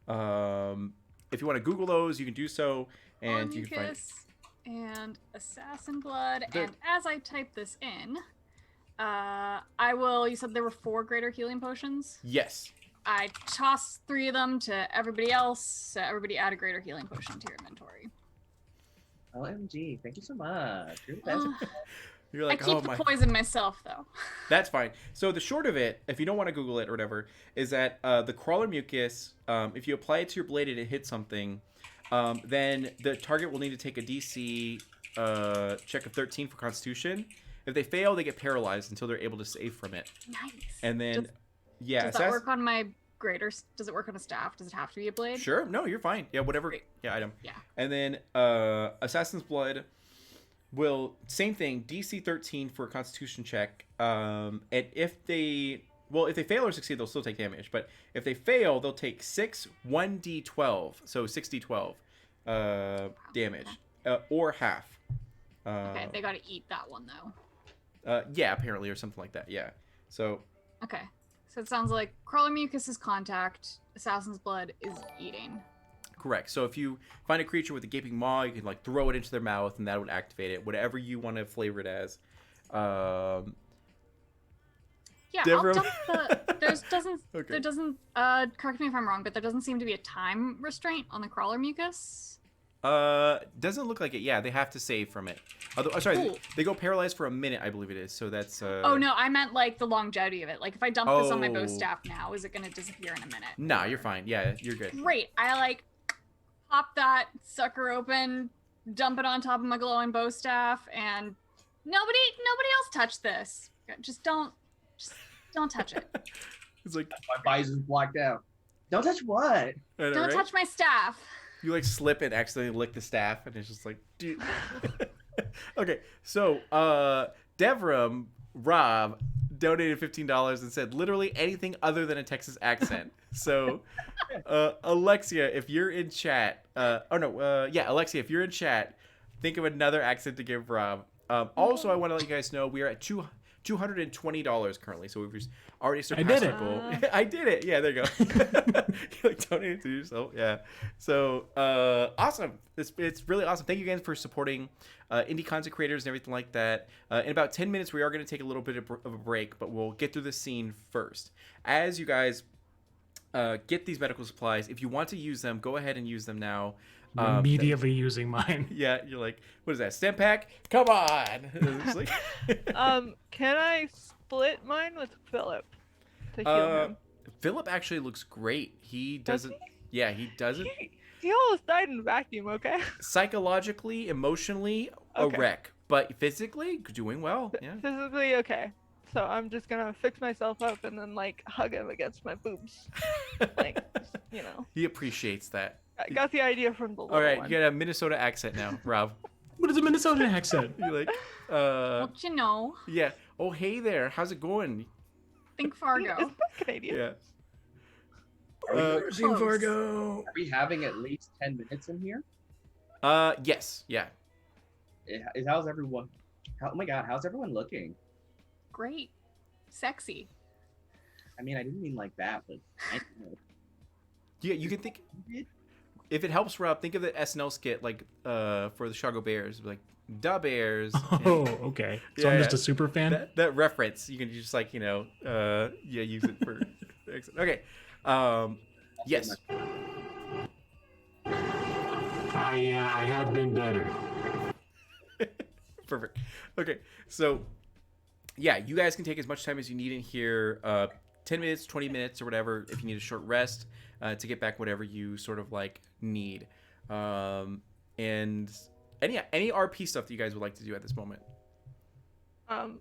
If you want to Google those, you can do so, and you can find. And assassin blood. And as I type this in, I will. You said there were 4 greater healing potions. Yes. I toss 3 of them to everybody else. So everybody add a greater healing potion to your inventory. OMG, thank you so much. You're the best. You're like, I keep oh the my. poison myself, though. That's fine. So the short of it, if you don't want to Google it or whatever, is that the crawler mucus, if you apply it to your blade and it hits something, then the target will need to take a DC check of 13 for Constitution. If they fail, they get paralyzed until they're able to save from it. Nice. And then, Does that work on my greater? Does it work on a staff? Does it have to be a blade? Sure. No, you're fine. Yeah, whatever. Great. Yeah, item. Yeah. And then Assassin's Blood will, same thing, DC 13 for a Constitution check. And if they fail or succeed, they'll still take damage. But if they fail, they'll take 6 1d12, so 6d12 damage, or half. Okay, they gotta eat that one though. Yeah, apparently, or something like that. Yeah. So. Okay, so it sounds like crawler mucus is contact, assassin's blood is eating. Correct. So if you find a creature with a gaping maw, you can like throw it into their mouth, and that would activate it. Whatever you want to flavor it as. Yeah, Deborah- I'll dump the. Okay. There doesn't. Correct me if I'm wrong, but there doesn't seem to be a time restraint on the crawler mucus. Doesn't look like it. Yeah, they have to save from it. Although, sorry, Cool. they go paralyzed for a minute, I believe it is. So that's. Oh no, I meant like the longevity of it. Like if I dump this on my bow staff now, is it gonna disappear in a minute? Nah, you're fine. Yeah, you're good. Great. I like pop that sucker open, dump it on top of my glowing bow staff, and nobody else touch this. Just don't touch it. It's like My visor's blacked out. Don't touch what? I know, Don't right? touch my staff. You like slip and accidentally lick the staff, and it's just like, dude. Okay, so Devram Rob donated $15 and said literally anything other than a Texas accent. So Alexia, if you're in chat, Alexia, if you're in chat, think of another accent to give Rob. Also, I want to let you guys know we are at $220 currently, so we've already surpassed our goal. I did it. Yeah, there you go. You like donate to yourself. Yeah. So awesome. It's really awesome. Thank you again for supporting indie content creators and everything like that. In about 10 minutes, we are going to take a little bit of a break, but we'll get through the scene first. As you guys get these medical supplies, if you want to use them, go ahead and use them now. Immediately using mine. Yeah, you're like, what is that, stem pack? Come on. It's like, Can I split mine with Philip to heal him? Philip actually looks great. He doesn't. Yeah, he doesn't. He almost died in a vacuum. Okay. Psychologically, emotionally, Okay. a wreck, but physically doing well. Yeah. Physically, okay. So I'm just gonna fix myself up and then like hug him against my boobs. Like, you know. He appreciates that. I got the idea from the little All right, one. you got a Minnesota accent now, Rob. What is a Minnesota accent? You're like, Don't you know? yeah. Oh, hey there. How's it going? Think Fargo. It's not Canadian. Yeah. Seen Fargo. Are we having at least 10 minutes in here? Yes. Yeah. How's everyone? Oh my god, how's everyone looking? Great. Sexy. I mean, I didn't mean like that, but I know. Yeah, you can think if it helps, Rob. Think of the SNL skit like for the Chicago Bears, like da Bears. Oh, okay. So I'm just a super fan. That reference you can just like use it for. Okay. Yes. I have been better. Perfect. Okay, so yeah, you guys can take as much time as you need in here. 10 minutes, 20 minutes, or whatever. If you need a short rest to get back whatever you sort of like need. And any RP stuff that you guys would like to do at this moment. I'm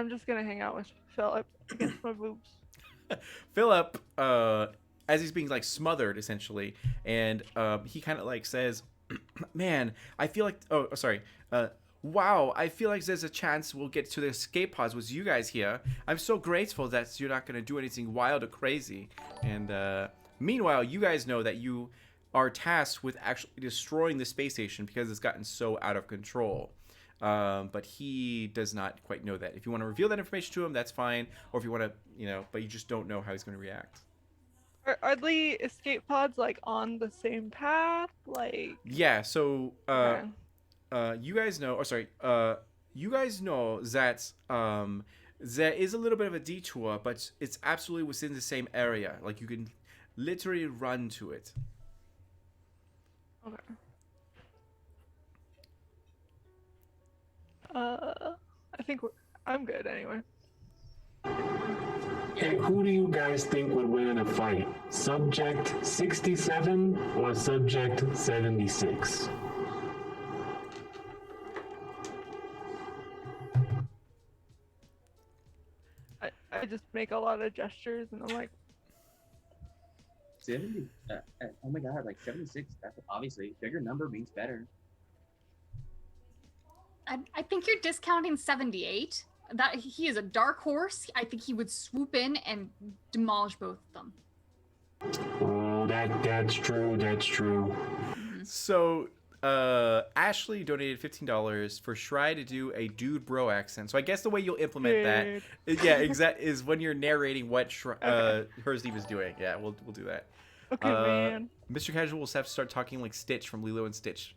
just gonna hang out with Philip against my boobs. Philip, as he's being like smothered essentially, and he kind of like says, "Man, I feel like wow, I feel like there's a chance we'll get to the escape pods with you guys here. I'm so grateful that you're not gonna do anything wild or crazy." And meanwhile, you guys know that you are tasked with actually destroying the space station because it's gotten so out of control. But he does not quite know that. If you want to reveal that information to him, that's fine. Or if you want to, but you just don't know how he's going to react. Are the escape pods like on the same path? Like Yeah. So okay. you guys know. Or sorry. You guys know that there is a little bit of a detour, but it's absolutely within the same area. Like you can literally run to it. Okay. I think I'm good anyway. Hey, who do you guys think would win in a fight? Subject 67 or Subject 76? I just make a lot of gestures and I'm like 70. Oh my god, like 76. That's obviously bigger number means better. I think you're discounting 78. That he is a dark horse. I think he would swoop in and demolish both of them. Oh, that's true. That's true. So Ashley donated $15 for Schrei to do a dude bro accent. So I guess the way you'll implement that, is when you're narrating what Hersley was doing. Yeah, we'll do that. okay, man. Mr. Casual will have to start talking like Stitch from Lilo and Stitch.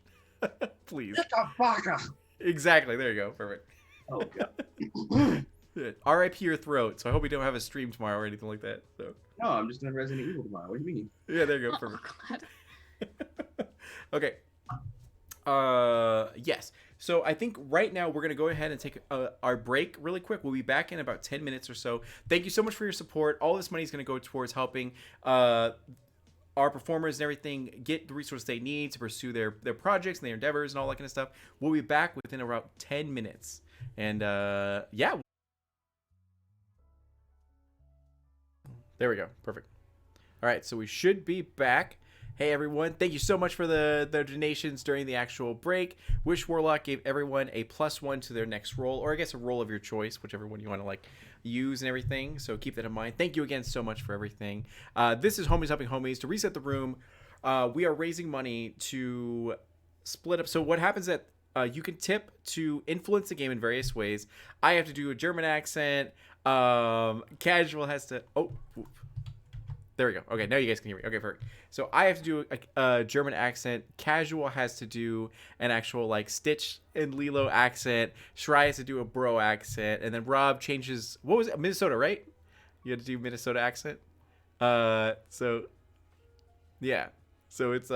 Please. Baka. Exactly. There you go. Perfect. Oh god. R.I.P. your throat. So I hope we don't have a stream tomorrow or anything like that. So. No, I'm just doing Resident Evil tomorrow. What do you mean? Yeah, there you go. Perfect. Oh, God. Okay. Yes. So I think right now we're going to go ahead and take our break really quick. We'll be back in about 10 minutes or so. Thank you so much for your support. All this money is going to go towards helping our performers and everything get the resources they need to pursue their projects and their endeavors and all that kind of stuff. We'll be back within about 10 minutes. And yeah. There we go. Perfect. All right. So we should be back. Hey everyone, thank you so much for the donations during the actual break. Wish Warlock gave everyone a +1 to their next roll, or I guess a roll of your choice, whichever one you want to like use and everything. So keep that in mind. Thank you again so much for everything. This is Homies Helping Homies. To reset the room, we are raising money to split up. So what happens is that you can tip to influence the game in various ways. I have to do a German accent. Casual has to... Oh, whoop. There we go. Okay, now you guys can hear me. Okay, perfect. So I have to do a German accent. Casual has to do an actual like Stitch and Lilo accent. Schrei has to do a bro accent, and then Rob changes. What was it? Minnesota, right? You had to do Minnesota accent. So yeah. So it's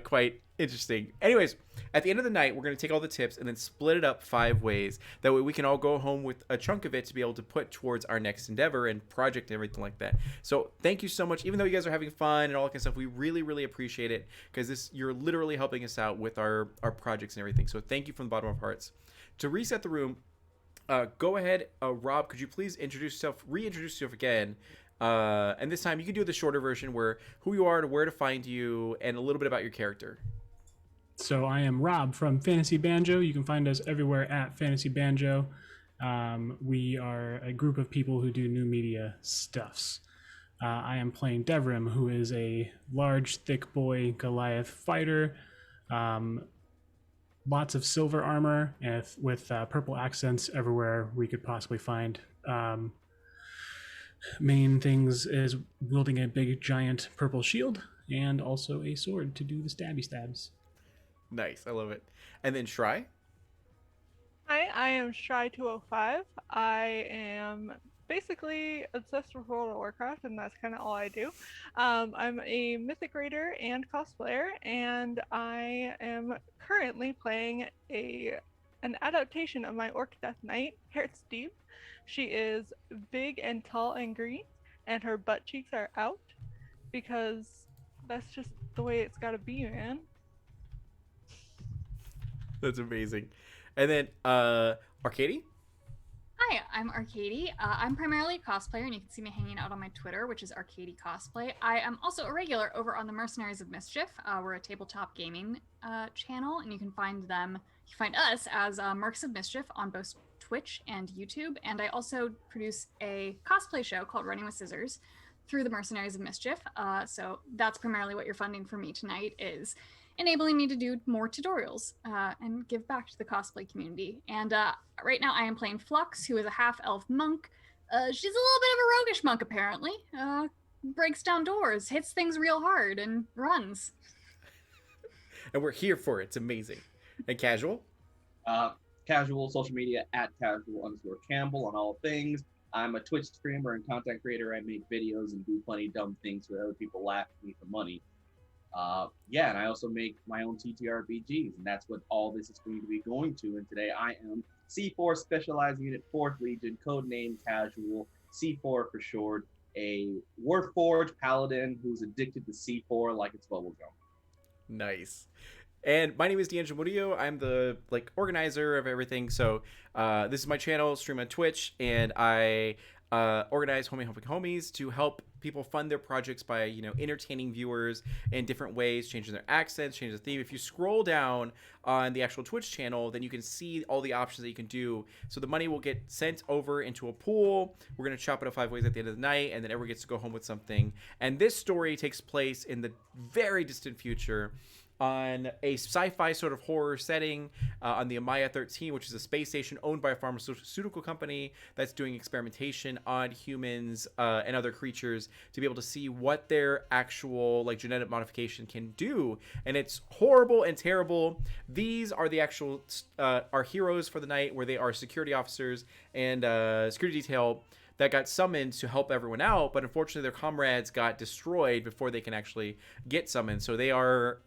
quite interesting. Anyways, at the end of the night, we're going to take all the tips and then split it up 5 ways. That way we can all go home with a chunk of it to be able to put towards our next endeavor and project and everything like that. So thank you so much. Even though you guys are having fun and all that kind of stuff, we really, really appreciate it because you're literally helping us out with our projects and everything. So thank you from the bottom of our hearts. To reset the room, go ahead, Rob, could you please reintroduce yourself again? And this time you can do the shorter version where who you are, to where to find you, and a little bit about your character. So I am Rob from Fantasy Banjo. You can find us everywhere at Fantasy Banjo. We are a group of people who do new media stuffs. I am playing Devrim, who is a large, thick boy Goliath fighter. Lots of silver armor and with purple accents everywhere we could possibly find. Main things is wielding a big giant purple shield and also a sword to do the stabby stabs. Nice, I love it. And then Schrei. Hi, I am Schrei205. I am basically obsessed with World of Warcraft, and that's kind of all I do. I'm a Mythic Raider and cosplayer, and I am currently playing an adaptation of my Orc Death Knight, Hertz Deep. She is big and tall and green, and her butt cheeks are out because that's just the way it's gotta be, man. That's amazing. And then Arkady. Hi, I'm Arkady. I'm primarily a cosplayer, and you can see me hanging out on my Twitter, which is Arkady Cosplay. I am also a regular over on the Mercenaries of Mischief. We're a tabletop gaming channel, and you can find us as Mercs of Mischief on both Twitch and YouTube. And I also produce a cosplay show called Running with Scissors through the Mercenaries of Mischief. So that's primarily what you're funding for me tonight is enabling me to do more tutorials and give back to the cosplay community. And right now I am playing Flux, who is a half-elf monk. She's a little bit of a roguish monk, apparently. Breaks down doors, hits things real hard, and runs. And we're here for it. It's amazing. And Casual. Casual social media at casual_Campbell on all things. I'm a Twitch streamer and content creator. I make videos and do plenty of dumb things so that other people laugh at me for money. And I also make my own TTRPGs, and that's what all this is going to be going to. And today I am C4 Specializing Unit 4th Legion, codename Casual, C4 for short, a Warforged Paladin who's addicted to C4 like it's bubblegum. Nice. And my name is D'Angelo Murillo. I'm the organizer of everything. So this is my channel, stream on Twitch, and I organize Homie Helping Homies to help people fund their projects by entertaining viewers in different ways, changing their accents, changing the theme. If you scroll down on the actual Twitch channel, then you can see all the options that you can do. So the money will get sent over into a pool. We're going to chop it up 5 ways at the end of the night, and then everyone gets to go home with something. And this story takes place in the very distant future on a sci-fi sort of horror setting on the Amaya 13, which is a space station owned by a pharmaceutical company that's doing experimentation on humans and other creatures to be able to see what their actual genetic modification can do. And it's horrible and terrible. These are the actual our heroes for the night, where they are security officers and security detail that got summoned to help everyone out, but unfortunately their comrades got destroyed before they can actually get summoned. So they are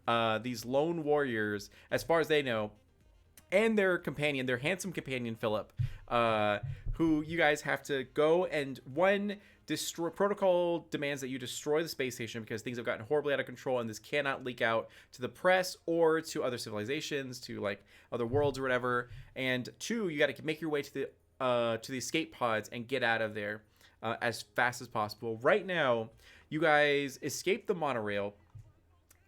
these lone warriors, as far as they know, and their companion, their handsome companion Philip, who you guys have to go and destroy. Protocol demands that you destroy the space station because things have gotten horribly out of control, and this cannot leak out to the press or to other civilizations, to other worlds or whatever. And 2, you got to make your way to the escape pods and get out of there as fast as possible. Right now, you guys escaped the monorail.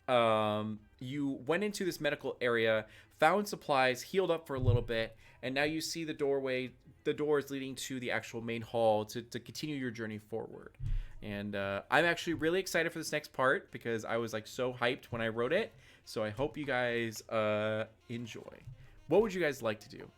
You went into this medical area, found supplies, healed up for a little bit, and now you see the doors leading to the actual main hall to continue your journey forward. And I'm actually really excited for this next part because I was so hyped when I wrote it. So I hope you guys enjoy. What would you guys like to do?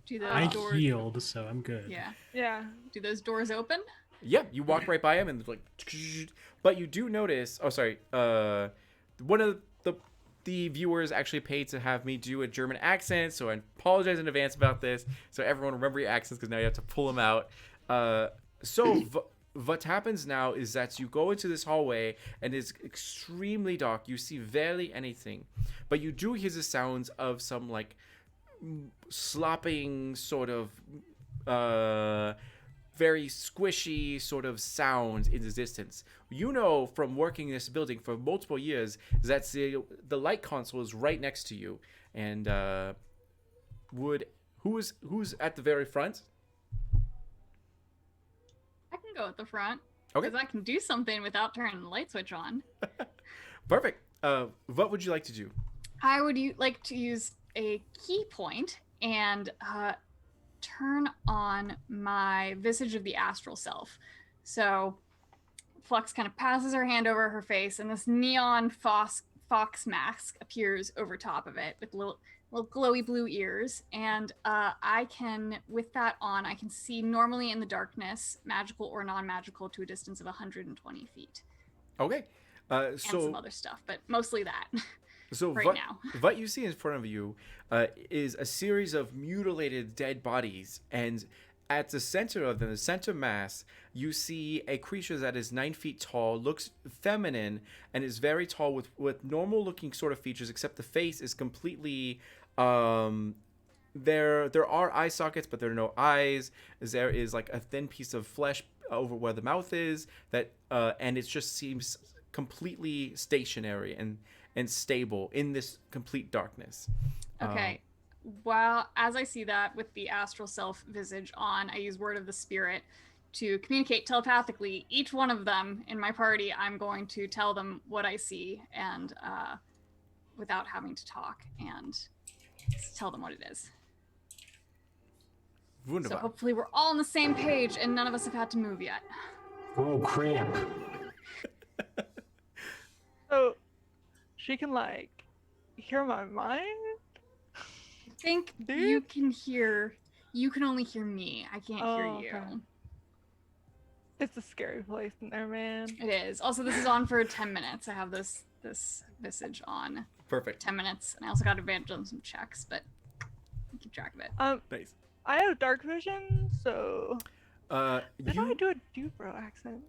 Do those I doors... healed, so I'm good. Yeah. Yeah. Do those doors open? Yep, you walk right by him and but you do notice. Oh, sorry. One of the viewers actually paid to have me do a German accent, so I apologize in advance about this. So everyone remember your accents because now you have to pull them out. What happens now is that you go into this hallway and it's extremely dark. You see barely anything, but you do hear the sounds of some slopping sort of very squishy sort of sounds in the distance. You know from working in this building for multiple years that the light console is right next to you. And who's at the very front? I can go at the front. Okay. Because I can do something without turning the light switch on. Perfect. What would you like to do? I would like to use a key point and turn on my Visage of the Astral Self. So Flux kind of passes her hand over her face, and this neon fox mask appears over top of it with little glowy blue ears, and I can, with that on, I can see normally in the darkness, magical or non-magical, to a distance of 120 feet. Okay. And some other stuff, but mostly that. So right now. What you see in front of you is a series of mutilated dead bodies, and at the center of them, the center mass, you see a creature that is 9 feet tall, looks feminine, and is very tall with normal looking sort of features, except the face is completely there are eye sockets, but there are no eyes. There is like a thin piece of flesh over where the mouth is, that and it just seems completely stationary and stable in this complete darkness. Okay. Well, as I see that with the astral self visage on, I use word of the spirit to communicate telepathically. Each one of them in my party, I'm going to tell them what I see, and without having to talk, and tell them what it is. Wunderbar. So hopefully we're all on the same page and none of us have had to move yet. Oh, crap. So she can like hear my mind? I think Dude? you can only hear me. I can't hear you. Okay. It's a scary place in there, man. It is. Also, this is on for 10 minutes. I have this visage on. Perfect. 10 minutes, and I also got advantage on some checks, but I keep track of it. Nice. I have dark vision, so did I do a Dubro accent?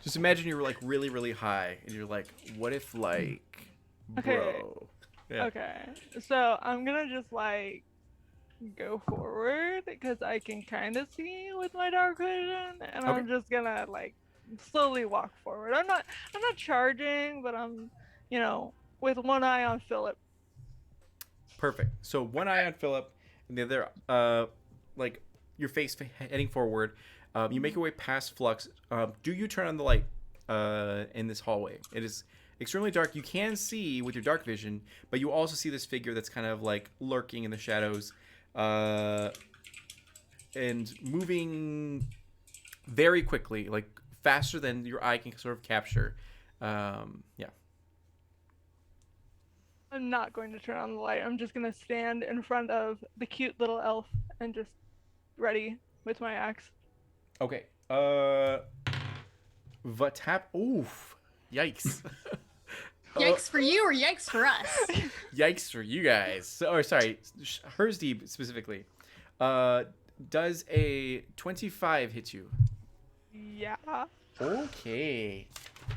Just imagine you're like really, really high, and you're like, what if like, Okay. bro? Yeah. Okay, so I'm gonna just like go forward because I can kind of see with my dark vision, and I'm Okay. just gonna like slowly walk forward. I'm not charging, but I'm, with one eye on Philip. Perfect. So one eye on Philip, and the other, like your face heading forward. You make your way past Flux. Do you turn on the light in this hallway? It is extremely dark. You can see with your dark vision, but you also see this figure that's kind of like lurking in the shadows, and moving very quickly, like faster than your eye can sort of capture. Yeah. I'm not going to turn on the light. I'm just gonna stand in front of the cute little elf and just ready with my axe. Okay. What Oof. Yikes. Yikes for you or yikes for us? Yikes for you guys. Or sorry, Hersdeeb specifically. Does a 25 hit you? Yeah. Okay.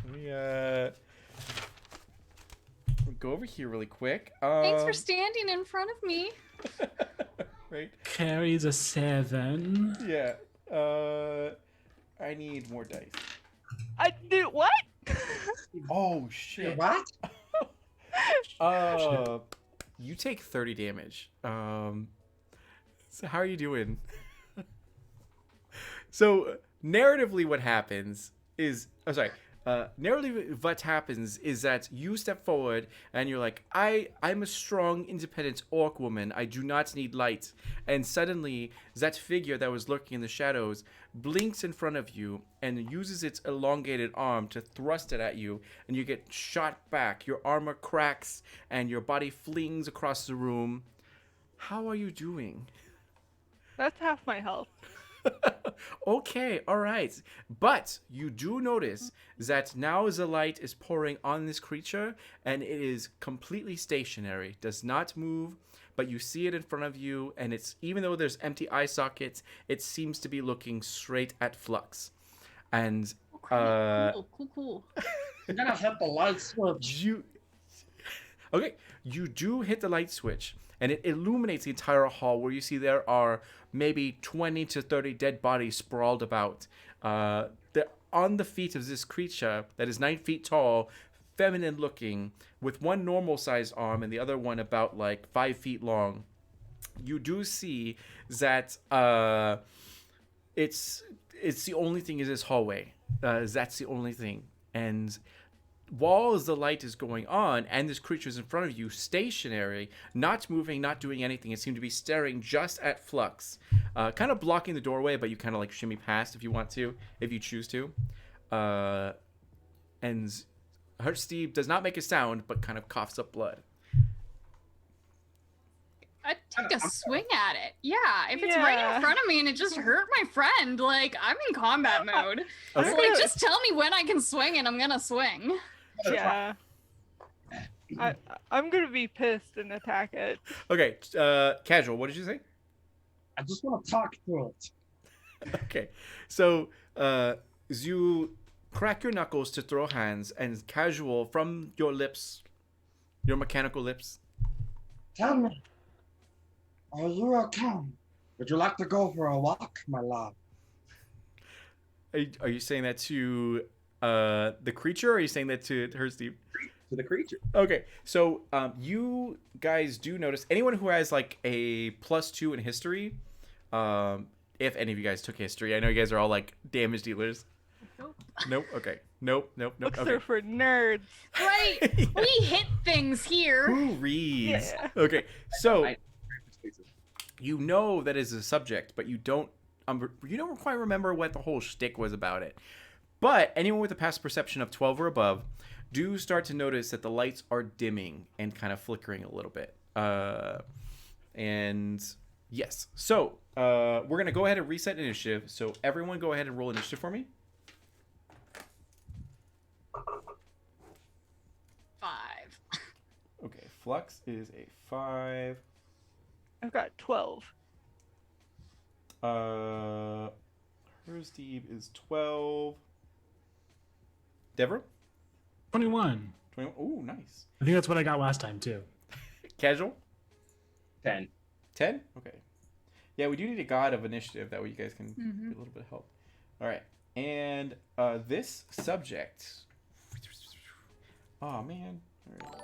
Let me go over here really quick. Thanks for standing in front of me. Right. Carries a 7. Yeah. I need more dice. I do what? Oh shit. What? You take 30 damage. So how are you doing? So narratively, what happens is, narratively, what happens is that you step forward and you're like, I'm a strong, independent orc woman. I do not need light. And suddenly, that figure that was lurking in the shadows blinks in front of you and uses its elongated arm to thrust it at you, and you get shot back. Your armor cracks and your body flings across the room. How are you doing? That's half my health. Okay, all right. But you do notice that now the light is pouring on this creature, and it is completely stationary, does not move, but you see it in front of you, and it's, even though there's empty eye sockets, it seems to be looking straight at Flux. And Cool. I'm gonna hit the light switch. You do hit the light switch, and it illuminates the entire hall, where you see there are maybe 20 to 30 dead bodies sprawled about. They're on the feet of this creature that is 9 feet tall, feminine looking, with one normal sized arm and the other one about like 5 feet long. You do see that it's the only thing in this hallway. That's the only thing. And while the light is going on and this creature is in front of you, stationary, not moving, not doing anything, it seemed to be staring just at Flux, kind of blocking the doorway, but you kind of like shimmy past if you want to, if you choose to. And Steve does not make a sound, but kind of coughs up blood. I'd take a swing at it. Yeah, if it's right in front of me and it just hurt my friend, like, I'm in combat mode. Okay. So, like, just tell me when I can swing and I'm gonna swing. Yeah. I'm gonna be pissed and attack it. Okay, Casual, what did you say? I just want to talk through it. Okay, so you crack your knuckles to throw hands, and Casual, from your lips, your mechanical lips. Tell me, are you okay? Would you like to go for a walk, my love? Are you saying that to the creature, or are you saying that to her, Steve? To the creature. Okay, so you guys do notice anyone who has like a +2 in history. If any of you guys took history, I know you guys are all like damage dealers. Nope. Nope. Okay. Nope. Books Okay. are for nerds. Right. We hit things here. Who reads? Yeah. Okay, so I- you know that is a subject, but you don't quite remember what the whole shtick was about it. But anyone with a passive perception of 12 or above do start to notice that the lights are dimming and kind of flickering a little bit. And yes, so we're gonna go ahead and reset initiative. So everyone, go ahead and roll initiative for me. 5. Okay, Flux is a 5. I've got 12. Her Steve is 12. Deborah? 21. 21. Oh, nice. I think that's what I got last time too. Casual? 10. 10? Okay. Yeah, we do need a god of initiative. That way you guys can get a little bit of help. All right. And this subject. Oh, man. All right.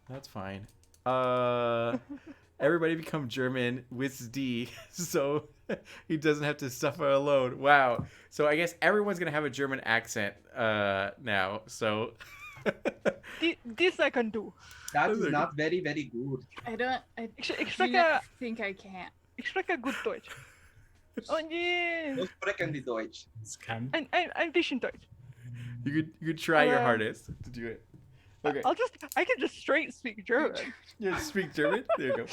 That's fine. Everybody become German with D, so he doesn't have to suffer alone. Wow. So I guess everyone's going to have a German accent now. So. This I can do. That is not very, very good. I don't. I Ich do spreche, not think I can. ich spreche gut Deutsch. Oh yeah. Don't sprechen die Deutsch. It's kind Ein bisschen Deutsch. You could try your hardest to do it. Okay. I can just straight speak German. You speak German? There you go.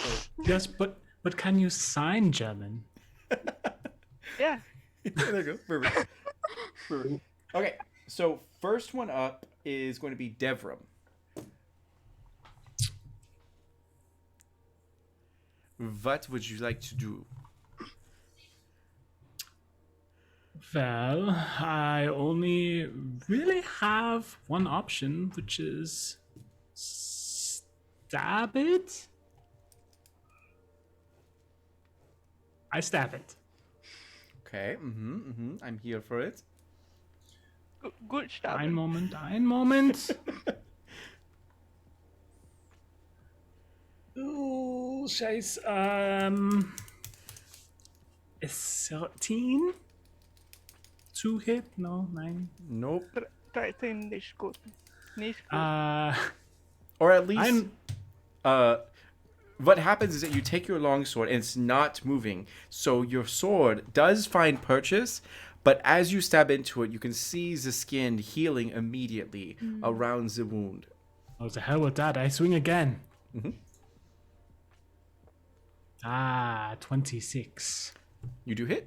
Yes, but can you sign German? Yeah. There you go. Perfect. Perfect. Okay, so first one up is going to be Devram. What would you like to do? Well, I only really have one option, which is stab it. I stab it. Okay, I'm here for it. Gut starten. Ein Moment. Oh, scheiß. Is 13 to hit? No, 9. Nope. 13 nicht gut. Nicht gut. Or at least, what happens is that you take your longsword and it's not moving. So your sword does find purchase, but as you stab into it, you can see the skin healing immediately around the wound. Oh, the hell with that. I swing again. 26. You do hit.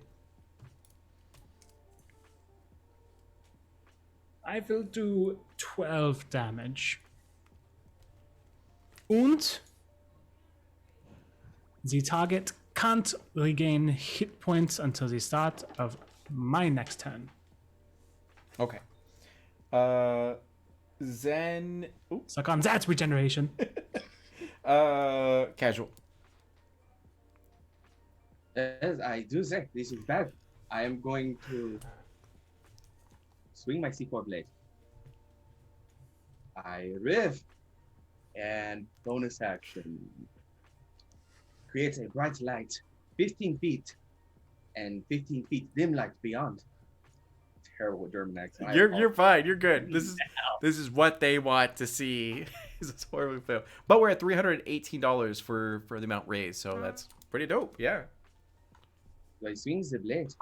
I will do 12 damage. Und the target can't regain hit points until the start of my next turn. Okay. Then... Ooh. Suck on that regeneration. Casual. As I do say, this is bad. I am going to swing my C4 blade. I riff and bonus action creates a bright light 15 feet and 15 feet dim light beyond. Terrible German accent. You're fine. You're good. This is what they want to see. It's horribly fail. But we're at $318 for the amount raised, so that's pretty dope. Yeah. So I swing the blade.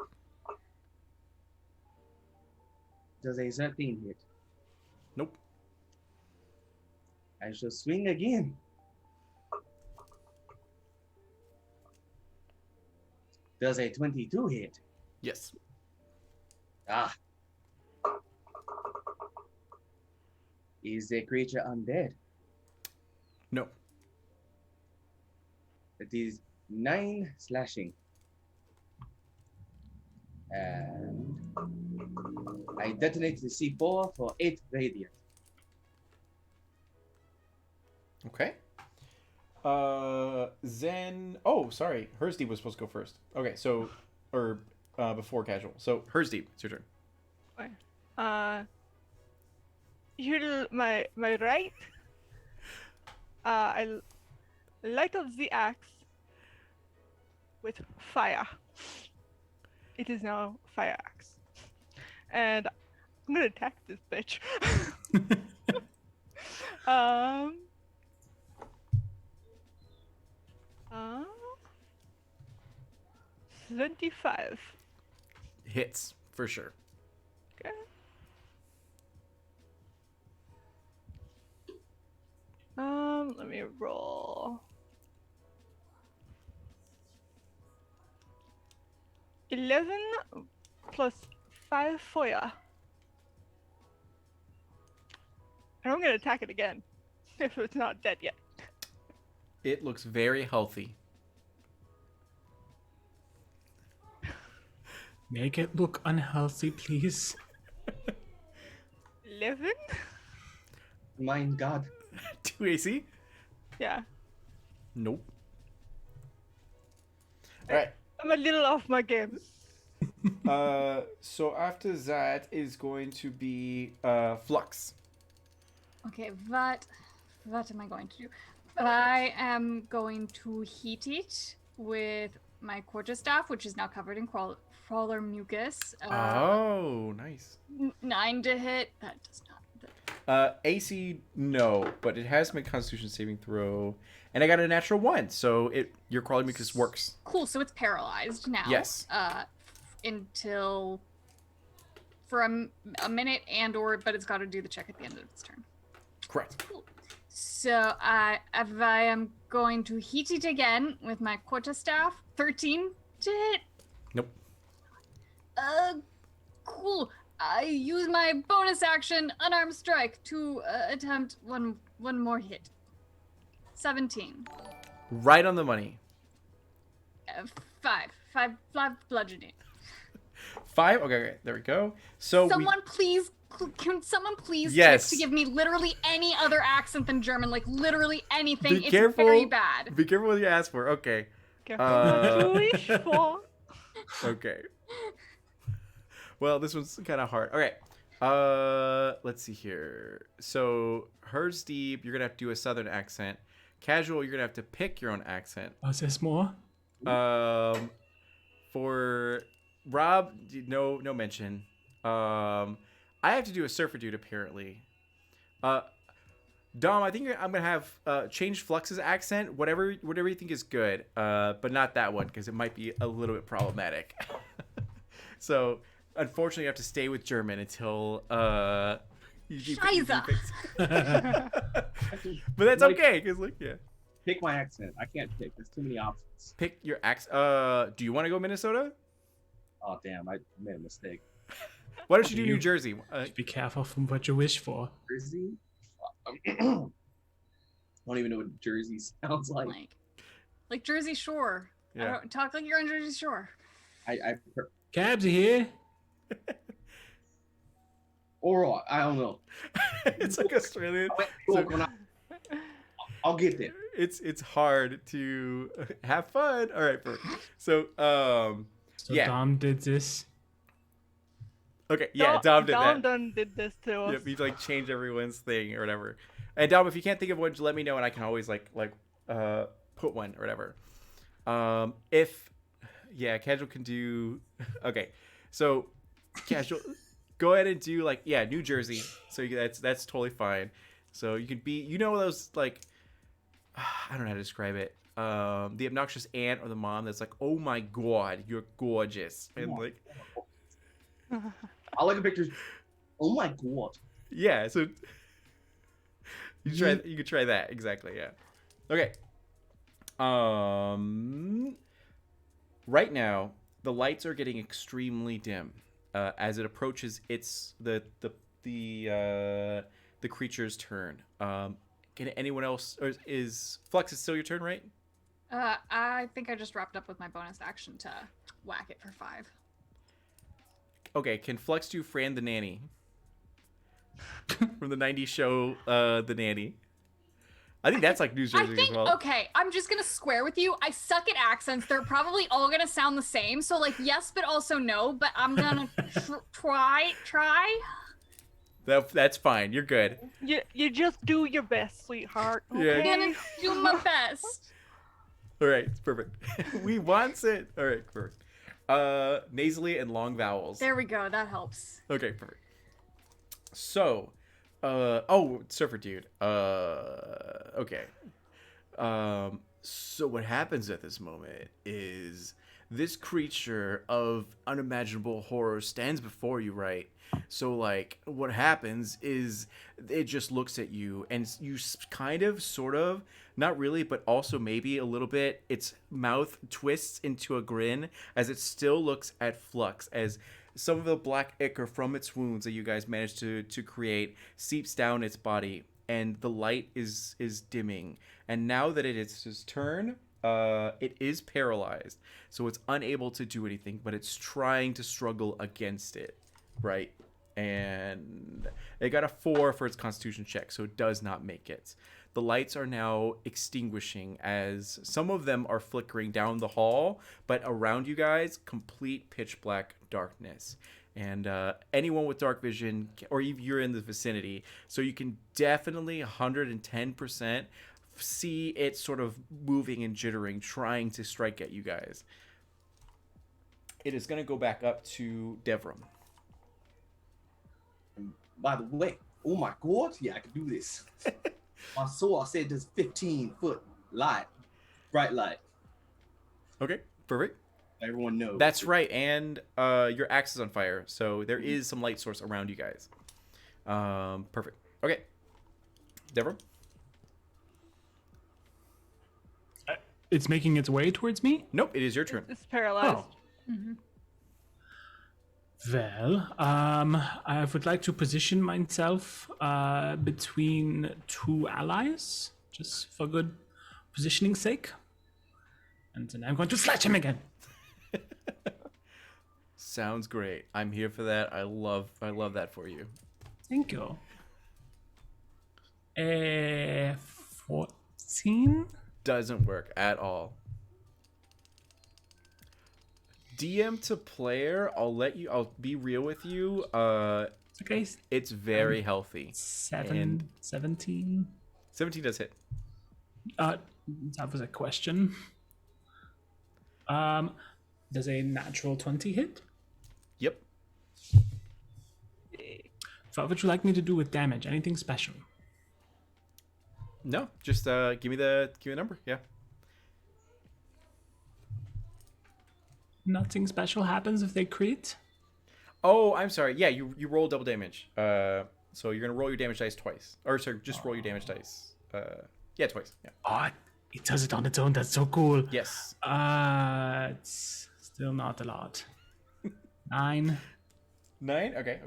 Does a 13 hit? Nope. I shall swing again. Does a 22 hit? Yes. Ah. Is the creature undead? No. It is 9 slashing. And I detonate the C4 for 8 radiant. Okay. Zen. Oh, sorry. Hersdeep was supposed to go first. Okay, so before casual. So Hersdeep, it's your turn. Here my right. I light up the axe with fire. It is now fire axe, and I'm gonna attack this bitch. um. 25. Hits for sure. Okay. Let me roll. 11 plus 5 fire. And I'm gonna attack it again if it's not dead yet. It looks very healthy. Make it look unhealthy, please. 11? My God. 2 AC? Yeah. Nope. All right. I'm a little off my game. So after that is going to be Flux. Okay, what am I going to do? I am going to heat it with my quarterstaff, which is now covered in crawler mucus. Oh, nice. 9 to hit. That does not. AC, no, but it has my Constitution saving throw, and I got a natural 1, so your crawling mucus works. Cool. So it's paralyzed now. Yes. Until for a minute but it's got to do the check at the end of its turn. Correct. Cool. So I am going to heat it again with my quarterstaff. 13 to hit. Nope. Cool. I use my bonus action, unarmed strike, to attempt one more hit. 17. Right on the money. 5 bludgeoning. 5? Okay, there we go. So Can someone please Yes. to give me literally any other accent than German, like literally anything? Be It's careful. very bad. Be careful what you ask for. Okay. Jewish for. Okay. Well, this one's kind of hard. Okay. Let's see here. So, Hersdeep, you're going to have to do a southern accent. Casual, you're going to have to pick your own accent. Oh, is this more? For Rob, no mention. I have to do a surfer dude apparently. Dom, I think I'm gonna have change Flux's accent, whatever you think is good, but not that one because it might be a little bit problematic. So unfortunately, you have to stay with German until Scheiße. But that's okay because Pick my accent. I can't pick. There's too many options. pick your accent. Do you want to go Minnesota? Oh damn! I made a mistake. Why don't you do New Jersey? Be careful from what you wish for. Jersey. I don't even know what Jersey sounds like. Like Jersey Shore. Yeah. I don't talk like you're on Jersey Shore. Cabs are here. Or I don't know. It's like Australian. I'll get there. It's hard to have fun. All right, so So yeah. Dom did this. Okay, yeah, Dom did that. Dom did this to us. Yep, he like changed everyone's thing or whatever. And Dom, if you can't think of one, just let me know and I can always put one or whatever. Casual can do. Okay, so casual, go ahead and do New Jersey. So that's totally fine. So you can be those I don't know how to describe it. The obnoxious aunt or the mom that's like, oh my god, you're gorgeous, and I like a picture. Oh my god. yeah. So You could try that. Exactly, yeah. Okay. Right now, the lights are getting extremely dim as it approaches the creature's turn. Can anyone else, or is Flux, is still your turn, right? I think I just wrapped up with my bonus action to whack it for 5. Okay, can Flux do Fran the Nanny from the '90s show, The Nanny? I think that's like New Jersey as well. Okay, I'm just gonna square with you. I suck at accents. They're probably all gonna sound the same. So like yes, but also no. But I'm gonna try. That's fine. You're good. You just do your best, sweetheart. Yeah. Okay? I'm gonna do my best. All right, it's perfect. We want it. All right, perfect. Nasally and long vowels. There we go. That helps. Okay, perfect. So, surfer dude. Okay. So what happens at this moment is this creature of unimaginable horror stands before you, right? So, like, what happens is it just looks at you, and you kind of, sort of, not really, but also maybe a little bit, its mouth twists into a grin as it still looks at Flux, as some of the black ichor from its wounds that you guys managed to create seeps down its body, and the light is dimming. And now that it is his turn, it is paralyzed, so it's unable to do anything, but it's trying to struggle against it, right? And it got a 4 for its constitution check, so it does not make it. The lights are now extinguishing as some of them are flickering down the hall, but around you guys, complete pitch black darkness. And anyone with dark vision, or if you're in the vicinity, so you can definitely 110% see it sort of moving and jittering, trying to strike at you guys. It is going to go back up to Devram. By the way, oh my god, yeah, I can do this. My sword said there's 15-foot light, bright light. Okay, perfect. Everyone knows. That's right, and your axe is on fire, so there is some light source around you guys. Perfect. Okay, Devram. It's making its way towards me? Nope, it is your turn. It's paralyzed. Oh. Well, I would like to position myself between 2 allies, just for good positioning's sake. And then I'm going to slash him again. Sounds great. I'm here for that. I love that for you. Thank you. 14? Doesn't work at all. DM to player, I'll be real with you. Okay. It's very healthy. 17? 17 does hit. That was a question. Does a natural 20 hit? Yep. So what would you like me to do with damage? Anything special? No, just give me the number. Yeah. Nothing special happens if they crit? Oh, I'm sorry. Yeah, you roll double damage. So you're gonna roll your damage dice twice. Or sorry, just roll your damage dice. Yeah, twice. Yeah. Oh, it does it on its own. That's so cool. Yes. It's still not a lot. 9. 9? Okay.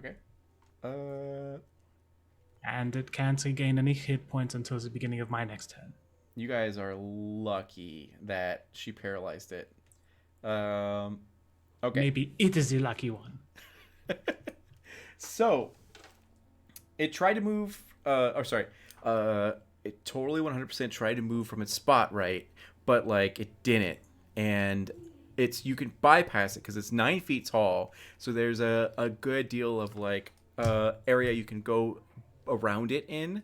And it can't regain any hit points until the beginning of my next turn. You guys are lucky that she paralyzed it. Okay. Maybe it is the lucky one. So, it tried to move. It totally 100% tried to move from its spot, right? But like it didn't, and you can bypass it because it's 9 feet tall. So there's a good deal of like area you can go around it in.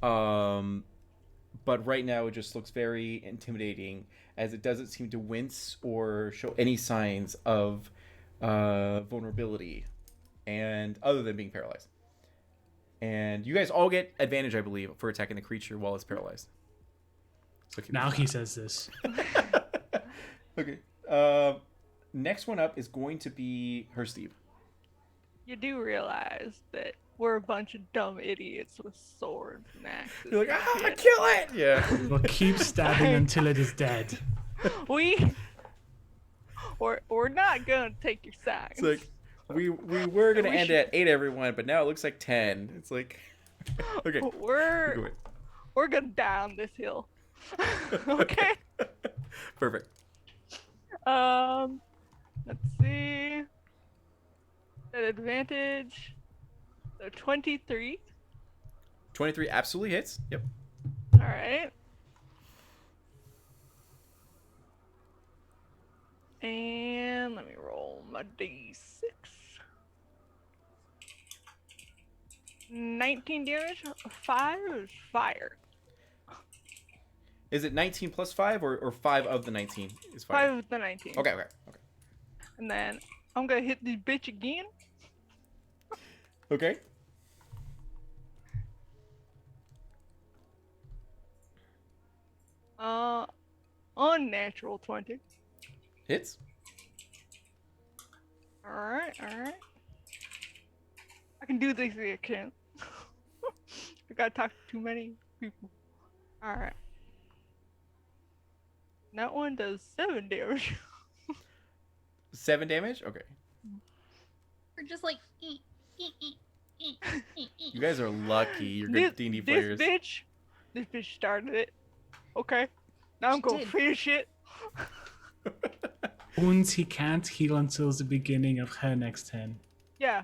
But right now it just looks very intimidating, as it doesn't seem to wince or show any signs of vulnerability, and other than being paralyzed. And you guys all get advantage, I believe, for attacking the creature while it's paralyzed. So now he says this. Okay. Next one up is going to be her, Steve. You do realize that we're a bunch of dumb idiots with swords and axes. You're like, and ah, shit. kill it! Yeah. We'll keep stabbing Like- until it is dead. We're not gonna take your signs. It's like we were gonna We end should- at 8, everyone, but now it looks like 10. It's like, okay, go we're gonna die on this hill. Okay. Perfect. Let's see. At advantage. So 23. 23 absolutely hits. Yep. All right. And let me roll my d6. 19 damage. 5 is fire. Is it 19 plus 5 or 5 of the 19 is 5? 5 of the 19. Okay. And then I'm gonna hit this bitch again. Okay. Unnatural 20. Hits. Alright. I can do this again. I gotta talk to too many people. Alright. That one does 7 damage. 7 damage? Okay. We're just like, You guys are lucky. You're good D&D players. This bitch started it. Okay. Now I'm She gonna did. finish it. And he can't heal until the beginning of her next turn. Yeah.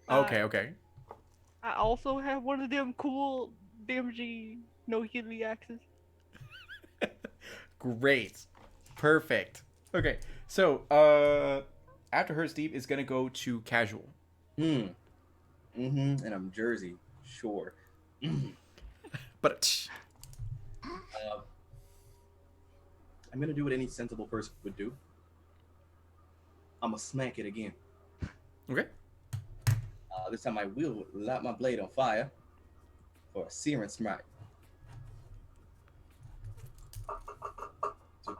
Okay. I also have one of them cool damaging no healing axes. Great. Perfect. Okay. So, after her, Steve is going to go to casual. And I'm Jersey, sure. But I'm gonna do what any sensible person would do. I'm gonna smack it again. okay. This time I will light my blade on fire for a searing smite.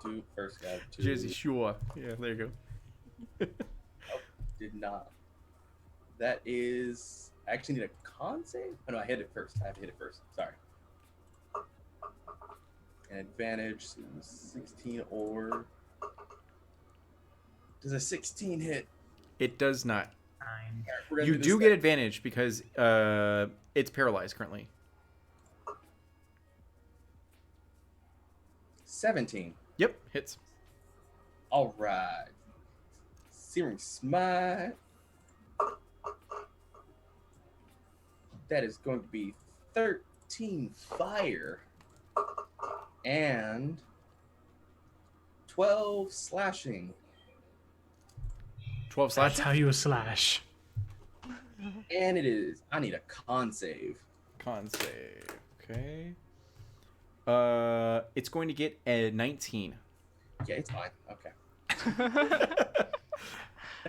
Two, first guy, two. Jersey Shore. Yeah, there you go. Did not. That is. I actually need a con save? Oh, no, I hit it first. I have to hit it first. Sorry. An advantage. 16 or. Does a 16 hit? It does not. Nine. Alright, we're gonna You this do thing. get advantage because it's paralyzed currently. 17. Yep, hits. All right. Searing smite. That is going to be 13 fire and 12 slashing. 12 That's slash. how you slash. And it is. I need a con save. Con save. Okay. It's going to get a 19. Yeah, it's fine. Okay.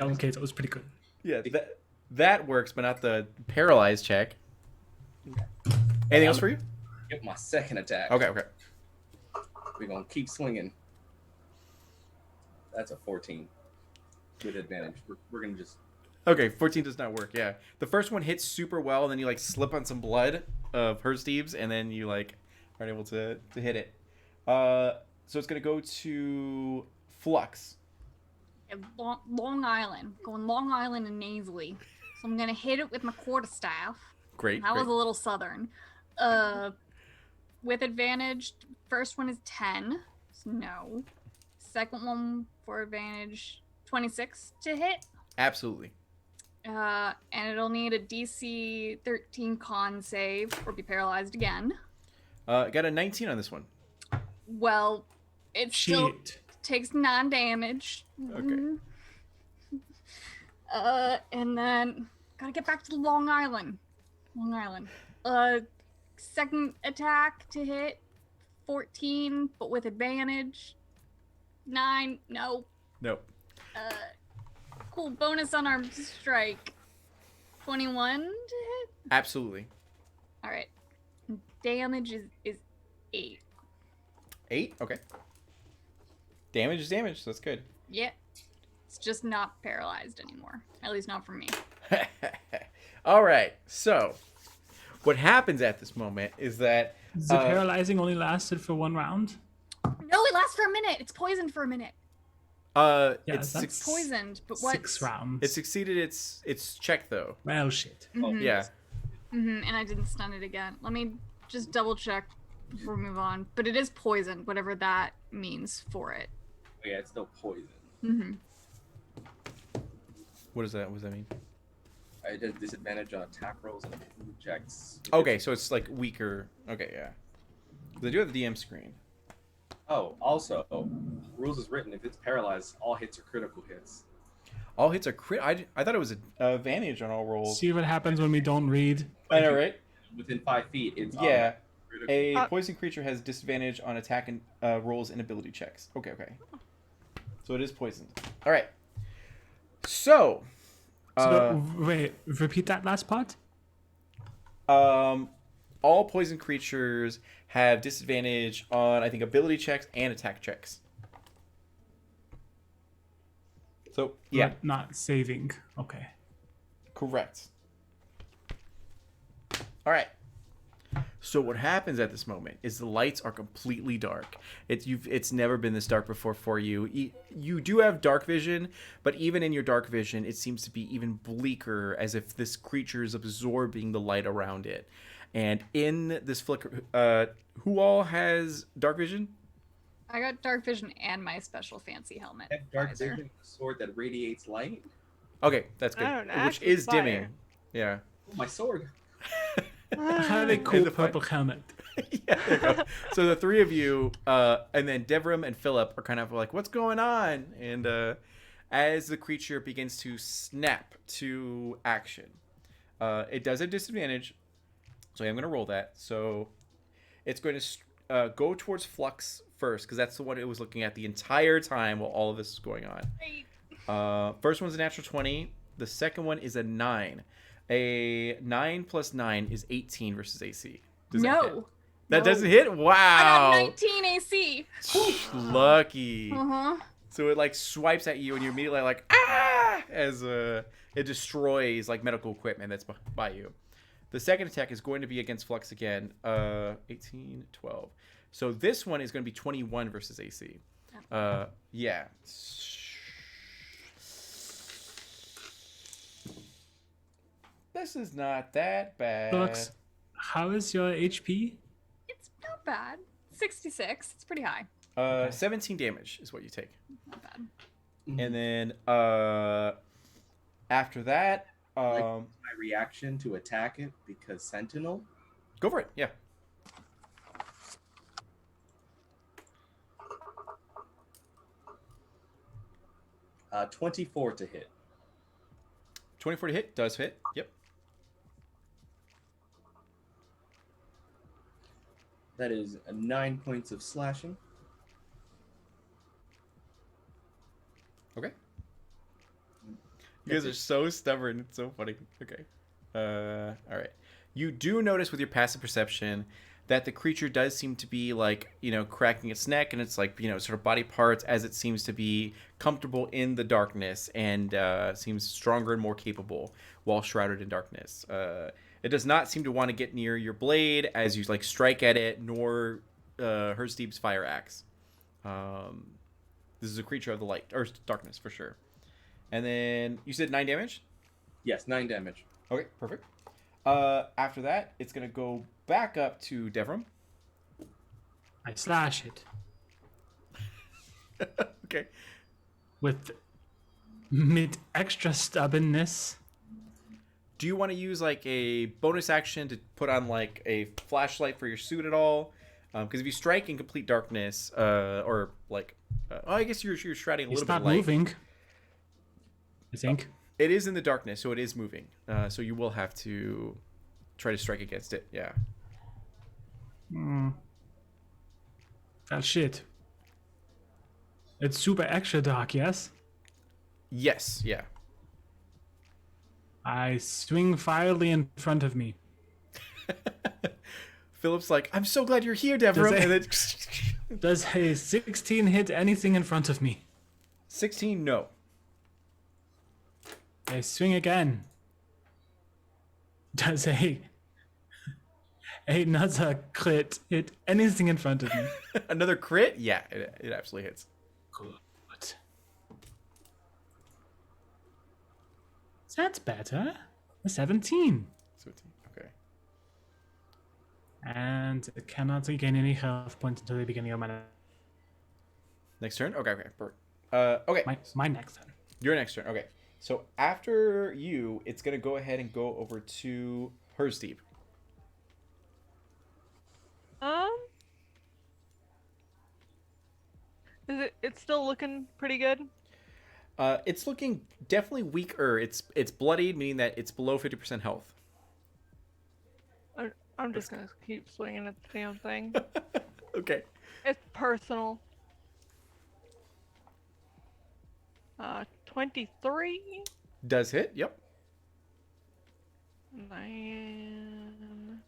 Okay, that was pretty good. Yeah, that works, but not the paralyzed check. Anything else for you? Get my second attack. Okay. We're going to keep swinging. That's a 14 with advantage. We're going to just. Okay, 14 does not work. Yeah, the first one hits super well, and then you like slip on some blood of her Steve's, and then you like aren't able to hit it. So it's gonna go to Flux. Long Island. Going Long Island and nasally. So I'm gonna hit it with my quarterstaff. Great. That was great. a little southern. With advantage, first one is 10. So no. Second one for advantage, 26 to hit. Absolutely. And it'll need a DC 13 con save or be paralyzed again. Got a 19 on this one. Well, it still Shit. takes 9 damage. Okay. And then gotta get back to Long Island. Long Island. Second attack to hit, 14, but with advantage. 9, no. Nope. Cool bonus unarmed strike. 21 to hit. Absolutely. All right. Damage is 8. 8. Okay. Damage is damage. So that's good. Yeah. It's just not paralyzed anymore. At least not from me. All right. So, what happens at this moment is that The paralyzing only lasted for 1 round. No, it lasts for a minute. It's poisoned for a minute. Yeah, it's that's Poisoned, but what? 6 rounds. it succeeded its check though. Well, shit. Yeah. And I didn't stun it again. Let me just double check before we move on. But it is poisoned, whatever that means for it. Yeah, it's still poison. What does that mean? I did disadvantage on attack rolls and food checks. Okay, so it's like weaker. Okay, yeah. They do have the DM screen. Oh, also, rules is written. If it's paralyzed, all hits are critical hits. All hits are crit. I thought it was an advantage on all rolls. See what happens when we don't read. I know, right? Within 5 feet, it's Yeah. critical. A poison creature has disadvantage on attack and rolls and ability checks. Okay. So it is poisoned. All right. So. Wait, repeat that last part? All poison creatures have disadvantage on, I think, ability checks and attack checks. So, yeah. But not saving. Okay. Correct. All right. So what happens at this moment is the lights are completely dark. It's never been this dark before for you. You do have dark vision, but even in your dark vision, it seems to be even bleaker, as if this creature is absorbing the light around it. And in this flicker, who all has dark vision? I got dark vision and my special fancy helmet. I have dark visor. vision, a sword that radiates light. Okay, that's good. Oh, an Which axe is with fire. dimming. Yeah. Oh, my sword. I have a cool the purple helmet. Yeah, there you go. So the three of you, and then Devram and Philip are kind of like, what's going on? And as the creature begins to snap to action, it does have disadvantage. So I'm going to roll that. So it's going to go towards Flux first, because that's the one it was looking at the entire time while all of this is going on. Great. First one's a natural 20. The second one is a 9. A 9 plus 9 is 18 versus AC. Does that hit? No. That No. doesn't hit? I got Wow. 19 AC. Lucky. Uh-huh. So it like swipes at you and you're immediately like, ah, as it destroys like medical equipment that's by you. The second attack is going to be against Flux again. 18, 12. So this one is going to be 21 versus AC. Yeah. This is not that bad. Lux, how is your HP? It's not bad. 66. It's pretty high. 17 damage is what you take. Not bad. And then after that, My reaction to attack it because Sentinel. go for it. Yeah. Uh, 24 to hit. 24 to hit does hit. Yep. That is 9 points of slashing. Okay. You guys are so stubborn. It's so funny. Okay. All right. You do notice with your passive perception that the creature does seem to be like, cracking its neck and its like, sort of body parts as it seems to be comfortable in the darkness and seems stronger and more capable while shrouded in darkness. It does not seem to want to get near your blade as you like strike at it, nor Hersteeb's fire axe. This is a creature of the light or darkness for sure. And then you said 9 damage? Yes, 9 damage. Okay, perfect. After that, it's going to go back up to Devram. I slash it Okay. with extra stubbornness. Do you want to use like a bonus action to put on like a flashlight for your suit at all? Because if you strike in complete darkness, or like, I guess you're shrouding a It's little bit not of light. moving. I think. It is in the darkness, so it is moving. So you will have to try to strike against it. Yeah. Well, shit. It's super extra dark, yes? Yes. Yeah. I swing fierily in front of me. Philip's like, I'm so glad you're here, Devram. Does And it- then Does a 16 hit anything in front of me? 16, no. I swing again. Does another crit hit anything in front of me? Another crit? Yeah, it absolutely hits. Good. That's better. A 17. 17. Okay. And it cannot regain any health points until the beginning of Next turn? Okay, okay. Perfect. Okay. my next turn. Your next turn. Okay. So after you, it's going to go ahead and go over to her, Steve. It's still looking pretty good? It's looking definitely weaker. It's bloodied, meaning that it's below 50% health. I'm just gonna keep swinging at the damn thing. Okay. It's personal. 23. Does hit? Yep. 9.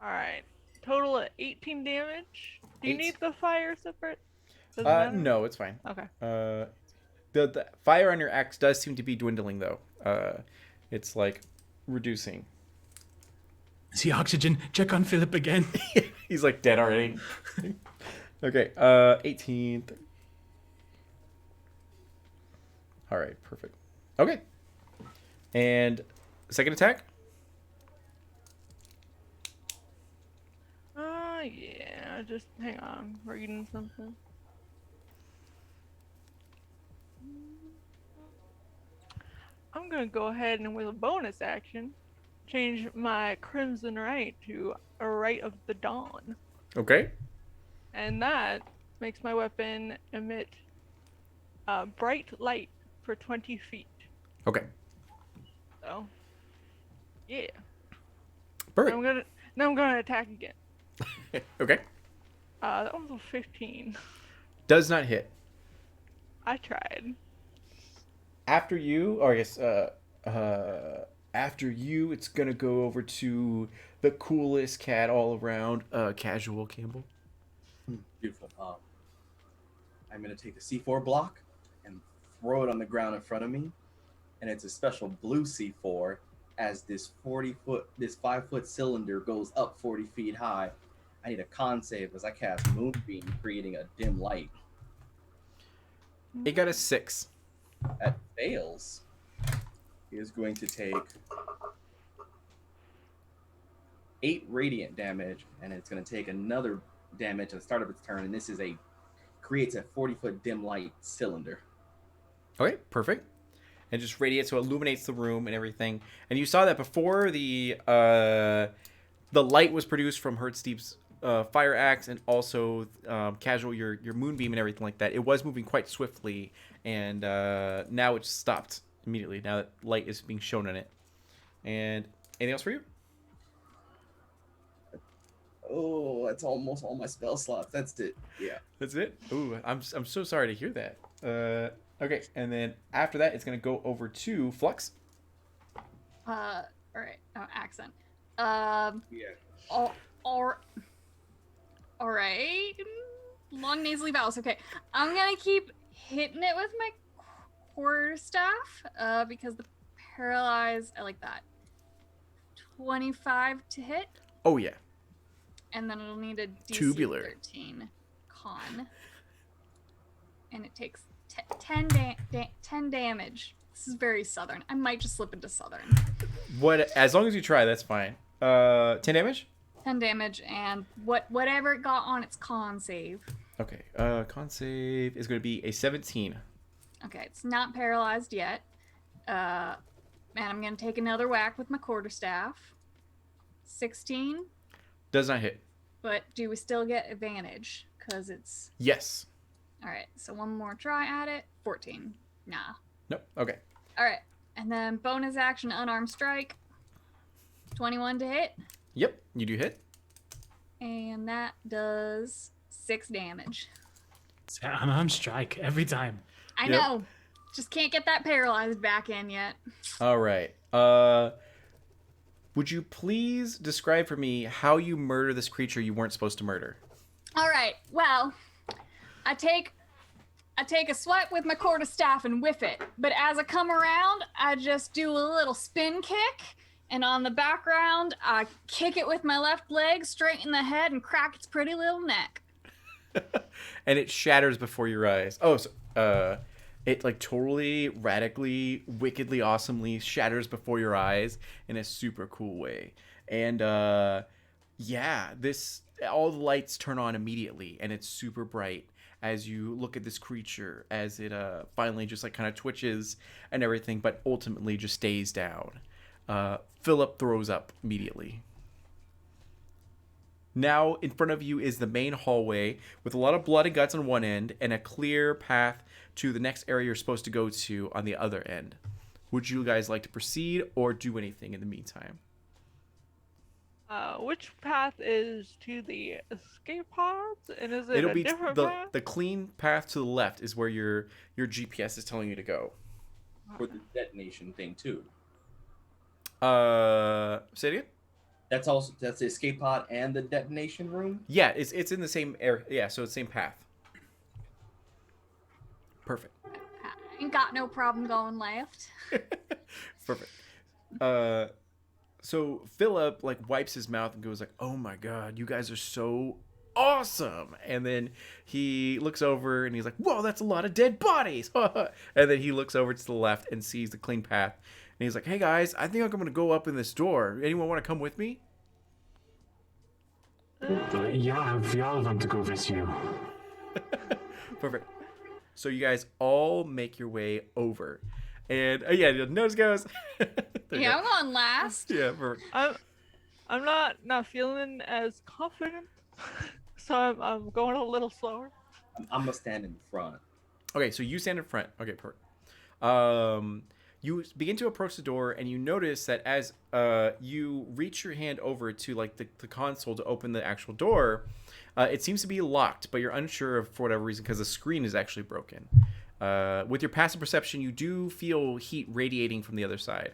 Alright. Total of 18 damage. Do you 8. need the fire separate? Does it matter? No, it's fine. Okay. The fire on your axe does seem to be dwindling though. It's like reducing. See oxygen. Check on Philip again. He's like dead already. Okay. 18. All right. Perfect. Okay. And second attack. Yeah. Just hang on. I'm reading something. I'm gonna go ahead and with a bonus action, change my Crimson Right to a Right of the Dawn. Okay. And that makes my weapon emit bright light for 20 feet. Okay. So, yeah. Perfect. Now I'm gonna attack again. Okay. That was a 15. Does not hit. I tried. After you, or I guess after you, it's gonna go over to the coolest cat all around, Casual Campbell. Beautiful. I'm gonna take the C4 block and throw it on the ground in front of me, and it's a special blue C4. As this 5-foot cylinder goes up 40 feet high, I need a con save as I cast Moonbeam, creating a dim light. It got a 6. That fails. He is going to take 8 radiant damage, and it's going to take another damage at the start of its turn. And this is creates a 40-foot dim light cylinder. Okay, perfect. And just radiates, so it illuminates the room and everything. And you saw that before the light was produced from Hurt Steve's fire axe, and also Casual your moonbeam and everything like that. It was moving quite swiftly, and now it's stopped immediately. Now that light is being shown in it. And anything else for you? Oh, that's almost all my spell slots. That's it. Yeah. That's it. Ooh, I'm so sorry to hear that. Okay, and then after that, it's gonna go over to Flux. All right. Oh, accent. Yeah. All right. Long nasally vowels. Okay. I'm gonna keep hitting it with my quarterstaff, because the paralyze. I like that. 25 to hit, Oh yeah. and then it'll need a DC Tubular. 13 con, and it takes 10 damage. This is very southern. I might just slip into southern. What? As long as you try, that's fine. 10 damage. 10 damage, and whatever it got on its con save. Okay. Con save is going to be a 17. Okay, it's not paralyzed yet. And I'm gonna take another whack with my quarterstaff. 16, Does not hit. but do we still get advantage? Cause it's Yes. all right. So one more try at it. 14. Nah. Nope. Okay. All right, and then bonus action, unarmed strike. 21 to hit, Yep. You do hit. and that does 6 damage. It's an unarmed strike every time. I Yep. know. Just can't get that paralyzed back in yet. All right. Would you please describe for me how you murder this creature you weren't supposed to murder? All right. Well, I take I take a swipe with my quarterstaff and whiff it. But as I come around, I just do a little spin kick. And on the background, I kick it with my left leg straight in the head and crack its pretty little neck. And it shatters before your eyes. Oh, so, it like totally, radically, wickedly, awesomely shatters before your eyes in a super cool way. And yeah, all the lights turn on immediately, and it's super bright as you look at this creature as it finally just like kind of twitches and everything, but ultimately just stays down. Philip throws up immediately. Now in front of you is the main hallway with a lot of blood and guts on one end and a clear path to the next area you're supposed to go to on the other end. Would you guys like to proceed or do anything in the meantime? Which path is to the escape pods, and is it It'll a be different the path? the clean path to the left is where your GPS is telling you to go. For the detonation thing too. Say it again? That's the escape pod and the detonation room. Yeah, it's in the same area. Yeah, so it's the same path. Perfect. I ain't got no problem going left. Perfect. So Philip like wipes his mouth and goes like, "Oh my god, you guys are so awesome!" And then he looks over and he's like, "Whoa, that's a lot of dead bodies!" And then he looks over to the left and sees the clean path. And he's like, "Hey guys, I think I'm gonna go up in this door. Anyone want to come with me?" Yeah, we all want to go with you. Perfect. So you guys all make your way over. And yeah, the nose goes. There you Yeah, go. I'm going last. Yeah, perfect. I'm not feeling as confident, so I'm going a little slower. I'm gonna stand in front. Okay, so you stand in front. Okay, perfect. You begin to approach the door, and you notice that as you reach your hand over to like the console to open the actual door, it seems to be locked, but you're unsure of for whatever reason because the screen is actually broken. With your passive perception, you do feel heat radiating from the other side.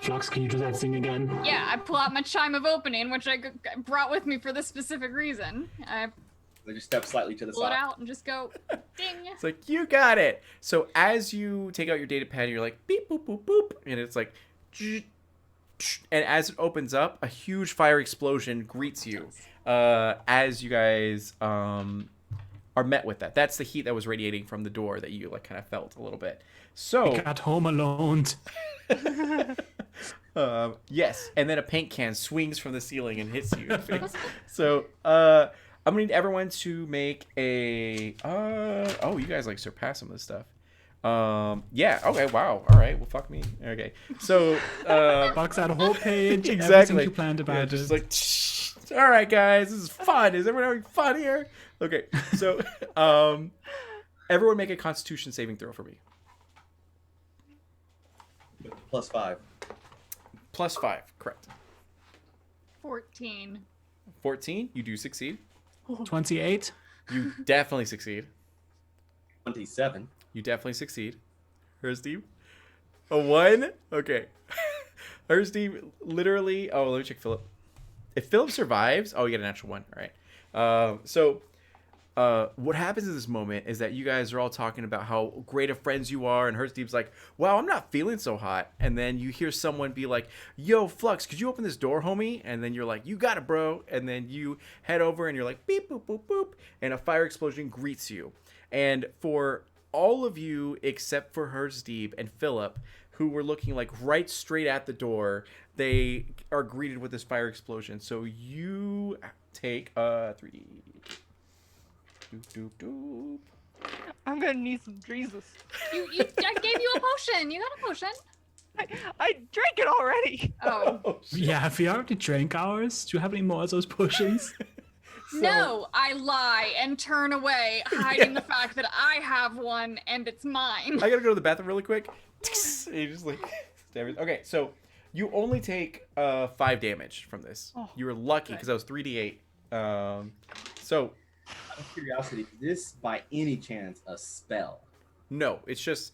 Flux, can you do that thing again? Yeah, I pull out my chime of opening, which I brought with me for this specific reason. I I just step slightly to the pull it side. out and just go, ding. It's like, you got it. So as you take out your data pad, you're like, beep, boop, boop, boop. And it's like, and as it opens up, a huge fire explosion greets you as you guys are met with that. That's the heat that was radiating from the door that you like kind of felt a little bit. So Got home alone. yes, and then a paint can swings from the ceiling and hits you in the face. So I'm gonna need everyone to make a oh, you guys like surpass some of this stuff. Yeah, okay, wow, all right, well, fuck me. Okay, so Box out a whole page. exactly, Everything you planned about yeah, it. just like all right, guys, this is fun. Is everyone having fun here? Okay, so everyone make a Constitution saving throw for me. +5. +5, correct. 14. 14, you do succeed. 28. You definitely succeed. 27. You definitely succeed. Steve. A 1? Okay. Steve literally. Oh, let me check Philip. If Philip survives, oh, you get a natural 1. All right. So what happens in this moment is that you guys are all talking about how great of friends you are, and Steve's like, wow, I'm not feeling so hot. And then you hear someone be like, yo, Flux, could you open this door, homie? And then you're like, you got it, bro. And then you head over and you're like, beep, boop, boop, boop. And a fire explosion greets you. And for all of you except for Steve and Philip, who were looking like right straight at the door, they are greeted with this fire explosion. So you take 3. Doop, doop, doop. I'm gonna need some Jesus. I gave you a potion. You got a potion. I drank it already. Oh. Oh, shit. Yeah, if we already drank ours, do you have any more of those potions? No, I lie and turn away, hiding the fact that I have one and it's mine. I gotta go to the bathroom really quick. And you just like okay, so you only take 5 damage from this. Oh, You were lucky because that was 3d8. So Out of curiosity, is this by any chance a spell? no, it's just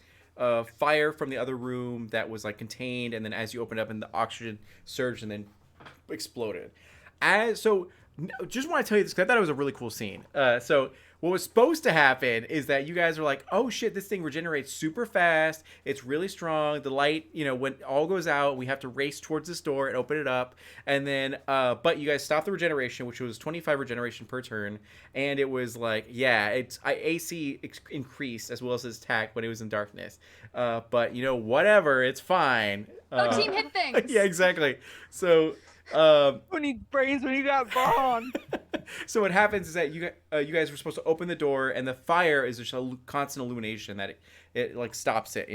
fire from the other room that was like contained, and then as you opened up, and the oxygen surged and then exploded. Just want to tell you this because I thought it was a really cool scene. So what was supposed to happen is that you guys are like, oh shit, this thing regenerates super fast. It's really strong. The light, when all goes out, we have to race towards this door and open it up. And then, but you guys stop the regeneration, which was 25 regeneration per turn. And it was like, yeah, AC increased as well as his attack when it was in darkness. But whatever, it's fine. Team hit things. Yeah, exactly. So, Who needs brains when you got brawn? so what happens is that you guys were supposed to open the door, and the fire is just a constant illumination that it like stops it,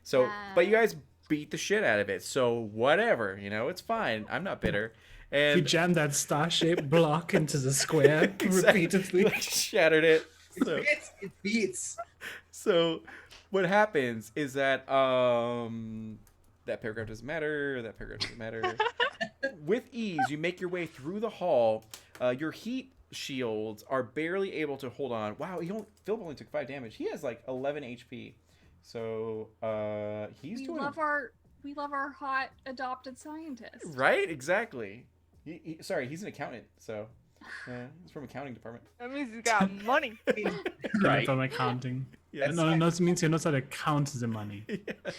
So, but you guys beat the shit out of it. So whatever, it's fine. I'm not bitter. And We jammed that star-shaped block into the square repeatedly. Like, shattered it. So, It beats. so what happens is that that paragraph doesn't matter. That paragraph doesn't matter. With ease, you make your way through the hall. Your heat shields are barely able to hold on. Wow, Philip only took 5 damage. He has like 11 HP. So he's doing. We love our hot adopted scientist. Right, exactly. Sorry, he's an accountant. So he's from accounting department. That means he's got money. Right. From accounting. Yes. No, it means he knows how to count the money. Yeah.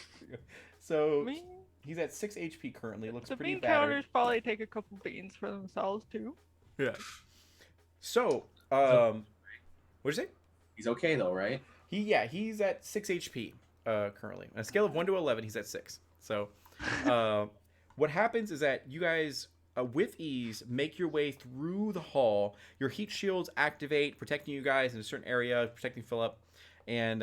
So Me? he's at 6 HP currently. It looks The pretty bean battered. counters probably take a couple beans for themselves too. Yeah. So, what'd you say? He's okay though, right? He's at 6 HP currently. On a scale of 1 to 11, he's at 6. So, what happens is that you guys, with ease, make your way through the hall. Your heat shields activate, protecting you guys in a certain area, protecting Philip. And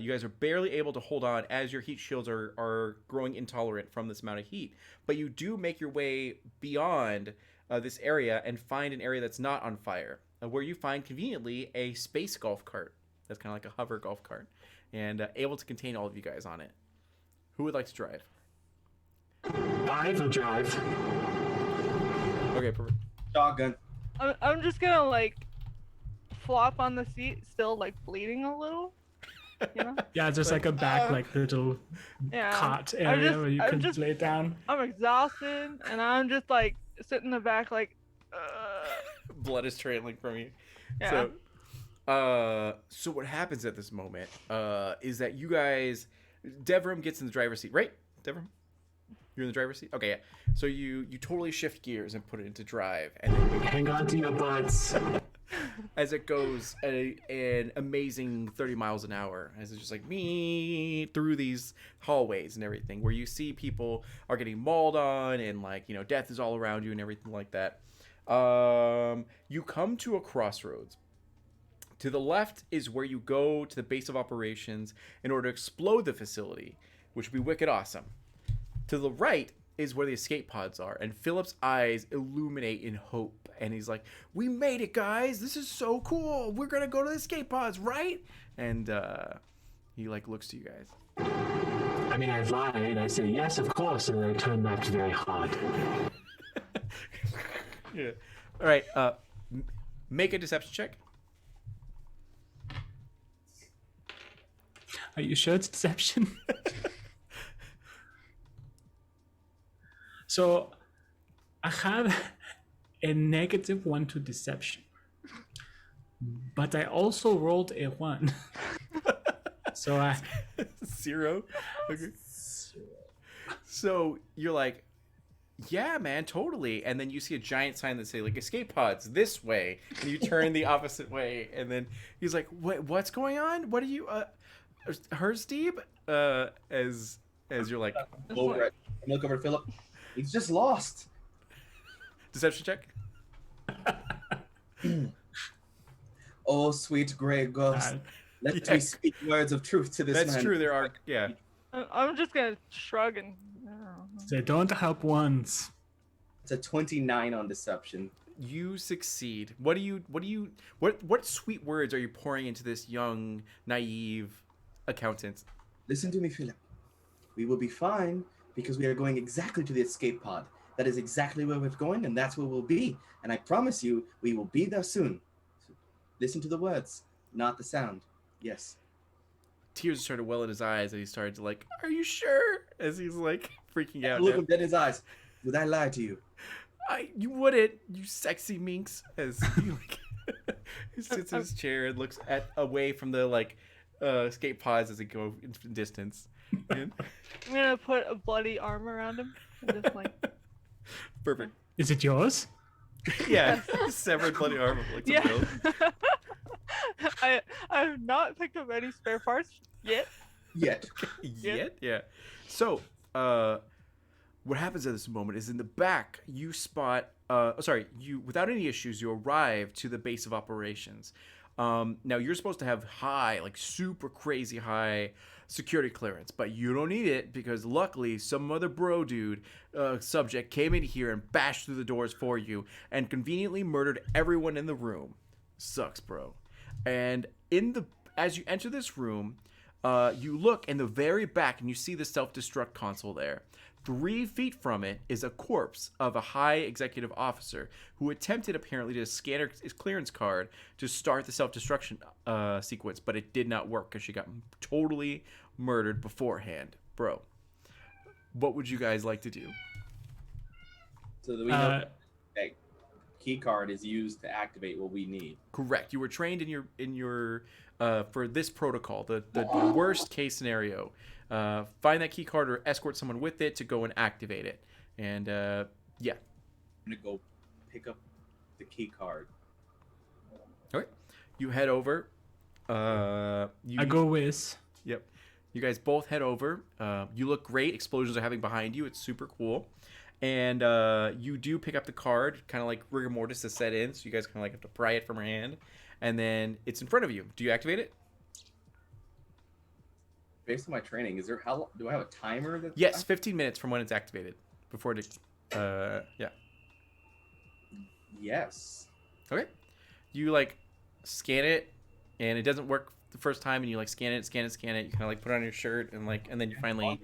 you guys are barely able to hold on as your heat shields are growing intolerant from this amount of heat. But you do make your way beyond this area and find an area that's not on fire, where you find conveniently a space golf cart. That's kind of like a hover golf cart, and able to contain all of you guys on it. Who would like to drive? I will drive. Okay, perfect. Shotgun. I'm just gonna like flop on the seat, still like bleeding a little. Yeah, just like a back, like little Yeah. cot area where you I'm can just- lay down. I'm exhausted, and I'm just like sitting in the back, like. Blood is trailing from you. Yeah. So what happens at this moment is that you guys, Devram gets in the driver's seat, right? Devram, you're in the driver's seat. Okay, yeah. So you totally shift gears and put it into drive, and then Hang on to your butts. as it goes at an amazing 30 miles an hour, as it's just like me through these hallways and everything, where you see people are getting mauled on, and like death is all around you and everything like that. You come to a crossroads. To the left is where you go to the base of operations in order to explode the facility, which would be wicked awesome. To the right is where the escape pods are, and Philip's eyes illuminate in hope, and he's like, "We made it, guys! This is so cool! We're gonna go to the escape pods, right?" And he like looks to you guys. I mean, I lied. I say, yes, of course, and I turn left very hard. Yeah. All right. Make a deception check. Are you sure it's deception? So, I have a -1 to deception, but I also rolled a 1. So I 0. Okay. So you're like, yeah, man, totally. And then you see a giant sign that say like escape pods this way, and you turn the opposite way, and then he's like, what's going on? What are you her Steve? As you're like, Over it. Look over to Philip. He's just lost. deception check. Oh, sweet gray ghost. Let Yeah. me speak words of truth to this man. That's true. There are, yeah. I'm just gonna shrug and. they don't help once. It's a 29 on deception. You succeed. What sweet words are you pouring into this young, naive accountant? Listen to me, Philip. We will be fine because we are going exactly to the escape pod. That is exactly where we're going, and that's where we'll be. And I promise you, we will be there soon. So listen to the words, not the sound. Yes. Tears started to well in his eyes, and he started to like, "Are you sure?" As he's like freaking out. Look now. him dead in his eyes. Would I lie to you? You wouldn't, you sexy minx. As he like, He sits in his chair and looks away from the escape pods as it go in distance. And... I'm gonna put a bloody arm around him and just like. Perfect. Is it yours? Yeah, severed bloody arm of like some Yeah. build. I have not picked up any spare parts yet. Yet. Yet? Yeah. So, what happens at this moment is in the back, you spot, without any issues, you arrive to the base of operations. Now, you're supposed to have high, like super crazy high security clearance, but you don't need it because luckily some other bro dude subject came in here and bashed through the doors for you and conveniently murdered everyone in the room. Sucks, bro. And as you enter this room, you look in the very back and you see the self-destruct console there. 3 feet from it is a corpse of a high executive officer who attempted apparently to scan his clearance card to start the self-destruction sequence, but it did not work because she got totally murdered beforehand. Bro, what would you guys like to do? So that we know that key card is used to activate what we need. Correct. You were trained in your for this protocol, the worst case scenario. Find that key card or escort someone with it to go and activate it. And yeah. I'm gonna go pick up the key card. All right. You head over. I go with. Yep. You guys both head over. You look great. Explosions are happening behind you. It's super cool. And you do pick up the card, kind of like rigor mortis to set in. So you guys kind of like have to pry it from her hand. And then it's in front of you. Do you activate it? Based on my training, do I have a timer? Yes, 15 minutes from when it's activated. Before it, yeah. Yes. Okay. You like scan it, and it doesn't work the first time, and you like scan it. You kind of like put it on your shirt, and then you finally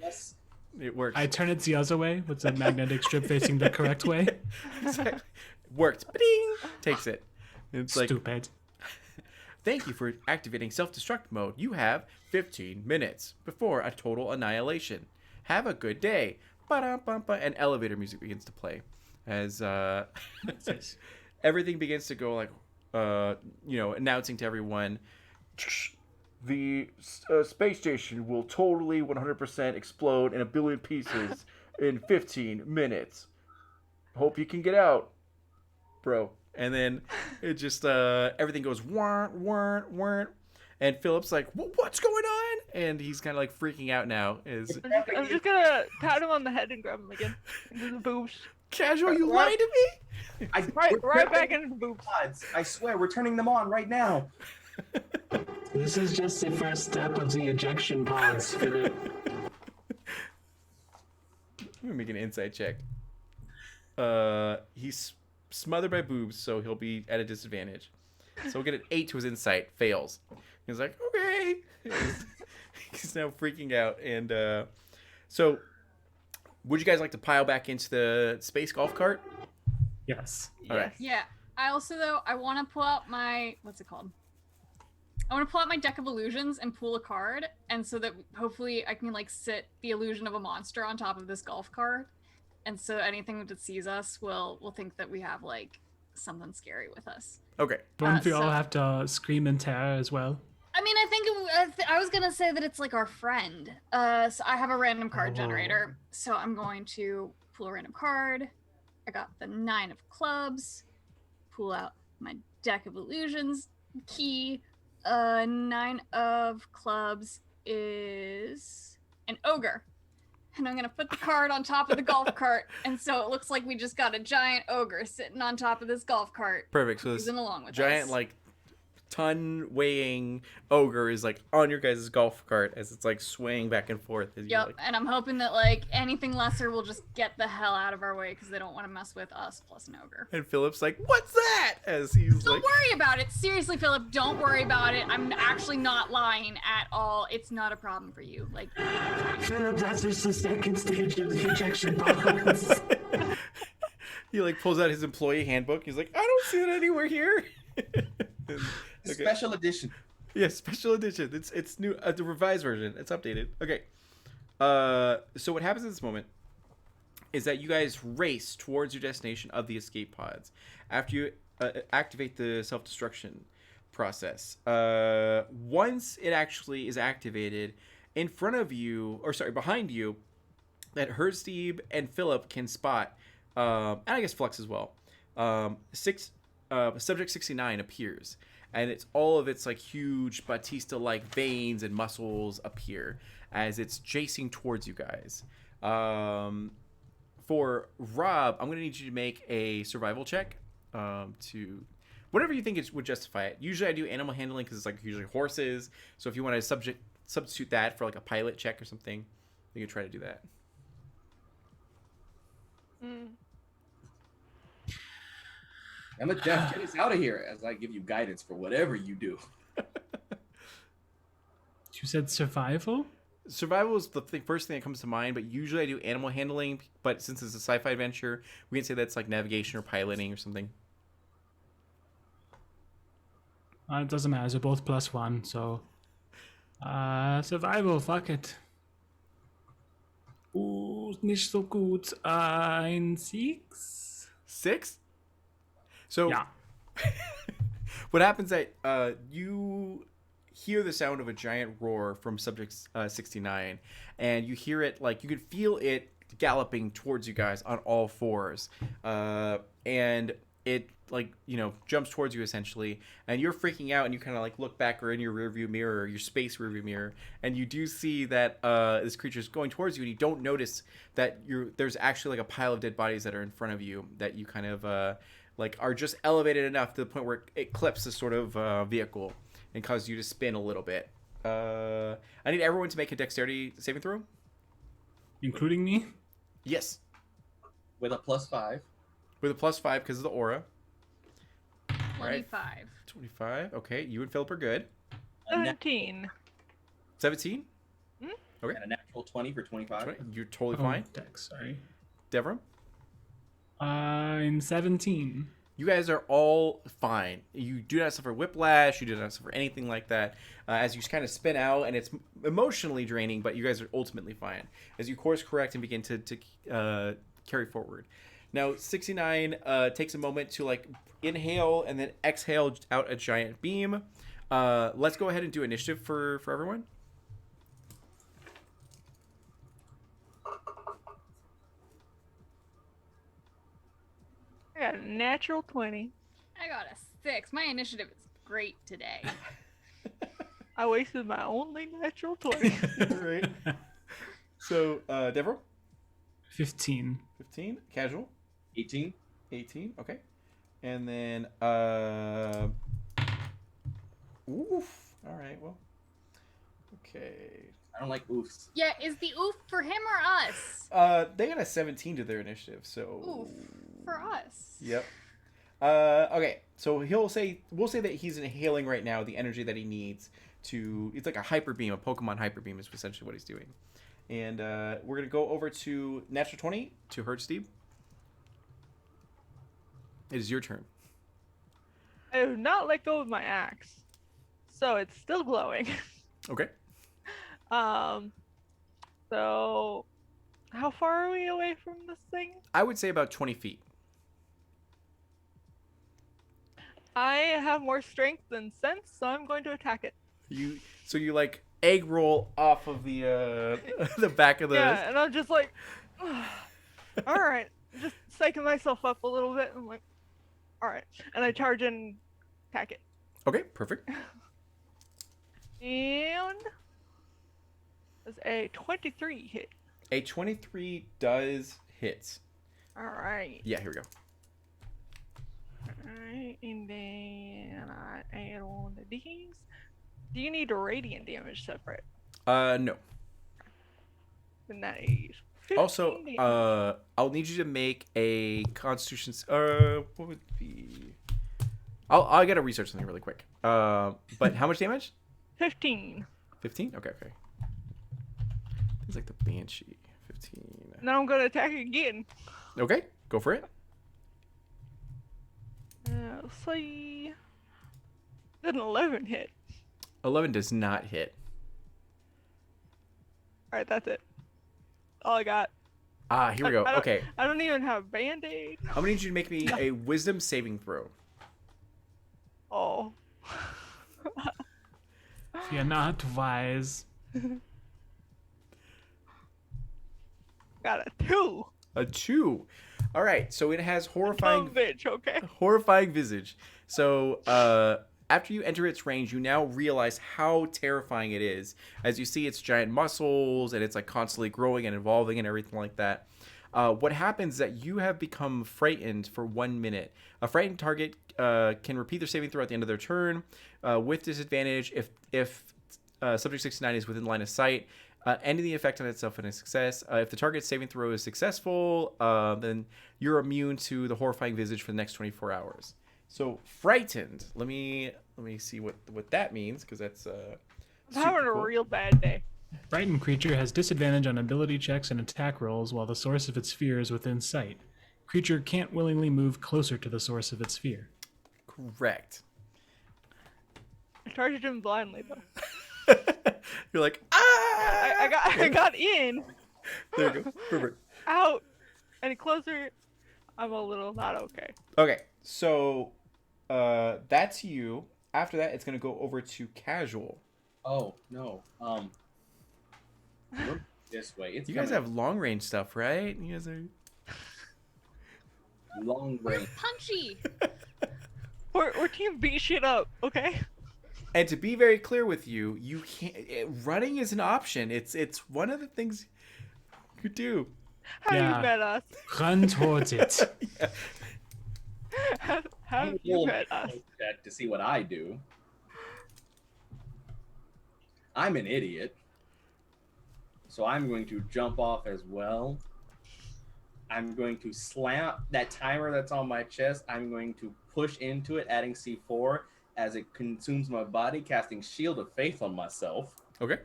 it works. I turn it the other way with the magnetic strip facing the correct way. Exactly. Worked. Ba-ding! Takes it. It's like Stupid. Thank you for activating self-destruct mode. You have 15 minutes before a total annihilation. Have a good day. Ba-dum-bum-ba. And elevator music begins to play as everything begins to go like, announcing to everyone, the space station will totally 100% explode in a billion pieces in 15 minutes. Hope you can get out, bro. And then it just, everything goes, warrant. And Philip's like, what's going on? And he's kind of like freaking out now. I'm just gonna pat him on the head and grab him again. Into the boobs. Casual, you lied to me? Right back into the boobs. I swear, we're turning them on right now. This is just the first step of the ejection pods, Philip. Let me make an insight check. He's smothered by boobs, so he'll be at a disadvantage. So we'll get an 8 to his insight. Fails. He's like, okay. He's now freaking out. And so would you guys like to pile back into the space golf cart? Yes. All right. Yeah. I also, though, I want to pull out my, what's it called? I want to pull out my deck of illusions and pull a card, and so that hopefully I can like sit the illusion of a monster on top of this golf cart, and so anything that sees us will think that we have like something scary with us. Okay. Don't we all so- have to scream in terror as well? I mean, I think I was gonna say that it's like our friend. So I have a random card generator, so I'm going to pull a random card. I got the 9 of clubs. Pull out my deck of illusions key. 9 of clubs is an ogre. And I'm going to put the card on top of the golf cart. And so it looks like we just got a giant ogre sitting on top of this golf cart. Perfect. So this cruising along with giant, us. like, ton weighing ogre is like on your guys' golf cart as it's like swaying back and forth. As Yep, and I'm hoping that like anything lesser will just get the hell out of our way because they don't want to mess with us plus an ogre. And Philip's like, what's that? As he's Don't like, worry about it. Seriously, Philip, don't worry about it. I'm actually not lying at all. It's not a problem for you. Like, Philip, that's just the second stage of the ejection pods. he like pulls out his employee handbook. He's like, I don't see it anywhere here. And, okay. Special edition. Yeah, special edition. It's new, the revised version. It's updated. Okay. So what happens at this moment is that you guys race towards your destination of the escape pods. After you activate the self-destruction process. Once it actually is activated, in front of you, or sorry, behind you, that Herstebe and Philip can spot, and I guess Flux as well. Subject 69 appears, and it's all of its like huge Batista-like veins and muscles appear as it's chasing towards you guys. For Rob, I'm gonna need you to make a survival check to whatever you think would justify it. Usually I do animal handling because it's like usually horses. So if you want to substitute that for like a pilot check or something, you can try to do that. Emma, Jeff, get us out of here as I give you guidance for whatever you do. You said survival? Survival is the first thing that comes to mind, but usually I do animal handling. But since it's a sci-fi adventure, we can say that's like navigation or piloting or something. It doesn't matter. They're both +1, so survival. Fuck it. Nicht so gut. Ein 6. 6? So Yeah. what happens that you hear the sound of a giant roar from Subject 69, and you hear it like you can feel it galloping towards you guys on all fours, and it like jumps towards you essentially, and you're freaking out, and you kind of like look back or in your rearview mirror, your space rearview mirror, and you do see that this creature is going towards you, and you don't notice that there's actually like a pile of dead bodies that are in front of you that you kind of like are just elevated enough to the point where it clips this sort of vehicle and causes you to spin a little bit. I need everyone to make a dexterity saving throw. Including me? Yes. With a +5. With a +5 because of the aura. 25. 25. Okay, you and Philip are good. 17. 17? And a natural 20 for 25. 20. You're totally fine. Dex, sorry. Devram? I'm 17. You guys are all fine. You do not suffer whiplash. You do not suffer anything like that. As you kind of spin out, and it's emotionally draining, but you guys are ultimately fine. As you course correct and begin to carry forward. Now, 69 takes a moment to like inhale and then exhale out a giant beam. Let's go ahead and do initiative for everyone. I got a natural 20. I got a 6. My initiative is great today. I wasted my only natural 20. Right. So, Deborah? 15. 15. Casual? 18. 18. Okay. And then, oof. All right. Well. Okay. I don't like oofs. Yeah, is the oof for him or us? They got a 17 to their initiative, so. Oof for us. Yep. Okay. So we'll say that he's inhaling right now the energy that he needs to. It's like a hyper beam, a Pokemon hyper beam is essentially what he's doing. And we're gonna go over to natural 20 to Herstebe. It is your turn. I have not let go of my axe, so it's still glowing. Okay. So how far are we away from this thing? I would say about 20 feet. I have more strength than sense, so I'm going to attack it. You like egg roll off of the the back of the. Yeah, and I'm just like, all right, just psyching myself up a little bit. I'm like, all right, and I charge and attack it. Okay, perfect. And it's a 23 hit. A 23 does hit. All right. Yeah, here we go. Alright, and then I add on the D's. Do you need a radiant damage separate? No. Then that is 15 Also, damage. I'll need you to make a Constitution. What would be? I gotta research something really quick. But how much damage? 15. 15. Okay. It's like the Banshee. 15. Now I'm gonna attack again. Okay, go for it. Let's see. Did an 11 hit. 11 does not hit. Alright, that's it. All I got. Here we go. I don't- Okay, I don't even have Band-Aid. I'm gonna need you to make me a Wisdom saving throw. Oh. If you're not wise. Got a 2. A 2. All right, so it has Dumb horrifying bitch, okay? horrifying visage. So after you enter its range, you now realize how terrifying it is. As you see its giant muscles and it's like constantly growing and evolving and everything like that. What happens is that you have become frightened for 1 minute. A frightened target can repeat their saving throw at the end of their turn with disadvantage if Subject 69 is within line of sight. Ending the effect on itself in a success. If the target's saving throw is successful, then you're immune to the horrifying visage for the next 24 hours. So frightened. Let me see what that means, because that's I'm having a cool. real bad day. Frightened creature has disadvantage on ability checks and attack rolls while the source of its fear is within sight. Creature can't willingly move closer to the source of its fear. Correct. I charged him blindly though. You're like, ah! I got in, There you go. Perfect. out, and closer. I'm a little not okay. Okay, so that's you. After that, it's gonna go over to casual. Oh no. Look this way. It's You guys coming. have long range stuff, right? You guys are. long We're range. punchy. We're team beat shit up, okay? And to be very clear with you, you can't. Running is an option. It's one of the things you do. Have Yeah. you met us? Run towards it. Have you met us? Check to see what I do. I'm an idiot. So I'm going to jump off as well. I'm going to slam that timer that's on my chest. I'm going to push into it, adding C4 as it consumes my body, casting Shield of Faith on myself. Okay.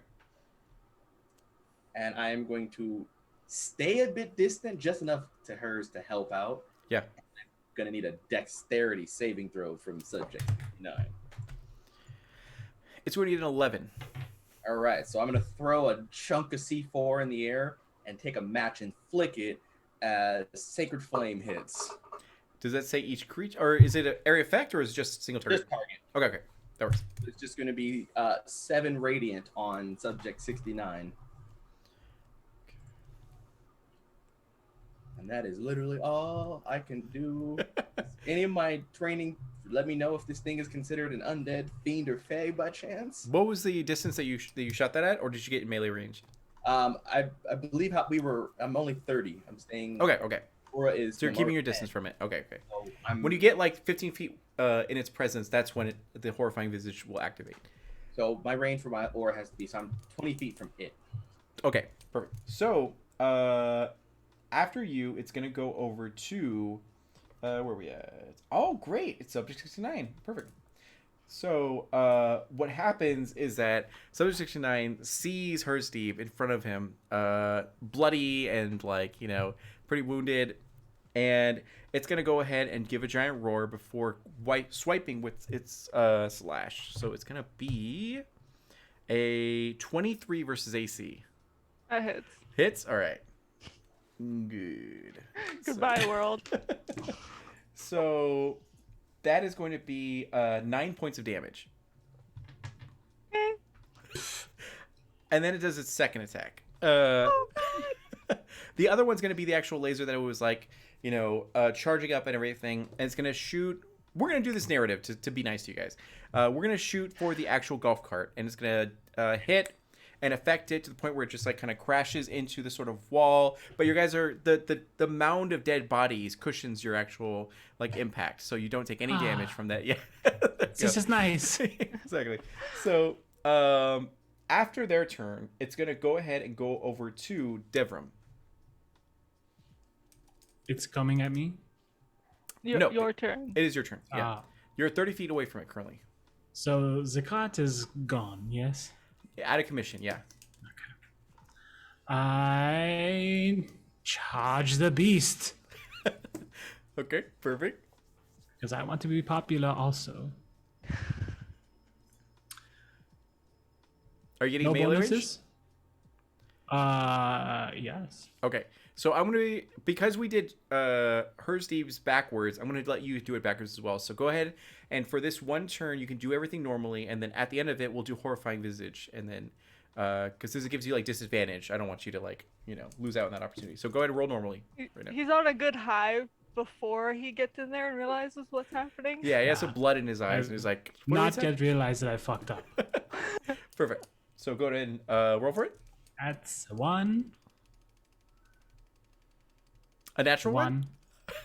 And I am going to stay a bit distant, just enough to hers to help out. Yeah. I'm going to need a dexterity saving throw from subject 9. It's going to get an 11. All right, so I'm going to throw a chunk of C4 in the air and take a match and flick it as Sacred Flame hits. Does that say each creature, or is it an area effect, or is it just single target? Just target. Okay, that works. It's just going to be 7 radiant on subject 69. And that is literally all I can do. Any of my training, let me know if this thing is considered an undead, fiend, or fae by chance. What was the distance that you shot that at, or did you get in melee range? I believe I'm only 30. I'm staying. Okay. Aura is. So you're the keeping most your distance dead, from it. Okay. so I'm, When you get like 15 feet in its presence, that's when the horrifying visage will activate. So my range for my aura has to be, so I'm 20 feet from it. Okay, perfect. So after you, it's gonna go over to where are we at? Oh, great! It's subject 69. Perfect. So what happens is that subject 69 sees her Steve in front of him, bloody and pretty wounded, and it's gonna go ahead and give a giant roar before swiping with its slash. So it's gonna be a 23 versus AC. That hits. Hits? All right. Good. Goodbye, world. So that is going to be 9 points of damage. Okay. And then it does its second attack. Oh, The other one's going to be the actual laser that it was charging up and everything. And it's going to shoot. We're going to do this narrative to be nice to you guys. We're going to shoot for the actual golf cart. And it's going to hit and affect it to the point where it just kind of crashes into the sort of wall. But you guys are the mound of dead bodies cushions your actual impact, so you don't take any damage from that. Yeah, This is nice. Exactly. So after their turn, it's gonna go ahead and go over to Devram. It's coming at me. No. Your turn. It is your turn. Yeah, Ah, you're 30 feet away from it currently. so Zakat is gone, yes? Out of commission. Yeah. I charge the beast. Okay. Perfect. Because I want to be popular also. Are you getting No melee range? bonuses? Yes. Okay. So I'm gonna because we did her Steve's backwards. I'm gonna let you do it backwards as well. So go ahead and for this one turn, you can do everything normally, and then at the end of it, we'll do horrifying visage, and then because this gives you like disadvantage. I don't want you to like lose out on that opportunity. So go ahead and roll normally right now. He's on a good high before he gets in there and realizes what's happening. Yeah, he has some blood in his eyes, and he's like, what did Not he say? yet realized that I fucked up. Perfect. So go ahead and roll for it. That's a 1. A natural one. 1.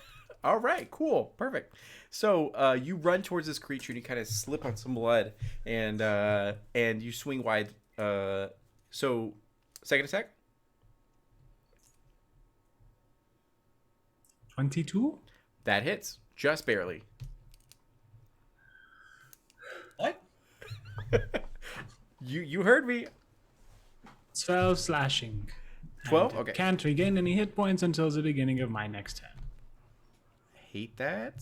All right, cool, perfect. So you run towards this creature and you kind of slip on some blood, and you swing wide. So second attack. 22. That hits just barely. What? You heard me. 12 slashing. 12? And Okay. Can't regain any hit points until the beginning of my next turn. Hate that.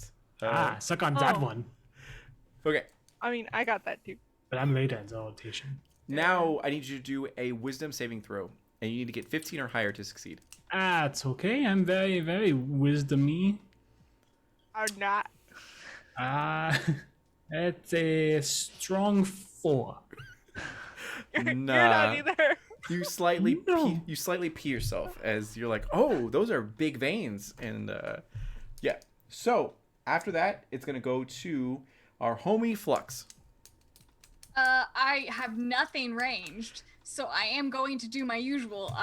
Suck on that Oh. one. Okay. I mean, I got that too. But I'm later in the rotation. Now I need you to do a wisdom saving throw, and you need to get 15 or higher to succeed. That's okay. I'm very, very wisdomy. Or not. It's a strong 4. You're Nah. not either. You slightly No. you slightly pee yourself as you're like, oh, those are big veins, and yeah. So after that, it's gonna go to our homie Flux. I have nothing ranged, so I am going to do my usual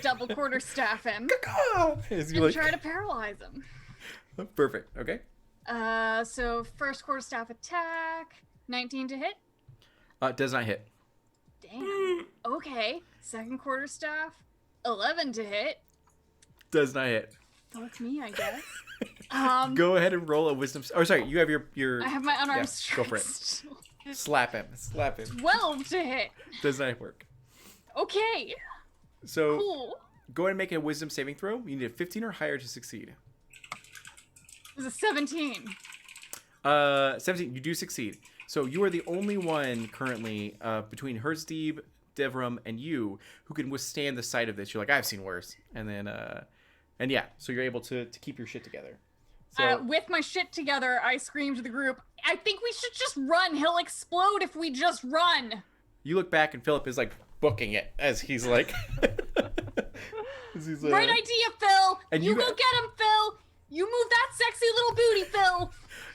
double quarterstaff him As you and like, try to paralyze him. perfect. Okay. So first quarterstaff attack, 19 to hit. Does not hit. Damn. Okay. Second quarterstaff, 11 to hit. Does not hit. Fuck me, I guess. Go ahead and roll a wisdom. Or sorry, you have your. I have my unarmed Yeah, strike. go for it. still. Slap him. Slap him. 12 to hit. Does not work. Okay. So Cool. go ahead and make a wisdom saving throw. You need a 15 or higher to succeed. It was a 17. 17. You do succeed. So you are the only one currently between Hersteve, Devram, and you who can withstand the sight of this. You're like, I've seen worse. And then, and yeah, so you're able to keep your shit together. So With my shit together, I screamed to the group, I think we should just run. He'll explode if we just run. you look back and Philip is like booking it as he's like, as he's, Right idea, Phil. and You you- go get him, Phil. You move that sexy little booty, Phil.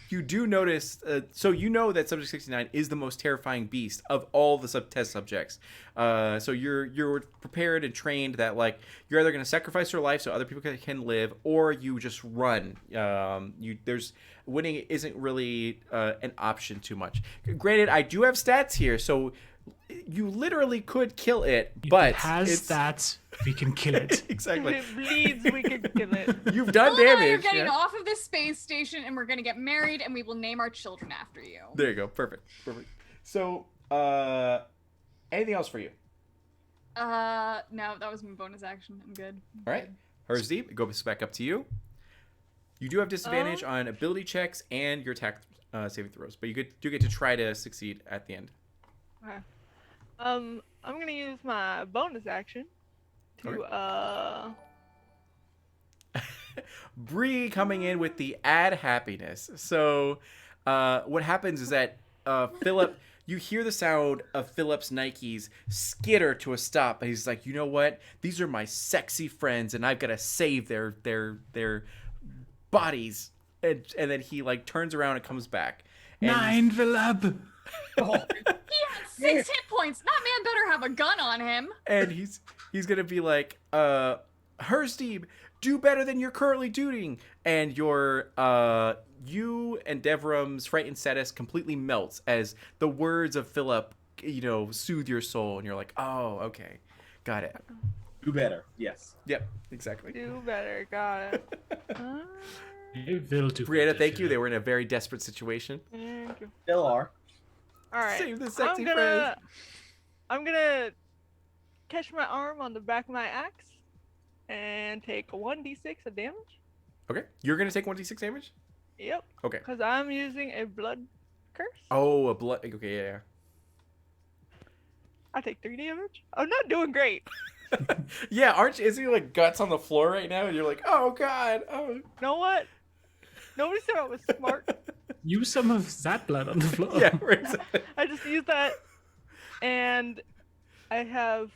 You do notice, so you know that Subject 69 is the most terrifying beast of all the test subjects. So you're prepared and trained that like you're either going to sacrifice your life so other people can live, or you just run. There's winning isn't really an option too much. Granted, I do have stats here, so you literally could kill it, but If it has it's that, we can kill it. If exactly. it bleeds, we can kill it. You've done Phil and I are damage. getting yeah? off of this space station, and we're gonna get married, and we will name our children after you. There you go. Perfect. So, anything else for you? No, that was my bonus action. I'm good. All right. Hers deep. It goes back up to you. You do have disadvantage on ability checks and your attack saving throws, but you do get to try to succeed at the end. Okay. I'm gonna use my bonus action to Bree coming in with the add happiness. So, what happens is that Philip, you hear the sound of Philip's Nikes skitter to a stop, and he's like, you know what? These are my sexy friends, and I've got to save their bodies. And then he like turns around and comes back. And 9, Philip. He had 6 hit points. That man better have a gun on him. and he's gonna be like, Hersteve, do better than you're currently doing. And your you and Devram's frightened status completely melts as the words of Philip, soothe your soul, and you're like, oh, okay, got it. Do better. Yes. Yep, exactly. do better. Got it. Will do Brianna, better, thank you. They Philip. were in a very desperate situation. Thank you. Still are. All right. Save the sexy friends. I'm gonna catch my arm on the back of my axe and take 1d6 of damage. Okay, you're gonna take 1d6 damage. Yep. Okay. Because I'm using a blood curse. Oh, a blood. Okay, yeah. I take 3 damage. I'm not doing great. Yeah, isn't he like guts on the floor right now? And you're like, oh god, oh. You know what? Nobody said I was smart. Use some of that blood on the floor. Yeah, right. I just used that, and I have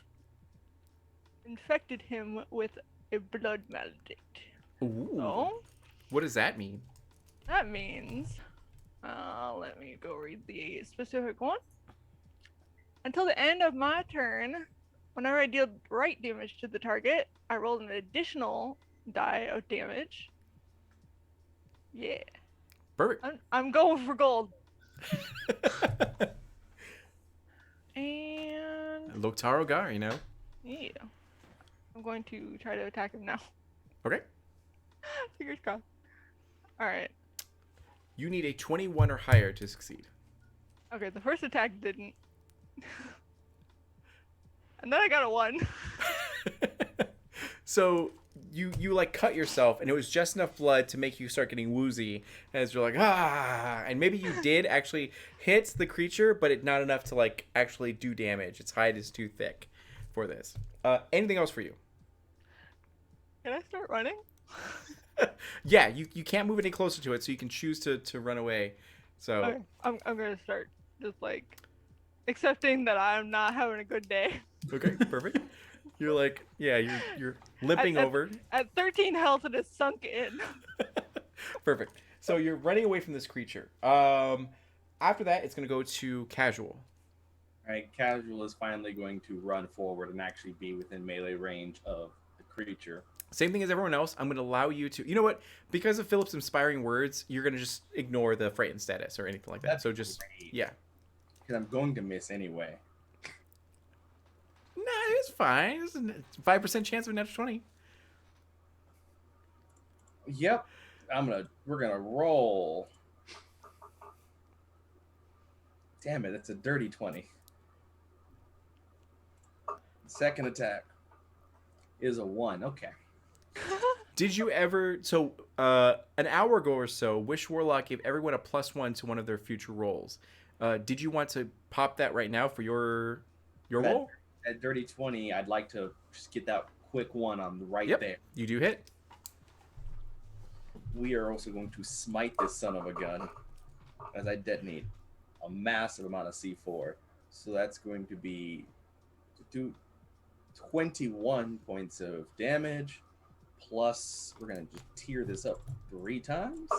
infected him with a blood maledict. Ooh. So What does that mean? that means, let me go read the specific one. Until the end of my turn, whenever I deal right damage to the target, I roll an additional die of damage. Yeah, Perfect. I'm going for gold. And Loktar Ogar, you know. yeah, I'm going to try to attack him now. Okay. Fingers crossed. All right. You need a 21 or higher to succeed. Okay, the first attack didn't. And then I got a 1. So you like cut yourself, and it was just enough blood to make you start getting woozy as you're like, ah, and maybe you did actually hit the creature, but it not enough to like actually do damage. Its hide is too thick for this. Anything else for you? Can I start running? Yeah, you can't move any closer to it, so you can choose to run away. So Okay, I'm gonna start just like accepting that I'm not having a good day. okay, perfect. You're like, yeah, you're limping over. At 13 health, it is sunk in. Perfect. So you're running away from this creature. After that, it's going to go to casual. All right, Casual is finally going to run forward and actually be within melee range of the creature. Same thing as everyone else. I'm going to allow you to. You know what? Because of Philip's inspiring words, you're going to just ignore the frightened status or anything like that. That's So just great. yeah. Because I'm going to miss anyway. Nah, it's fine. It's a 5% chance of a natural 20. Yep. We're gonna roll. Damn it, that's a dirty 20. Second attack is a 1. Okay. Did you ever? So an hour ago or so, Wish Warlock gave everyone a +1 to one of their future rolls. Did you want to pop that right now for your roll? At dirty 20, I'd like to just get that quick one on right Yep. there. You do hit. We are also going to smite this son of a gun as I detonate a massive amount of C4. So that's going to be 21 points of damage. Plus, we're going to just tear this up 3 times.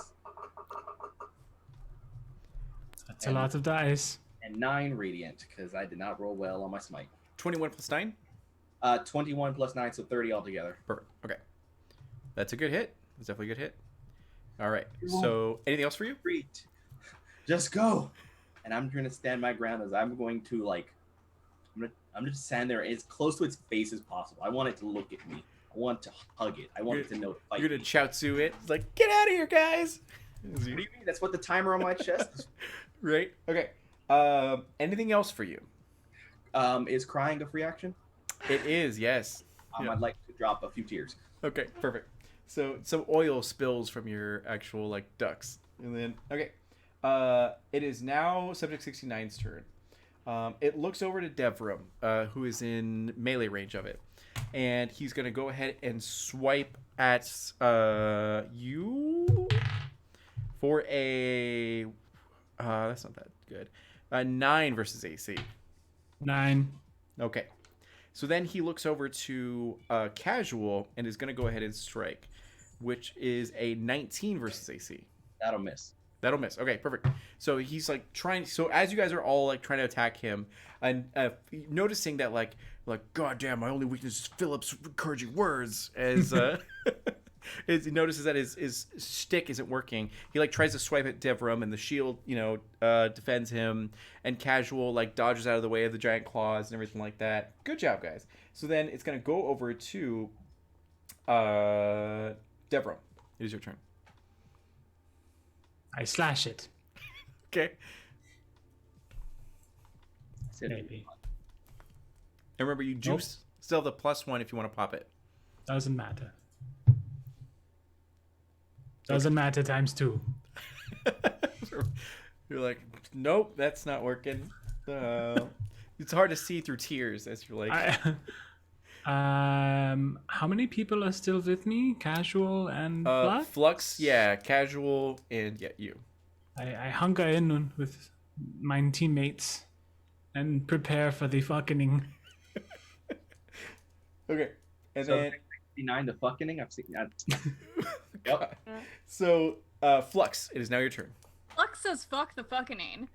That's a lot of dice. And 9 radiant, because I did not roll well on my smite. 21 plus 9. 21 plus 9, so 30 altogether. Perfect. Okay. That's a good hit. That's definitely a good hit. All right. So anything else for you? Great. Just go. And I'm going to stand my ground as I'm going to like, I'm going to stand there as close to its face as possible. I want it to look at me. I want to hug it. I want it to know to fight You're going me. to chiaotzu it. It's like, get out of here, guys. What do you mean? That's what the timer on my chest is. Right? Okay. Anything else for you? Is crying a free action? It is, yes. Yeah. I'd like to drop a few tears. Okay, perfect. So some oil spills from your actual like ducts. And then okay. It is now subject 69's turn. It looks over to Devram, who is in melee range of it. And he's gonna go ahead and swipe at you for a that's not that good. 9 versus AC. 9. Okay. So then he looks over to Casual and is going to go ahead and strike, which is a 19 versus AC. That'll miss. That'll miss. Okay, perfect. So he's like trying. So as you guys are all like trying to attack him, and noticing that like God damn, my only weakness is Philip's encouraging words. As as he notices that his stick isn't working, he like tries to swipe at Devram, and the shield defends him, and Casual like dodges out of the way of the giant claws and everything like that. Good job, guys. So then it's gonna go over to Devram. It is your turn. I slash it. Okay. Maybe. And remember, you do still have the +1 if you want to pop it. Doesn't matter. Doesn't matter times 2. You're like, nope, that's not working. It's hard to see through tears as you're like, How many people are still with me? Casual and Flux? Flux, yeah, casual, and yeah, you. I hunker in with my teammates and prepare for the fucking. Okay, and So then 69, the fucking, I've seen that. Yep. So, Flux, it is now your turn. Flux says fuck the fucking.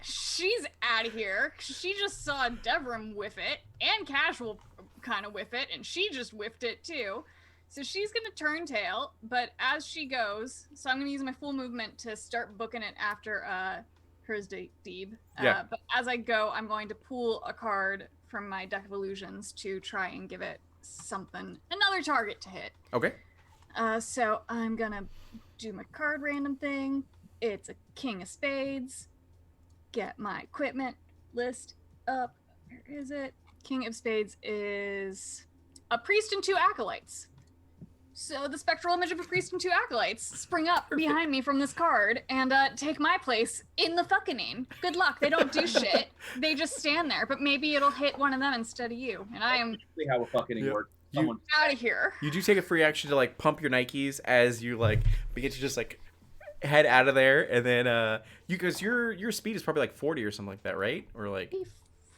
She's out of here. She just saw Devrim whiff it, and Casual kind of whiff it, and she just whiffed it too. So she's gonna turn tail, but as she goes, so I'm gonna use my full movement to start booking it after hers Deeb. Yeah. But as I go, I'm going to pull a card from my deck of illusions to try and give it something, another target to hit. Okay. So I'm gonna do my card random thing. It's a King of Spades. Get my equipment list up. Where is it? King of Spades is a priest and 2 acolytes. So the spectral image of a priest and 2 acolytes spring up behind me from this card and take my place in the fucking. Good luck. They don't do shit. They just stand there. But maybe it'll hit one of them instead of you. And I am See how a fucking Yep. works. You- Someone out of here. You do take a free action to like pump your Nikes as you like begin to just like head out of there, and then because your speed is probably like 40 or something like that, right? Or like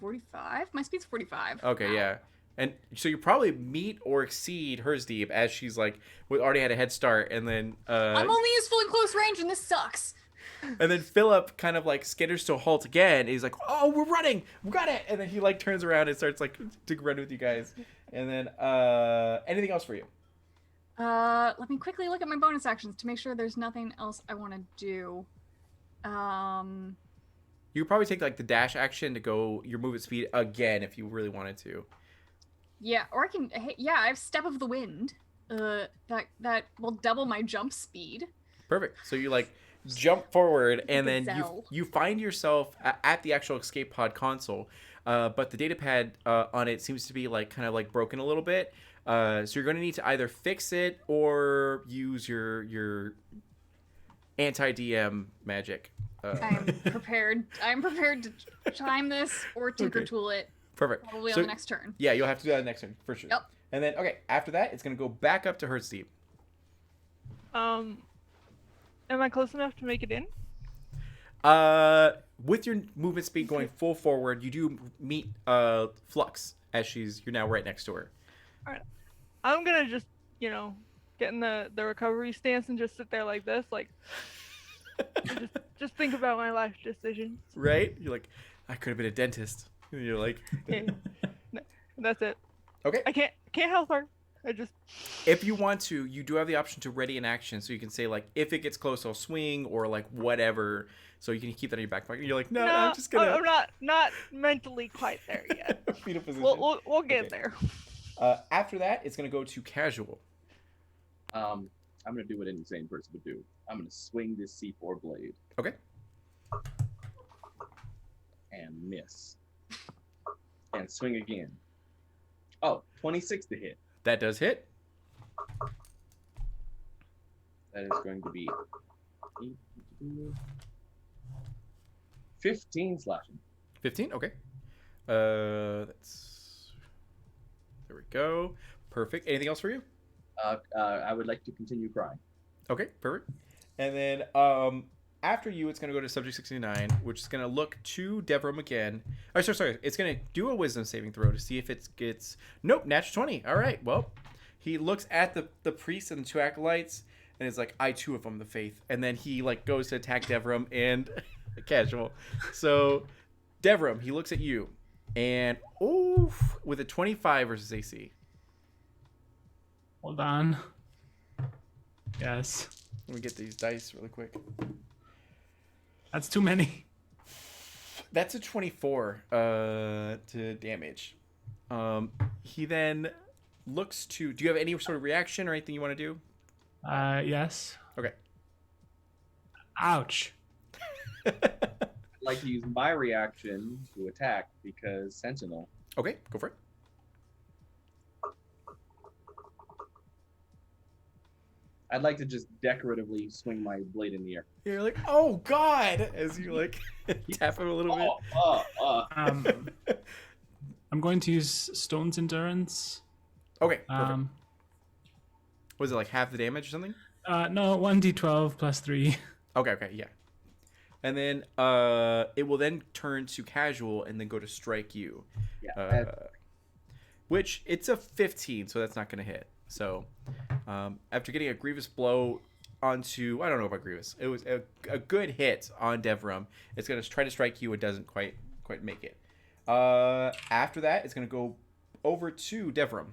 45? My speed's 45. okay, now. yeah. And so you probably meet or exceed hers deep as she's like already had a head start, and then I'm only useful in close range, and this sucks. and then Philip kind of like skitters to a halt again. And he's like, "Oh, we're running, we got it!" And then he like turns around and starts like to run with you guys. And then anything else for you? Let me quickly look at my bonus actions to make sure there's nothing else I want to do. You could probably take like the dash action to go your movement speed again if you really wanted to. Yeah, or I can. Yeah, I have Step of the Wind. That will double my jump speed. Perfect. So you like jump forward, and then Gazelle. you find yourself at the actual escape pod console, but the data pad on it seems to be like kind of like broken a little bit. So you're going to need to either fix it or use your anti-DM magic. I'm prepared. I'm prepared to time this or tinker Okay. tool it. Perfect. Probably So- on the next turn. Yeah, you'll have to do that next turn for sure. Yep. And then okay, after that, it's going to go back up to her Steve. Am I close enough to make it in? With your movement speed going full forward, you do meet Flux as you're now right next to her. I'm gonna just, get in the recovery stance and just sit there like this, like just think about my life decisions. Right? You're like, I could have been a dentist. And you're like, Yeah. That's it. okay. I can't help her. I just If you want to, you do have the option to ready an action, so you can say like, if it gets close, I'll swing, or like whatever. So you can keep that in your back pocket. You're like, no, I'm just gonna I'm not mentally quite there yet. fetal position. We'll get Okay. there. After that, it's gonna go to casual. I'm gonna do what any sane person would do. I'm gonna swing this C4 blade. Okay. And miss. And swing again. Oh, 26 to hit. That does hit. That is going to be 15 slashing. 15. Okay. That's. There we go. Perfect. Anything else for you? I would like to continue crying. Okay, perfect. And then after you, it's going to go to subject 69, which is going to look to Devrim again. Oh, sorry. It's going to do a wisdom saving throw to see if it gets... Nope, natural 20. All right, well, he looks at the priest and the 2 acolytes, and it's like, I too have the faith. And then he like goes to attack Devrim and casual. So Devrim, he looks at you, and with a 25 versus AC. Hold on. Yes. Let me get these dice really quick. That's too many. That's a 24 to damage. He then looks to... Do you have any sort of reaction or anything you want to do? Yes. Okay. Ouch. I'd like to use my reaction to attack because Sentinel. Okay, go for it. I'd like to just decoratively swing my blade in the air. You're like, oh god, as you like tap him a little bit. Oh. I'm going to use Stone's Endurance. Okay, perfect. Was it like half the damage or something? No, 1d12 plus 3. Okay, yeah. And then it will then turn to casual and then go to strike you. Yeah. Which it's a 15, so that's not going to hit. So after getting a grievous blow onto, I don't know about grievous, it was a good hit on Devram. It's going to try to strike you. It doesn't quite make it. After that, it's going to go over to Devram.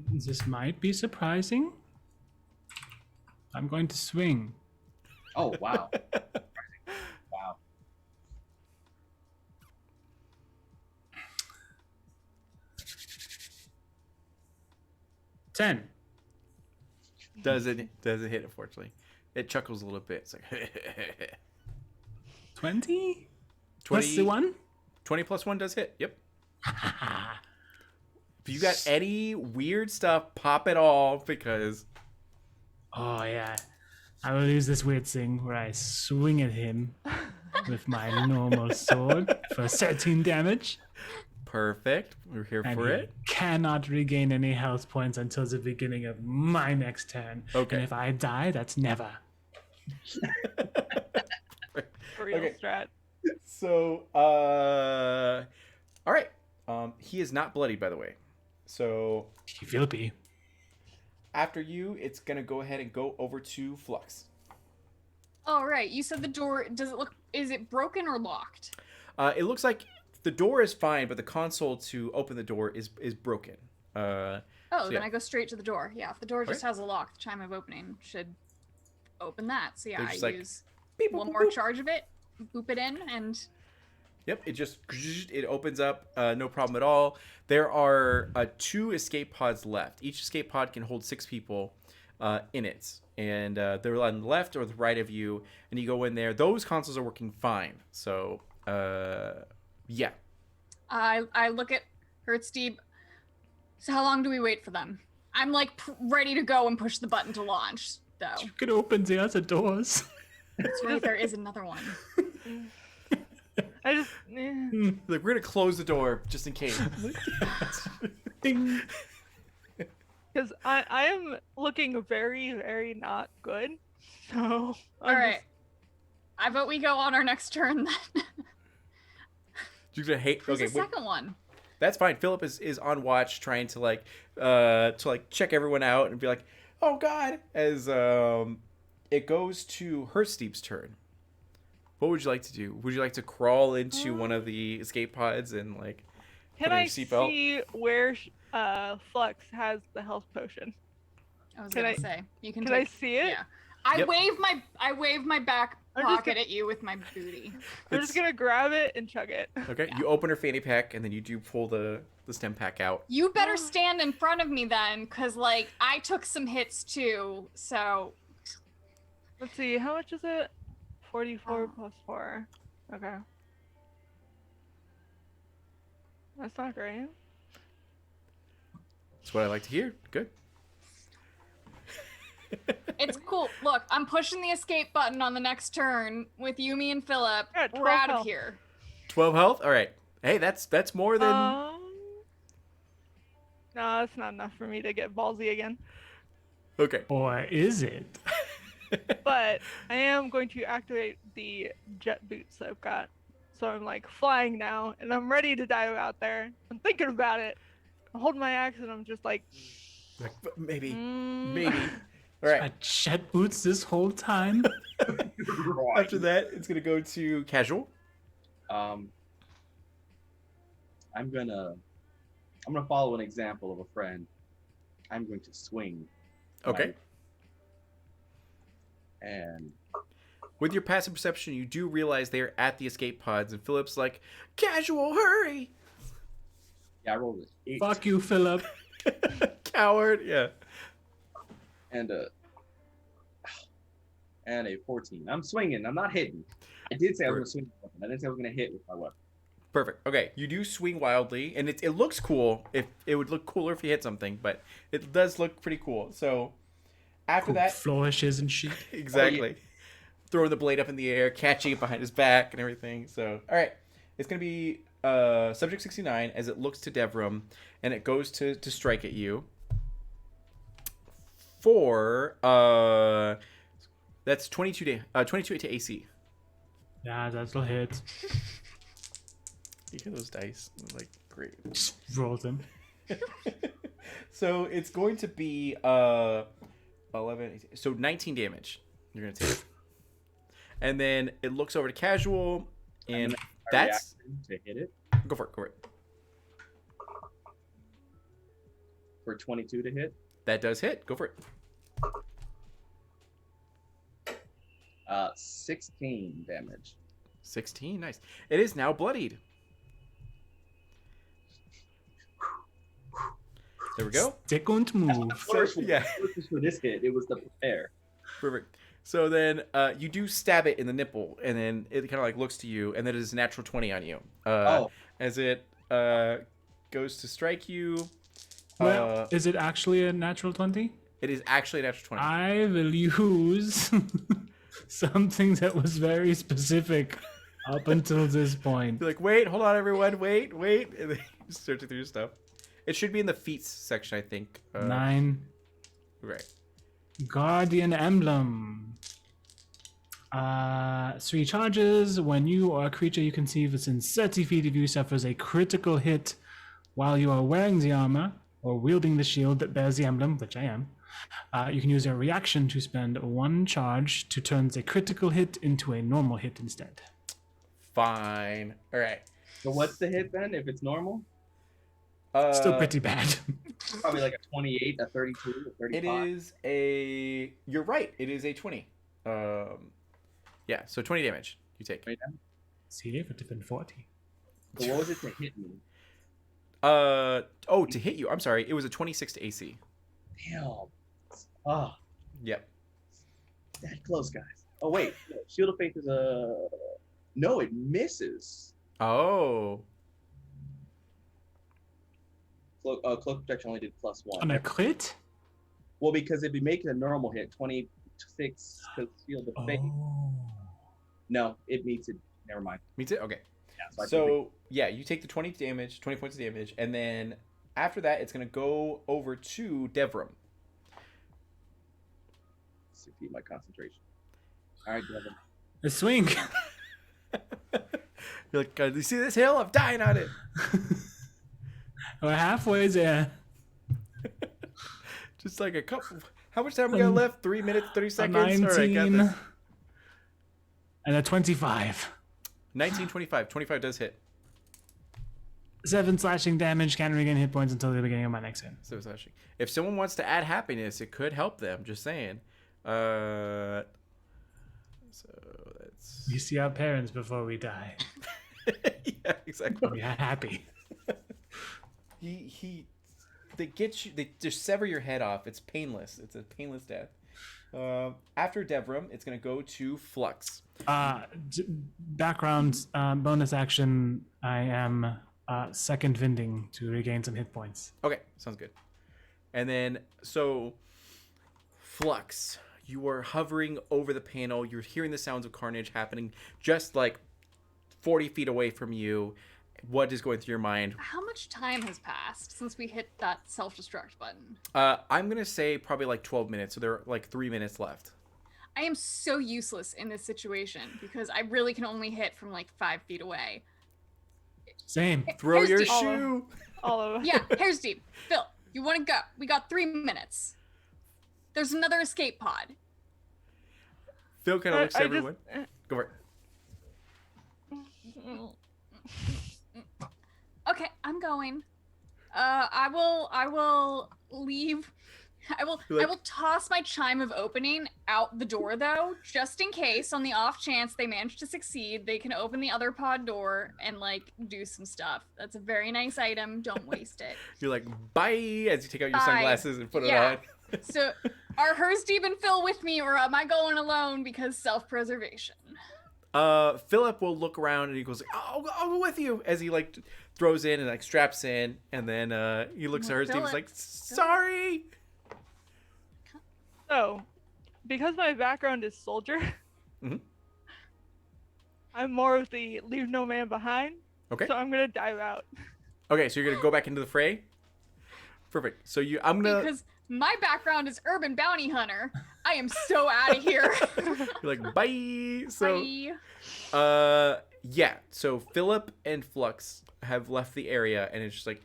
This might be surprising. I'm going to swing. Oh, wow. Wow. $10. Doesn't hit, unfortunately. It chuckles a little bit. It's like 20? Plus the 1? 20 plus 1 does hit. Yep. If you got any weird stuff, pop it all because... Oh, yeah. I will use this weird thing where I swing at him with my normal sword for 13 damage. Perfect. We're here And for he it. cannot regain any health points until the beginning of my next turn. Okay. And if I die, that's never. Real Okay. strat. So, all right. He is not bloodied, by the way. So He will be. after you, it's gonna go ahead and go over to Flux. Oh, right. You said the door. Is it broken or locked? It looks like the door is fine, but the console to open the door is broken. Oh, So, then yeah. I go straight to the door. Yeah, if the door just Okay. has a lock, the chime of opening should open that. So yeah, They're I just like, use beep, one boop, more boop. charge of it, boop it in, and Yep, it opens up, no problem at all. There are 2 escape pods left. Each escape pod can hold 6 people in it, and they're on the left or the right of you. And you go in there. Those consoles are working fine. So yeah, I look at Hertzdeep. So how long do we wait for them? I'm like ready to go and push the button to launch, though. You could open the other doors. That's right, there is another one. I just. like we're gonna close the door just in case. Ding. Because I am looking very, very not good. So. All right. I vote we go on our next turn then. You're gonna hate. Who's Okay, the second one? that's fine. Philip is on watch, trying to check everyone out and be like, "Oh God!" As it goes to Hersteep's turn. What would you like to do? Would you like to crawl into one of the escape pods and like Can put on I your seatbelt? see where Flux has the health potion? I was Can gonna I- say you can. Can I take, see it? Yeah. I Yep. wave my back I'm just pocket gonna- at you with my booty. I'm just gonna grab it and chug it. Okay, you open her fanny pack and then you do pull the stem pack out. You better stand in front of me then, cause like I took some hits too. So Let's see, how much is it? 44 plus 4. Okay. That's not great. That's what I like to hear. Good. it's cool. Look, I'm pushing the escape button on the next turn with Yumi and Philip. Yeah, We're 12 out of health. here. 12 health. All right. Hey, that's more than. No, that's not enough for me to get ballsy again. Okay. Or is it? But I am going to activate the jet boots I've got. So I'm like flying now, and I'm ready to dive out there. I'm thinking about it. I hold my axe, and I'm just like, Like, maybe. mm. All right. I jet boots this whole time. After that, it's gonna go to casual. I'm gonna follow an example of a friend. I'm going to swing. Okay. Right? And With your passive perception, you do realize they are at the escape pods, and Philip's like, "Casual, hurry!" yeah, I rolled an 8 Fuck you, Philip. Coward. Yeah. and a 14. I'm swinging. I'm not hitting. I did say I was gonna swing with my weapon. I didn't say I was gonna hit with my weapon. Perfect. Okay, you do swing wildly, and it looks cool. If it would look cooler if you hit something, but it does look pretty cool. So after Cool that, flourishes and shit. exactly, throwing the blade up in the air, catching it behind his back, and everything. So all right, It's going to be subject 69 as it looks to Devram, and it goes to strike at you. For that's 22 to AC. Yeah, that'll hit. You hear those dice? Like, great. Just rolls in. So it's going to be 11, 18, so 19 damage you're going to take. And then it looks over to casual, and that's to hit it go for it. Go for it. for 22 to hit. That does hit. Go for it. 16 damage. 16. Nice. It is now bloodied. There we go. Stick and move. Yeah. For this hit, it was the prepare. Perfect. So then you do stab it in the nipple, and then it kind of like looks to you, and then it is a natural 20 on you. As it goes to strike you. Well, is it actually a natural 20? It is actually a natural 20. I will use something that was very specific up until this point. You're like, wait, hold on, everyone, wait, and then you search through your stuff. It should be in the feats section, I think. 9. Right. Guardian Emblem. 3 charges. When you or a creature you conceive within 30 feet of you suffers a critical hit while you are wearing the armor or wielding the shield that bears the emblem, which I am, you can use a reaction to spend 1 charge to turn the critical hit into a normal hit instead. Fine. All right. So what's the hit then if it's normal? Still pretty bad. Probably like a 28, a 32, a 35. It is a... You're right. It is a 20. Yeah, so 20 damage you take. See, it would have been 40. So what was it to hit me? To hit you. I'm sorry. It was a 26 to AC. Damn. Ah. Yep. That close, guys. Oh, wait. No, Shield of Faith is a... No, it misses. Oh. Cloak Protection only did +1. On a crit? Well, because it'd be making a normal hit, 26, because Shield of Faith. Oh. No, it meets it. Never mind. Meets it? Okay. Yeah, So, yeah, you take the 20 points of damage, and then after that, it's going to go over to Devram. Defeat my concentration. All right, Devin. A swing. You're like, you see this hill? I'm dying on it. We're halfway there. Just like a couple. How much time we got left? 3 minutes, 30 seconds? 19. All right, got this. And a 25. 19, 25. 25 does hit. 7 slashing damage, can't regain hit points until the beginning of my next turn. So slashing. If someone wants to add happiness, it could help them. Just saying. So that's... We see our parents before we die. Yeah, exactly. We are happy. They get you. They just sever your head off. It's painless. It's a painless death. After Devram, it's gonna go to Flux. Background bonus action. I am second winding to regain some hit points. Okay, sounds good. And then so Flux, you are hovering over the panel. You're hearing the sounds of carnage happening just like 40 feet away from you. What is going through your mind? How much time has passed since we hit that self-destruct button? I'm going to say probably like 12 minutes. So there are like 3 minutes left. I am so useless in this situation because I really can only hit from like 5 feet away. Same. Throw Here's your deep. shoe. All of Yeah, hair's deep. Phil, you want to go? We got 3 minutes. There's another escape pod. Phil kind of looks at everyone. Go for it. Okay, I'm going. I will leave. I will toss my chime of opening out the door though, just in case on the off chance they manage to succeed, they can open the other pod door and like do some stuff. That's a very nice item. Don't waste it. You're like, bye, as you take out your Bye. sunglasses and put it Yeah. on. So are Steve and Phil with me or am I going alone because self-preservation? Philip will look around and he goes, I'll go with you, as he like throws in and like straps in, and then he looks at her. Steve's like, sorry. So, because my background is soldier, Mhm. I'm more of the leave no man behind. Okay. So I'm gonna dive out. Okay, so you're gonna go back into the fray. Perfect. So I'm gonna. Because my background is urban bounty hunter. I am so out of here. You're like bye. So. Bye. Yeah. So Philip and Flux have left the area, and it's just like.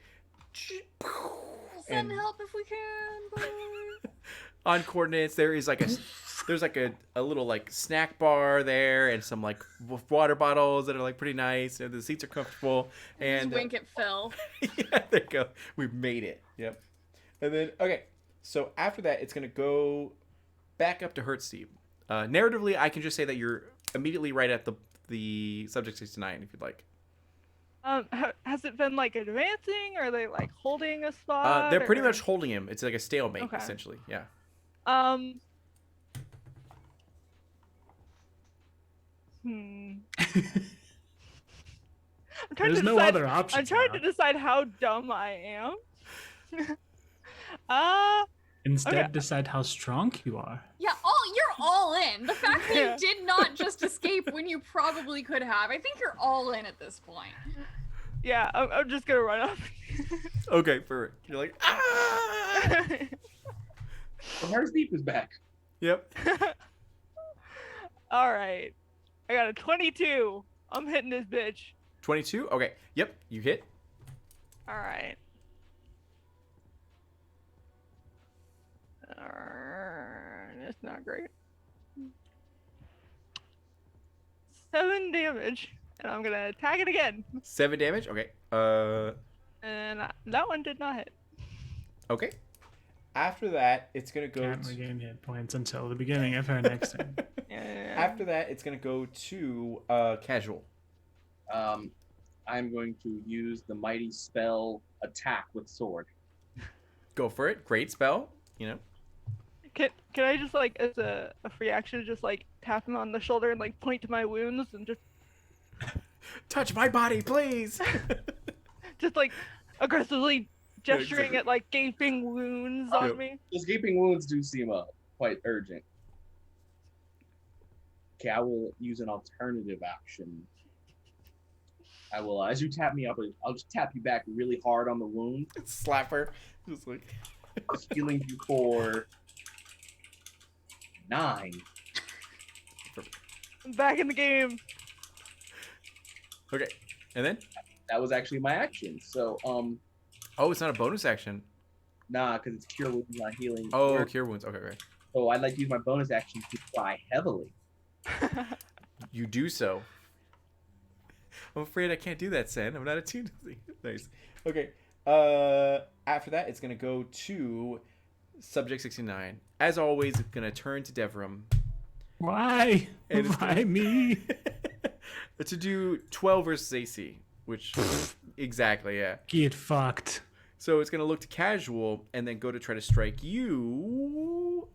Send help if we can. Bye. On coordinates, there's like a little like snack bar there, and some like water bottles that are like pretty nice, and the seats are comfortable. And Just wink at Phil. yeah, there you go. We made it. Yep. And then okay, so after that, it's gonna go back up to Hertzstein. Narratively, I can just say that you're immediately right at the subject 69, if you'd like. Has it been like advancing? Or are they like holding a spot? They're pretty or- much holding him. It's like a stalemate, Okay. essentially. Yeah. I'm trying There's to no decide, other options. I'm trying now. to decide how dumb I am. Instead, okay. decide how strong you are. Yeah, you're all in. The fact that Yeah. you did not just escape when you probably could have, I think you're all in at this point. Yeah, I'm just gonna run up. Okay, perfect. You're like ah. Where's Deep is back? Yep. All right, I got a 22. I'm hitting this bitch. 22. Okay. Yep. You hit. All right. That's not great. 7 damage, and I'm gonna attack it again. 7 damage. Okay. And that one did not hit. Okay. After that, it's gonna go. Can't regain hit points until the beginning of her next turn. Yeah. After that, it's gonna go to casual. I'm going to use the mighty spell attack with sword. Go for it. Great spell. You know. Can I just like as a free action just like tap him on the shoulder and like point to my wounds and Touch my body, please. just like aggressively gesturing exactly. at like gaping wounds on Yep. me? Those gaping wounds do seem quite urgent. Okay, I will use an alternative action. I will, as you tap me up, I'll just tap you back really hard on the wound, Slap her. Just like. healing you for 9. I'm back in the game. Okay. And then. That was actually my action. So, Oh, it's not a bonus action. nah, because it's cure wounds, not healing. Oh, word. cure wounds. Okay, right. So I'd like to use my bonus action to cry heavily. You do so. I'm afraid I can't do that, Sen. I'm not attuned to the... Nice. Okay. After that, it's going to go to Subject 69. As always, it's going to turn to Devram. Why? And it's Why gonna- me? To do 12 versus AC, which... exactly, yeah. Get fucked. So it's going to look to casual and then go to try to strike you.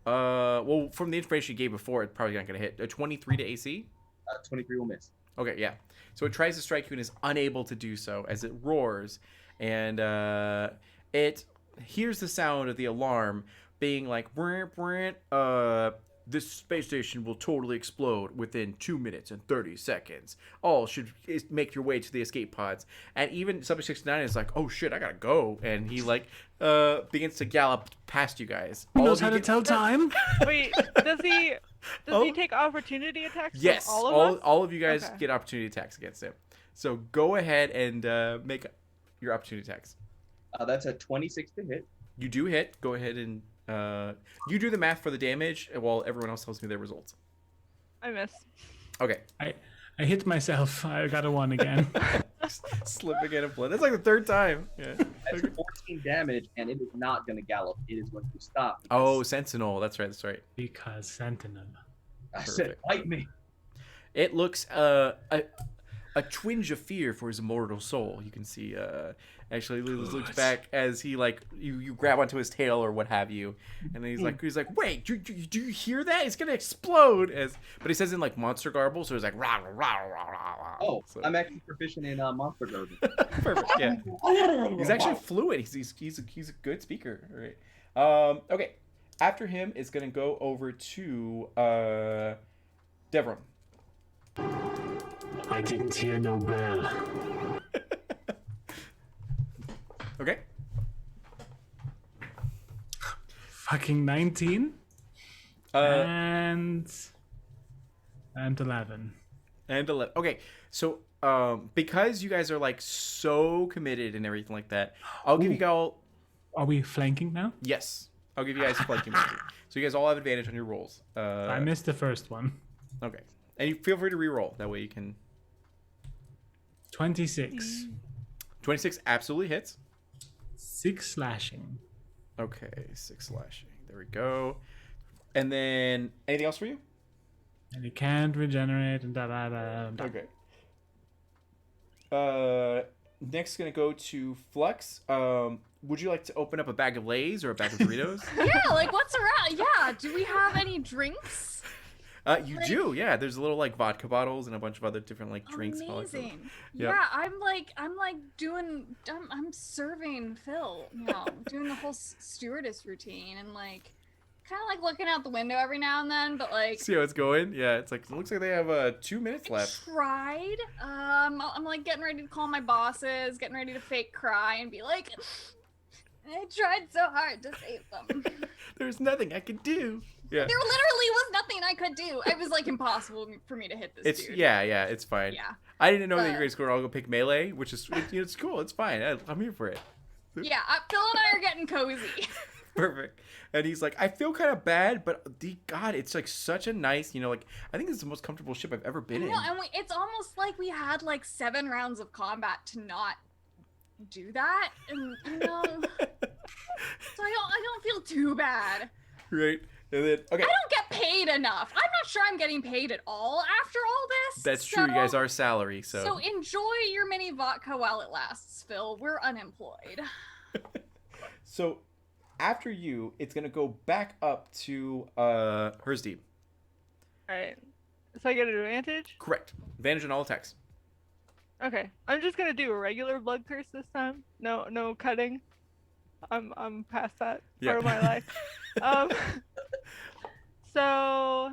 Well, from the information you gave before, it's probably not going to hit. A 23 to AC? 23 will miss. Okay, yeah. So it tries to strike you and is unable to do so as it roars. And it hears the sound of the alarm being like, this space station will totally explode within 2 minutes and 30 seconds. All should make your way to the escape pods. And even Subject 69 is like, oh shit, I gotta go. And he like begins to gallop past you guys. Who All knows of you how to get- tell time? Wait, does he Oh. take opportunity attacks? Yes, from all of us? all of you guys Okay. get opportunity attacks against him. So go ahead and make your opportunity attacks. That's a 26 to hit. You do hit. Go ahead and you do the math for the damage while everyone else tells me their results. I miss. Okay. I hit myself. I got a 1 again. Slipping in a blood. That's like the third time. Yeah. That's 14 damage, and it is not going to gallop. It is going to stop. Oh, Sentinel. That's right. That's right. Because Sentinel. I said, perfect. bite me. It looks a twinge of fear for his immortal soul. You can see actually Lulu looks back as he like you grab onto his tail or what have you, and then he's like wait, do you hear that? It's gonna explode. But he says in like monster garble, so he's like rah, rah, rah, rah, rah, rah. Oh, So- I'm actually proficient in monster garden. perfect. Yeah, he's actually fluent. He's a good speaker. All right. Okay. After him is gonna go over to Devram. I didn't hear no bell. Okay. Fucking 19 and 11. And 11. Okay, so because you guys are like so committed and everything like that, I'll give you all. Are we flanking now? Yes, I'll give you guys flanking. So you guys all have advantage on your rolls. I missed the first one. Okay, and you feel free to re-roll. That way you can. 26. 26 absolutely hits. 6 slashing. Okay, 6 slashing. There we go. And then anything else for you? And you can't regenerate and da da da da. Okay. Next, gonna go to Flux. Would you like to open up a bag of Lay's or a bag of Doritos? Yeah, like what's around? Yeah, do we have any drinks? You do, yeah. There's a little like vodka bottles and a bunch of other different like drinks. Amazing. Yep. Yeah, I'm serving Phil, doing the whole stewardess routine and like kind of like looking out the window every now and then, but like See how it's going? Yeah, it's like it looks like they have 2 minutes left. tried. I'm like getting ready to call my bosses, getting ready to fake cry and be like, I tried so hard to save them. There's nothing I can do. Yeah. There literally was nothing I could do. It was like impossible for me to hit this dude. Yeah, it's fine. Yeah. I didn't know that you guys were all gonna pick melee, which is it's cool. It's fine. I'm here for it. Yeah, Phil and I are getting cozy. Perfect. And he's like, I feel kind of bad, but God, it's like such a nice, like I think this is the most comfortable ship I've ever been in. And it's almost like we had like 7 rounds of combat to not do that, and so I don't feel too bad. Right. And then okay. I don't get paid enough. I'm not sure I'm getting paid at all after all this. That's true. You guys are salary, so. So enjoy your mini vodka while it lasts, Phil. We're unemployed. So after you, it's gonna go back up to Hersdeep. Alright. So I get an advantage? Correct. Advantage on all attacks. Okay. I'm just gonna do a regular blood curse this time. No cutting. I'm past that part of my life. So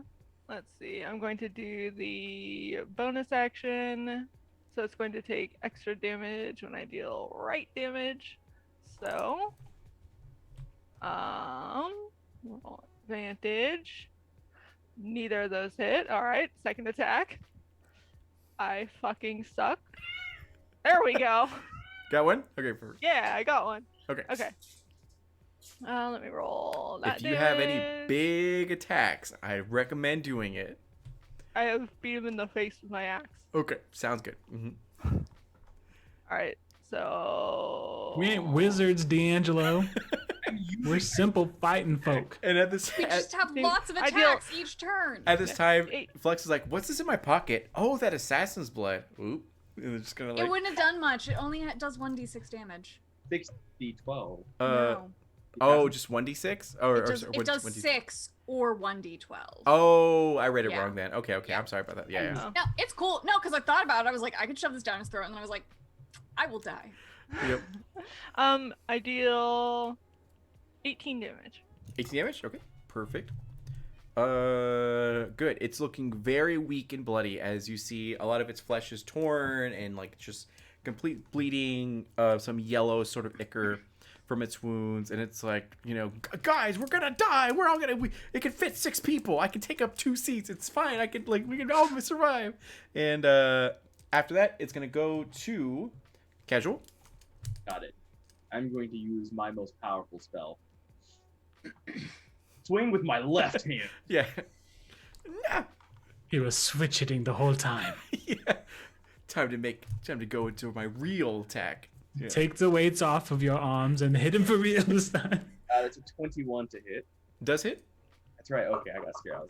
let's see. I'm going to do the bonus action. So it's going to take extra damage when I deal right damage. So roll advantage. Neither of those hit. Alright, second attack. I fucking suck. There we go. Got one? Okay, perfect. Yeah, I got one. Okay. Okay. Let me roll that. If you have any big attacks, I recommend doing it. I have beat him in the face with my axe. Okay, sounds good. Mm-hmm. Alright, so... We ain't wizards, D'Angelo. We're simple fighting folk. And at this, We just have lots of attacks each turn. At this time, Flex is like, "What's this in my pocket? Oh, that assassin's blood." Oop. And they're just gonna like. It wouldn't have done much. It only does 1d6 damage. 6d12. No. Oh, just 1d6? It does 6 or 1d12. Oh, I read it Yeah. wrong then. Okay, I'm sorry about that. Yeah. No, it's cool. No, because I thought about it. I was like, I could shove this down his throat, and then I was like, I will die. Yep. I deal 18 damage. 18 damage? Okay, perfect. Good. It's looking very weak and bloody as you see a lot of its flesh is torn and like just complete bleeding, some yellow sort of ichor from its wounds, and it's like, guys, we're gonna die. We're all gonna. It can fit 6 people. I can take up 2 seats. It's fine. We can all survive. And after that, it's gonna go to casual. Got it. I'm going to use my most powerful spell. Swing with my left hand. Yeah. He was switch hitting the whole time. Yeah. Time to go into my real attack. Yeah. Take the weights off of your arms and hit him for real this time. That's a 21 to hit. Does hit? That's right. Okay, I got scared.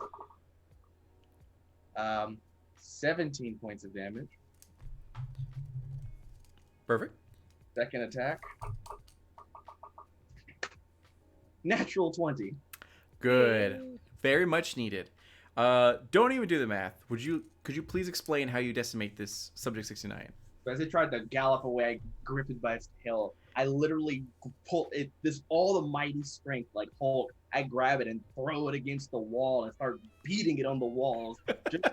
17 points of damage. Perfect. Second attack. Natural 20. Good. Very much needed. Don't even do the math. Could you please explain how you decimate this Subject 69? As it tried to gallop away, gripped by its tail, I literally pulled it. All the mighty strength, like Hulk, I grab it and throw it against the wall and start beating it on the walls just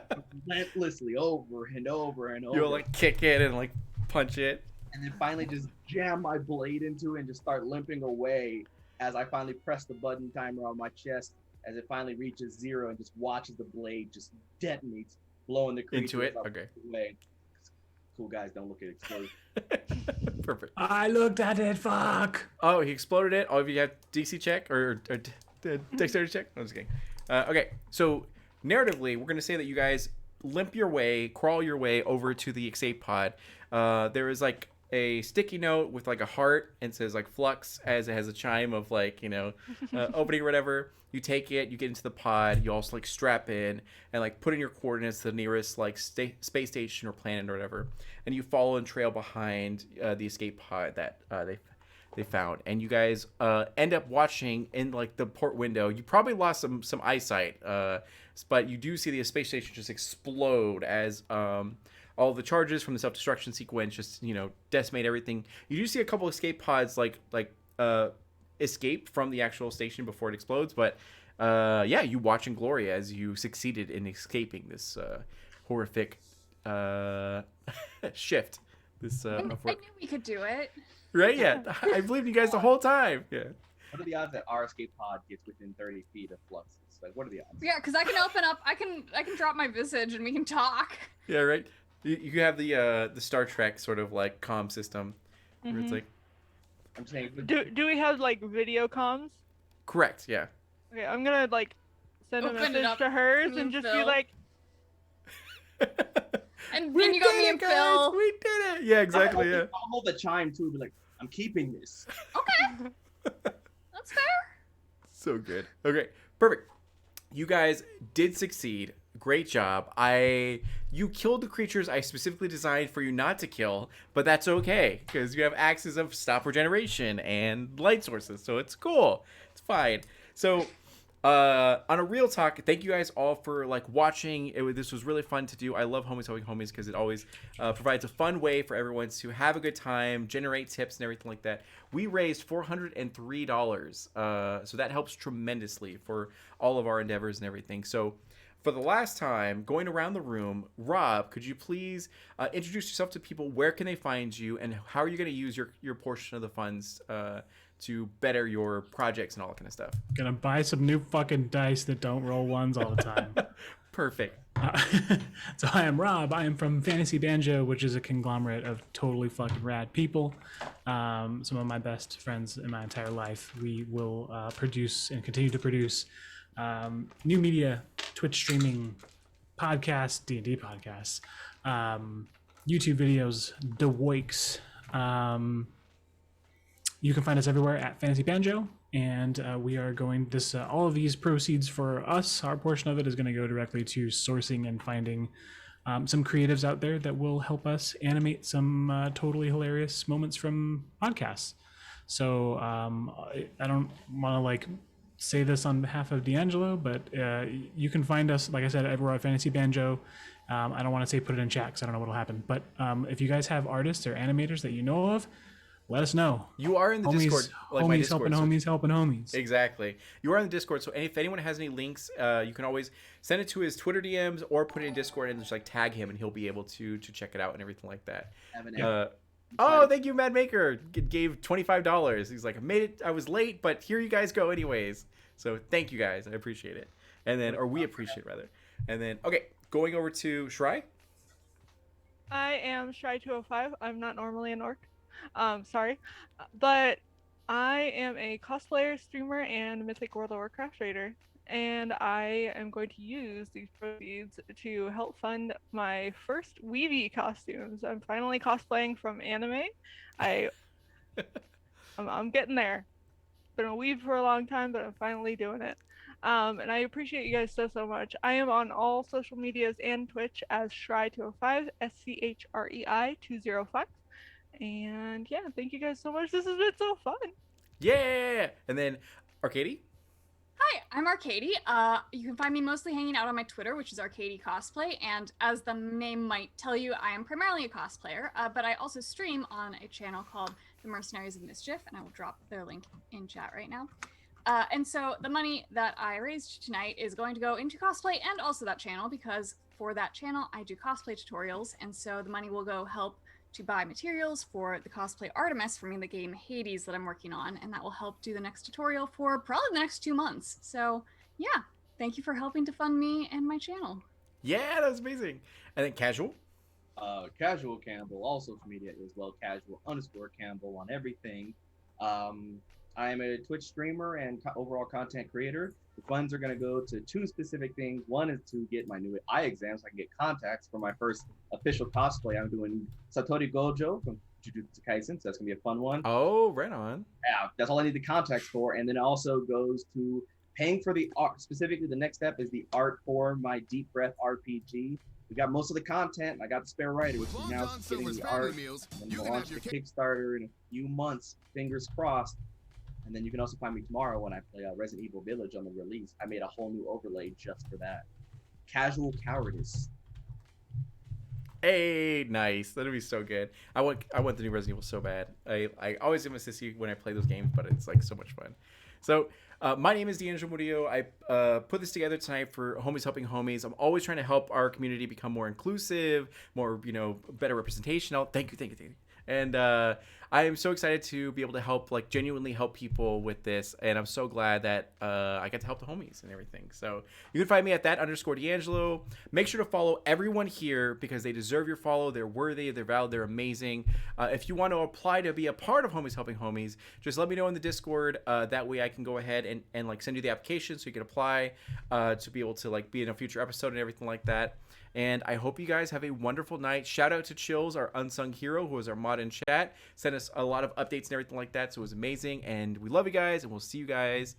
relentlessly over and over and over. You'll like kick it and like punch it. And then finally just jam my blade into it and just start limping away as I finally press the button timer on my chest as it finally reaches 0 and just watches the blade just detonates, blowing the creature Into it? Okay. away. Cool guys don't look at explosions. Perfect. I looked at it. Fuck. Oh, he exploded it. Oh, if you have DC check or dexterity check. No, I'm just kidding. Okay, so narratively, we're gonna say that you guys limp your way, crawl your way over to the escape pod. There is like a sticky note with like a heart and says like flux as it has a chime of like, you know, opening or whatever. You take it, you get into the pod, you also like strap in and like put in your coordinates to the nearest like space station or planet or whatever, and you follow and trail behind the escape pod that they found, and you guys end up watching in like the port window. You probably lost some eyesight, but you do see the space station just explode as all the charges from the self-destruction sequence just, you know, decimate everything. You do see a couple escape pods like escape from the actual station before it explodes, but yeah, you watch in glory as you succeeded in escaping this horrific shift. This I knew we could do it. right? Yeah, I believed you guys the whole time. Yeah. What are the odds that our escape pod gets within 30 feet of Flux's? Like, what are the odds? Yeah, because I can open up. I can drop my visage and we can talk. Yeah, right. You have the Star Trek sort of like comm system, where it's like I'm saying, Do we have like video comms? correct. Yeah. Okay, I'm gonna like send a Open it message up to hers to and just be Phil. like, And We you got did me it, and guys! Phil. We did it. Yeah, exactly. Yeah. I'll hold the chime too. Be like, I'm keeping this. Okay, that's fair. So good. Okay, perfect. You guys did succeed. Great job. You killed the creatures I specifically designed for you not to kill, but that's okay because you have axes of stop regeneration and light sources, so it's cool. It's fine. So, on a real talk, thank you guys all for like watching. This was really fun to do. I love Homies Helping Homies because it always provides a fun way for everyone to have a good time, generate tips and everything like that. We raised $403, so that helps tremendously for all of our endeavors and everything. So, for the last time, going around the room, Rob, could you please introduce yourself to people? Where can they find you, and how are you going to use your portion of the funds to better your projects and all that kind of stuff? Gonna buy some new fucking dice that don't roll ones all the time. Perfect. So I am Rob. I am from Fantasy Banjo, which is a conglomerate of totally fucking rad people. Some of my best friends in my entire life. We will produce and continue to produce new media, Twitch streaming, podcasts, D&D podcasts, YouTube videos, the Wakes. You can find us everywhere at Fantasy Banjo, and we are going this. All of these proceeds for us, our portion of it, is going to go directly to sourcing and finding some creatives out there that will help us animate some totally hilarious moments from podcasts. So I don't want to like say this on behalf of D'Angelo, but you can find us, like I said, everywhere at Fantasy Banjo. I don't want to say put it in chat because I don't know what'll happen, but if you guys have artists or animators that you know of, let us know. You are in the Discord, like my homies Discord. helping So homies helping homies. exactly. You are in the Discord, so if anyone has any links, you can always send it to his Twitter DMs or put it in Discord and just like tag him, and he'll be able to check it out and everything like that. Oh, thank you, Mad Maker. Gave $25. He's like, I made it. I was late, but here you guys go anyways. So thank you guys. I appreciate it. And then, or we appreciate it rather. And then, okay, going over to Schrei. I am Schrei205. I'm not normally an orc. Sorry. But I am a cosplayer, streamer, and Mythic World of Warcraft raider. And I am going to use these proceeds to help fund my first Weavy costumes. I'm finally cosplaying from anime. I'm getting there. Been a weave for a long time, but I'm finally doing it. And I appreciate you guys so much. I am on all social medias and Twitch as Schrei205, SCHREI205. And yeah, thank you guys so much. This has been so fun. Yeah. And then, Arkady. Hi, I'm Arkady. You can find me mostly hanging out on my Twitter, which is Arkady Cosplay. And as the name might tell you, I am primarily a cosplayer, but I also stream on a channel called The Mercenaries of Mischief, and I will drop their link in chat right now. And so the money that I raised tonight is going to go into cosplay and also that channel, because for that channel I do cosplay tutorials, and so the money will go help to buy materials for the cosplay Artemis for me in the game Hades that I'm working on, and that will help do the next tutorial for probably the next 2 months. So yeah, thank you for helping to fund me and my channel. Yeah, that was amazing. And then Casual. Casual Campbell, all social media is casual_Campbell on everything. I am a Twitch streamer and overall content creator. The funds are going to go to 2 specific things. One is to get my new eye exam so I can get contacts for my first official cosplay. I'm doing Satori Gojo from Jujutsu Kaisen, so that's going to be a fun one. Oh, right on. Yeah, that's all I need the contacts for. And then it also goes to paying for the art. Specifically, the next step is the art for my Deep Breath RPG. We got most of the content. I got the spare writer, which is now getting the art. And we'll launch the Kickstarter in a few months. Fingers crossed. And then you can also find me tomorrow when I play Resident Evil Village on the release. I made a whole new overlay just for that. Casual Cowardice. Hey, nice. That'd be so good. I want the new Resident Evil so bad. I always miss to see when I play those games, but it's like so much fun. So my name is D'Angelo Murillo. I put this together tonight for Homies Helping Homies. I'm always trying to help our community become more inclusive, more, better representation. Thank you. And I am so excited to be able to help, like, genuinely help people with this. And I'm so glad that I get to help the homies and everything. So you can find me at @_D'Angelo. Make sure to follow everyone here because they deserve your follow. They're worthy. They're valid. They're amazing. If you want to apply to be a part of Homies Helping Homies, just let me know in the Discord. That way I can go ahead and like send you the application so you can apply to be able to like be in a future episode and everything like that. And I hope you guys have a wonderful night. Shout out to Chills, our unsung hero, who is our mod in chat. Sent us a lot of updates and everything like that. So it was amazing. And we love you guys. And we'll see you guys